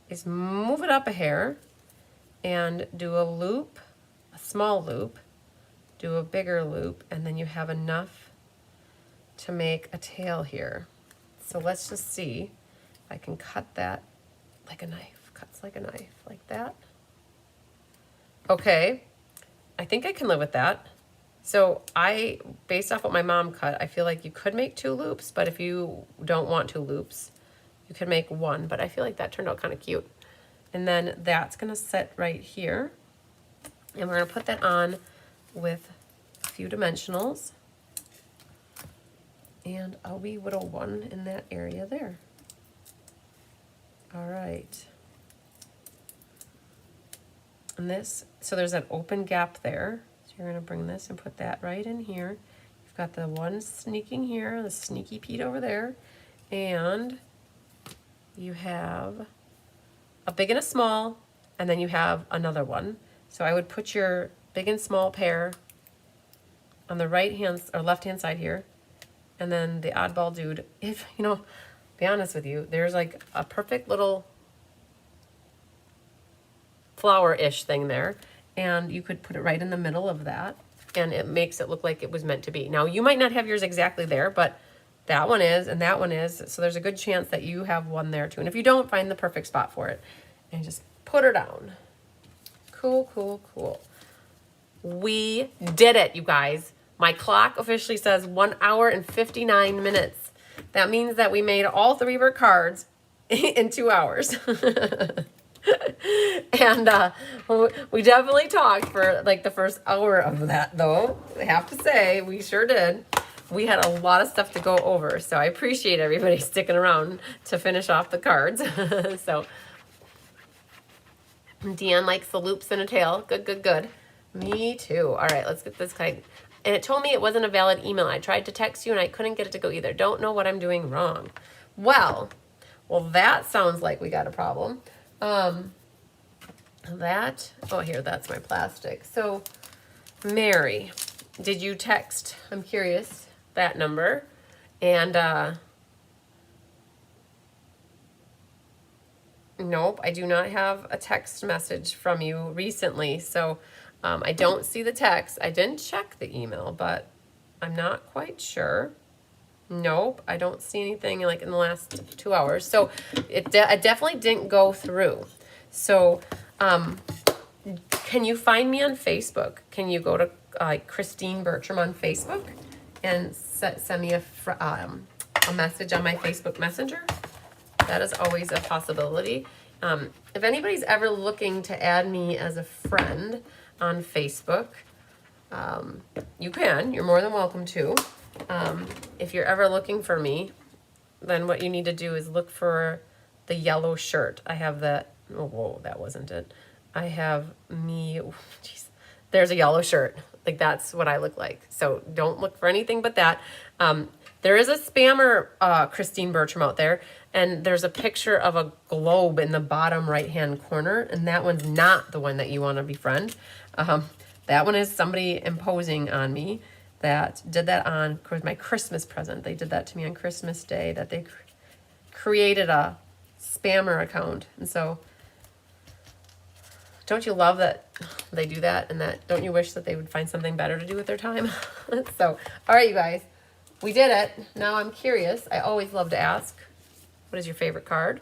is move it up a hair and do a loop, a small loop, do a bigger loop, and then you have enough to make a tail here. So let's just see if I can cut that like a knife. Cuts like a knife, like that. Okay, I think I can live with that. So based off what my mom cut, I feel like you could make 2 loops, but if you don't want 2 loops, you could make 1, but I feel like that turned out kind of cute. And then that's gonna sit right here. And we're gonna put that on with a few dimensionals and a Wee Widow one in that area there. All right. And this, so there's an open gap there. You're going to bring this and put that right in here. You've got the one sneaking here, the sneaky Pete over there, and you have a big and a small, and then you have another one. So I would put your big and small pair on the right hand or left hand side here, and then the oddball dude. If, you know, be honest with you, there's like a perfect little flower-ish thing there, and you could put it right in the middle of that, and it makes it look like it was meant to be. Now, you might not have yours exactly there, but that one is, and that one is, so there's a good chance that you have one there too. And if you don't, find the perfect spot for it, and just put her down. Cool, cool, cool. We did it, you guys. My clock officially says 1 hour and 59 minutes. That means that we made all 3 of our cards in 2 hours. And we definitely talked for like the first hour of that, though. I have to say, we sure did. We had a lot of stuff to go over, so I appreciate everybody sticking around to finish off the cards. So, Deanne likes the loops and a tail. Good, good, good. Me too. All right, let's get this guy. And it told me it wasn't a valid email. I tried to text you and I couldn't get it to go either. Don't know what I'm doing wrong. Well, that sounds like we got a problem. Oh, here, that's my plastic. So, Mary, did you text, I'm curious, that number? And, nope, I do not have a text message from you recently. So, I don't see the text. I didn't check the email, but I'm not quite sure. Nope, I don't see anything like in the last 2 hours. So it definitely didn't go through. So can you find me on Facebook? Can you go to Christine Bertram on Facebook and send me a message on my Facebook Messenger? That is always a possibility. If anybody's ever looking to add me as a friend on Facebook, you can. You're more than welcome to. If you're ever looking for me, then what you need to do is look for the yellow shirt. I have that. Oh, whoa, that wasn't it. I have me. Oh, geez. There's a yellow shirt. Like, that's what I look like. So don't look for anything but that. There is a spammer, Christine Bertram, out there, and there's a picture of a globe in the bottom right-hand corner, and that one's not the one that you want to befriend. That one is somebody imposing on me that did that on my Christmas present. They did that to me on Christmas Day, that they created a spammer account. And so, don't you love that they do that, and that don't you wish that they would find something better to do with their time? So, all right, you guys, we did it. Now I'm curious. I always love to ask, what is your favorite card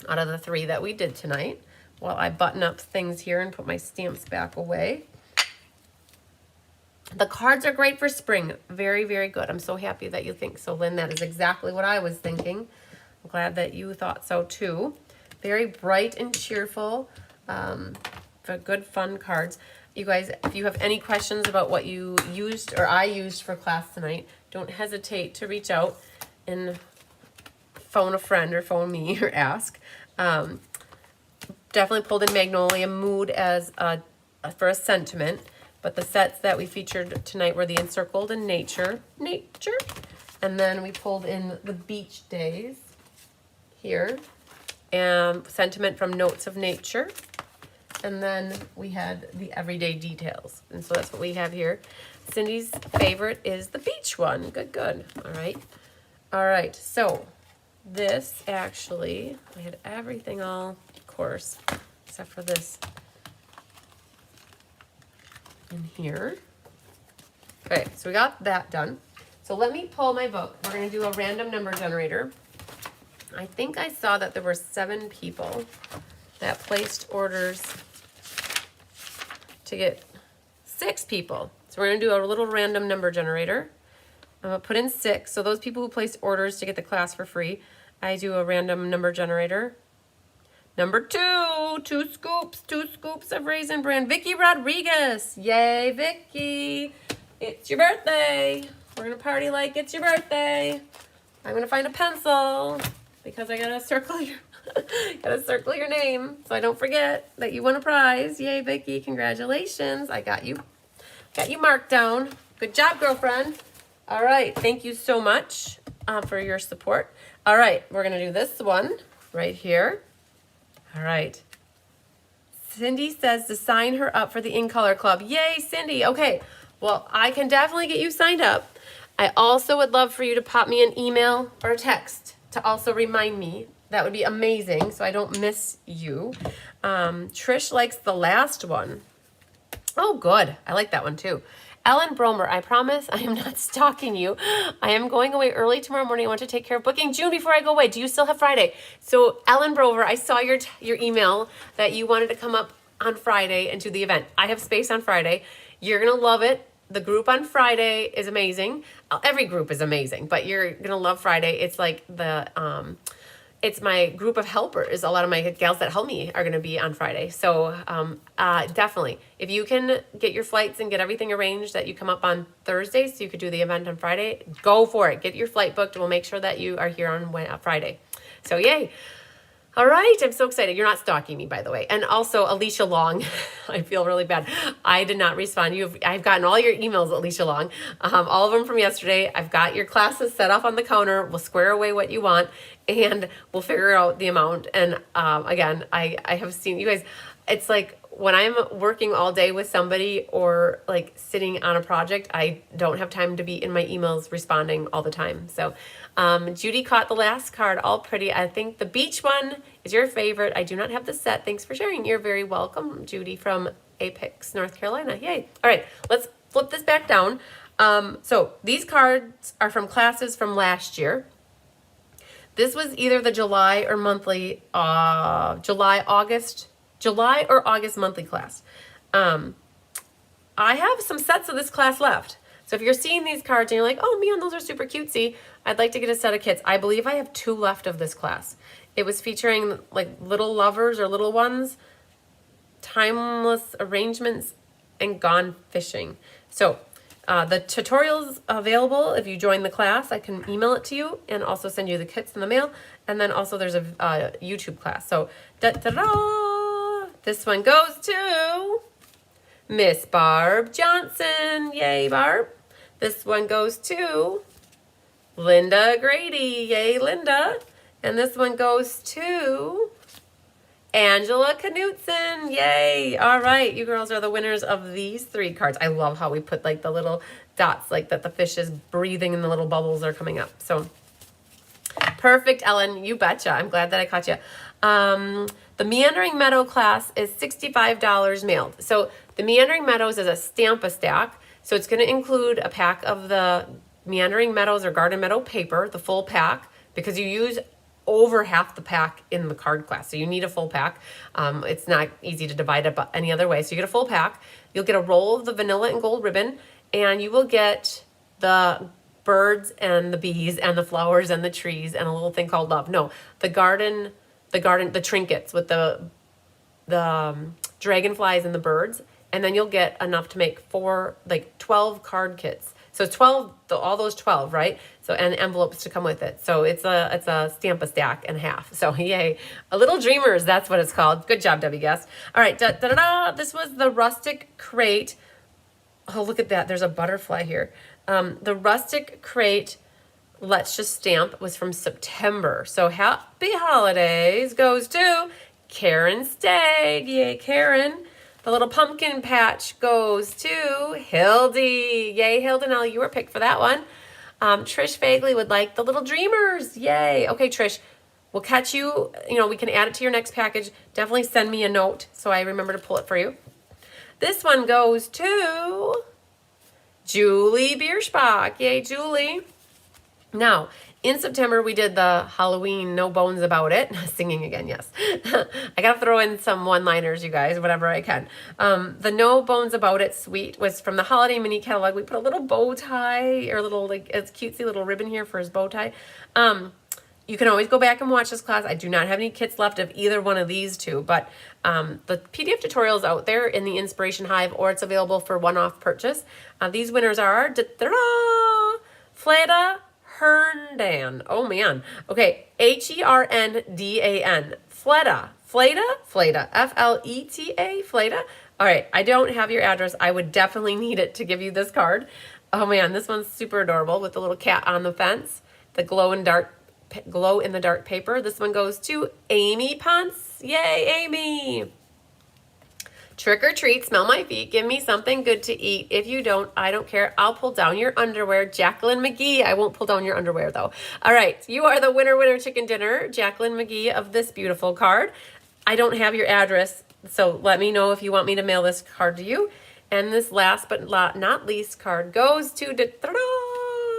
out of the 3 that we did tonight? While I button up things here and put my stamps back away. The cards are great for spring. Very, very good. I'm so happy that you think so, Lynn. That is exactly what I was thinking. I'm glad that you thought so too. Very bright and cheerful. For good, fun cards. You guys, if you have any questions about what you used or I used for class tonight, don't hesitate to reach out and phone a friend or phone me or ask. Definitely pulled in Magnolia Mood as for a sentiment, but the sets that we featured tonight were the Encircled and Nature, and then we pulled in the Beach Days here, and Sentiment from Notes of Nature, and then we had the Everyday Details, and so that's what we have here. Cindy's favorite is the beach one. Good, good. All right. So this actually, I had everything all, of course, except for this in here. Okay, so we got that done. So let me pull my book. We're going to do a random number generator. I think I saw that there were 7 people that placed orders to get 6 people. So we're going to do a little random number generator. I'm going to put in 6. So those people who placed orders to get the class for free, I do a random number generator. Number 2, 2 scoops of Raisin Bran. Vicky Rodriguez. Yay, Vicky. It's your birthday. We're going to party like it's your birthday. I'm going to find a pencil because I got to circle your name so I don't forget that you won a prize. Yay, Vicky. Congratulations. I got you marked down. Good job, girlfriend. All right. Thank you so much for your support. All right. We're going to do this one right here. All right. Cindy says to sign her up for the In Color Club. Yay, Cindy. Okay, well, I can definitely get you signed up. I also would love for you to pop me an email or a text to also remind me. That would be amazing so I don't miss you. Trish likes the last one. Oh, good. I like that one too. Ellen Bromer, I promise I am not stalking you. I am going away early tomorrow morning. I want to take care of booking June before I go away. Do you still have Friday? So Ellen Bromer, I saw your email that you wanted to come up on Friday and do the event. I have space on Friday. You're going to love it. The group on Friday is amazing. Every group is amazing, but you're going to love Friday. It's like it's my group of helpers. A lot of my gals that help me are going to be on Friday. So definitely, if you can get your flights and get everything arranged that you come up on Thursday so you could do the event on Friday, go for it. Get your flight booked. We'll make sure that you are here on Friday. So yay. All right, I'm so excited. You're not stalking me, by the way. And also, Alicia Long, I feel really bad. I did not respond. I've gotten all your emails, Alicia Long, all of them from yesterday. I've got your classes set up on the counter. We'll square away what you want, and we'll figure out the amount. And again, I have seen you guys. It's like when I'm working all day with somebody or like sitting on a project, I don't have time to be in my emails responding all the time. So Judy caught the last card, all pretty. I think the beach one is your favorite. I do not have the set. Thanks for sharing. You're very welcome, Judy from Apex, North Carolina. Yay. All right, let's flip this back down. So these cards are from classes from last year. This was either the July or August monthly class. I have some sets of this class left. So if you're seeing these cards and you're like, oh man, those are super cutesy, I'd like to get a set of kits. I believe I have 2 left of this class. It was featuring like little lovers or little ones, timeless arrangements, and gone fishing. So the tutorial's available if you join the class. I can email it to you and also send you the kits in the mail. And then also there's a YouTube class. So da-da-da! This one goes to Miss Barb Johnson. Yay, Barb. This one goes to Linda Grady. Yay, Linda. And this one goes to Angela Knutson. Yay. All right. You girls are the winners of these 3 cards. I love how we put like the little dots like that the fish is breathing and the little bubbles are coming up. So perfect, Ellen. You betcha. I'm glad that I caught you. The Meandering Meadow class is $65 mailed. So the Meandering Meadows is a stamp-a-stack. So it's going to include a pack of the Meandering Meadows or Garden Meadow paper, the full pack, because you use over half the pack in the card class. So you need a full pack. It's not easy to divide up any other way. So you get a full pack. You'll get a roll of the vanilla and gold ribbon, and you will get the birds and the bees and the flowers and the trees and a little thing called love. No, the trinkets with the dragonflies and the birds. And then you'll get enough to make 12 card kits. So 12, all those 12, right? So, and envelopes to come with it. So it's a stamp-a-stack and a half. So yay. A Little Dreamers, that's what it's called. Good job, Debbie Guest. All right, this was the Rustic Crate. Oh, look at that. There's a butterfly here. The Rustic Crate Let's Just Stamp was from September. So happy holidays goes to Karen Stagg. Yay, Karen. The little pumpkin patch goes to Hildy. Yay, Hildy. Now you were picked for that one. Trish Fagley would like the Little Dreamers. Yay. Okay, Trish, we'll catch you. We can add it to your next package. Definitely send me a note so I remember to pull it for you. This one goes to Julie Bierschbach. Yay, Julie. Now, in September, we did the Halloween No Bones About It. Singing again, yes. I got to throw in some one-liners, you guys, whatever I can. The No Bones About It suite was from the Holiday Mini Catalog. We put a little bow tie or it's cutesy little ribbon here for his bow tie. You can always go back and watch this class. I do not have any kits left of either one of these 2, but the PDF tutorial is out there in the Inspiration Hive, or it's available for one-off purchase. These winners are Fleda Herndon. Oh man. Okay. Herndan. Fleda. Fleta. Fleda. All right. I don't have your address. I would definitely need it to give you this card. Oh man, this one's super adorable with the little cat on the fence, the glow in dark glow in the dark paper. This one goes to Amy Ponce. Yay, Amy. Trick or treat, smell my feet, give me something good to eat. If you don't, I don't care. I'll pull down your underwear. Jacqueline McGee. I won't pull down your underwear though. All right, you are the winner chicken dinner, Jacqueline McGee, of this beautiful card. I don't have your address, so let me know if you want me to mail this card to you. And this last but not least card goes to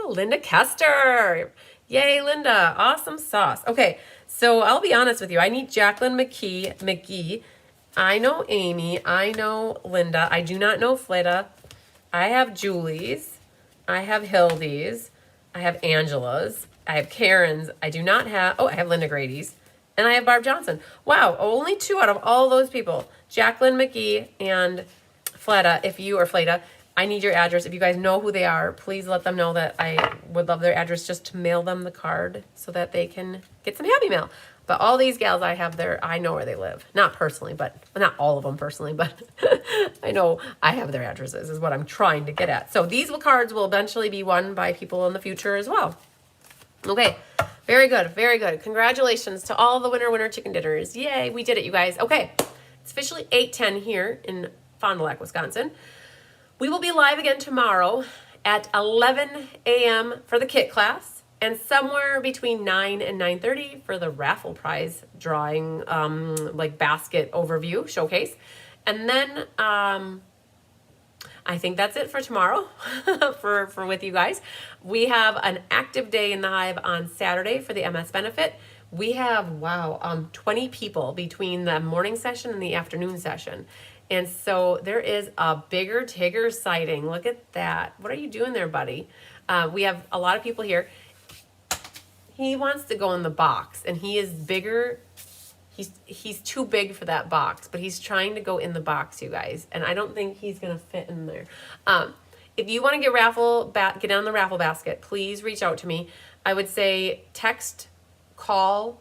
Linda Kester. Yay, Linda. Awesome sauce. Okay, so I'll be honest with you. I need Jacqueline McGee. I know Amy. I know Linda. I do not know Fleda. I have Julie's. I have Hildy's. I have Angela's. I have Karen's. I do not have... Oh, I have Linda Grady's. And I have Barb Johnson. Wow, only 2 out of all those people. Jacqueline McGee and Fleda, if you are Fleda, I need your address. If you guys know who they are, please let them know that I would love their address just to mail them the card so that they can get some Happy Mail. But all these gals I have there, I know where they live. Not personally, but not all of them personally, but I know I have their addresses is what I'm trying to get at. So these cards will eventually be won by people in the future as well. Okay, very good, very good. Congratulations to all the winner chicken dinners. Yay, we did it, you guys. Okay, it's officially 8:10 here in Fond du Lac, Wisconsin. We will be live again tomorrow at 11 a.m. for the kit class. And somewhere between 9 and 9:30 for the raffle prize drawing, like basket overview showcase. And then I think that's it for tomorrow for with you guys. We have an active day in the Hive on Saturday for the MS benefit. We have, 20 people between the morning session and the afternoon session. And so there is a bigger Tigger sighting. Look at that. What are you doing there, buddy? We have a lot of people here. He wants to go in the box, and he is bigger. He's too big for that box, but he's trying to go in the box, you guys. And I don't think he's gonna fit in there. If you want to get on the raffle basket, please reach out to me. I would say text, call,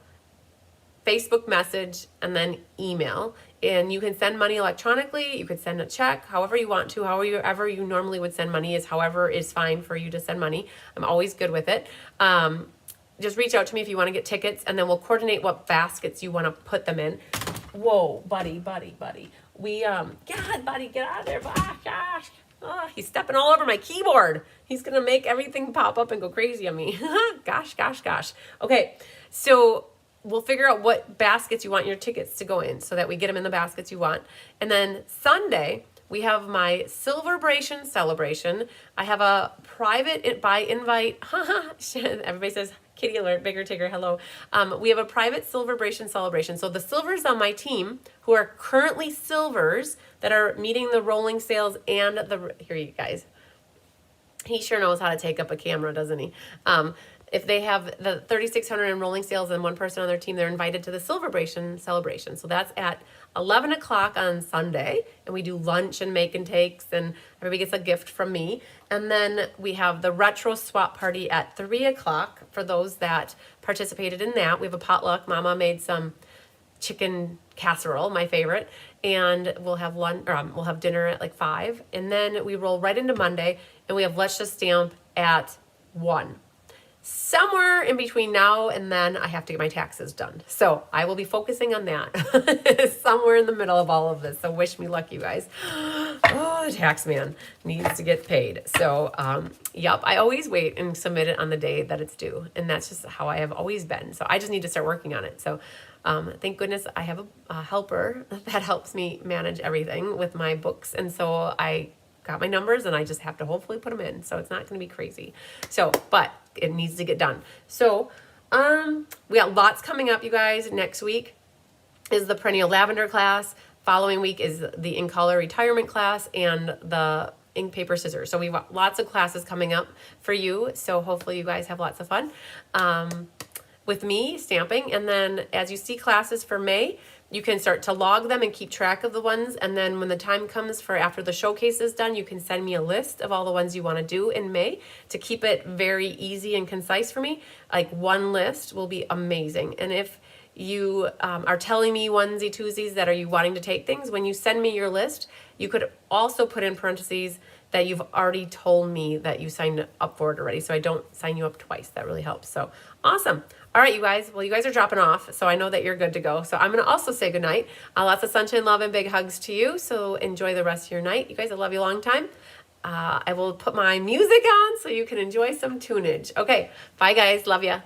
Facebook message, and then email. And you can send money electronically. You could send a check, however you want to. However you normally would send money however is fine for you to send money. I'm always good with it. Just reach out to me if you want to get tickets, and then we'll coordinate what baskets you want to put them in. Whoa, buddy. God, buddy, get out of there. Ah, gosh. Oh, he's stepping all over my keyboard. He's going to make everything pop up and go crazy on me. Gosh. Okay, so we'll figure out what baskets you want your tickets to go in so that we get them in the baskets you want. And then Sunday, we have my sale-a-bration celebration. I have a private by invite. Everybody says, Kitty alert, bigger Tigger, hello. We have a private sale-a-bration celebration. So the silvers on my team, who are currently silvers, that are meeting the rolling sales and here you guys. He sure knows how to take up a camera, doesn't he? If they have the 3,600 in rolling sales and one person on their team, they're invited to the sale-a-bration celebration. So that's at 11 o'clock on Sunday, and we do lunch and make and takes, and everybody gets a gift from me. And then we have the retro swap party at 3 o'clock for those that participated in that. We have a potluck. Mama made some chicken casserole, my favorite, and we'll have lunch. We'll have dinner at like 5, and then we roll right into Monday, and we have Let's Just Stamp at 1. Somewhere in between now and then, I have to get my taxes done. So I will be focusing on that somewhere in the middle of all of this. So wish me luck, you guys. Oh, the tax man needs to get paid. So, yep, I always wait and submit it on the day that it's due. And that's just how I have always been. So I just need to start working on it. So thank goodness I have a helper that helps me manage everything with my books. And so I got my numbers, and I just have to hopefully put them in. So it's not going to be crazy. So, but it needs to get done. So, we got lots coming up, you guys. Next week is the perennial lavender class. Following week is the in color retirement class and the ink, paper, scissors. So we've got lots of classes coming up for you. So hopefully you guys have lots of fun with me stamping. And then as you see classes for May, you can start to log them and keep track of the ones. And then when the time comes for after the showcase is done, you can send me a list of all the ones you want to do in May to keep it very easy and concise for me. Like one list will be amazing. And if you are telling me onesie twosies that are you wanting to take things, when you send me your list, you could also put in parentheses that you've already told me that you signed up for it already, so I don't sign you up twice. That really helps. So awesome. All right, you guys. Well, you guys are dropping off, so I know that you're good to go. So I'm going to also say goodnight. Lots of sunshine, love, and big hugs to you. So enjoy the rest of your night. You guys, I love you a long time. I will put my music on so you can enjoy some tunage. Okay, bye guys. Love ya.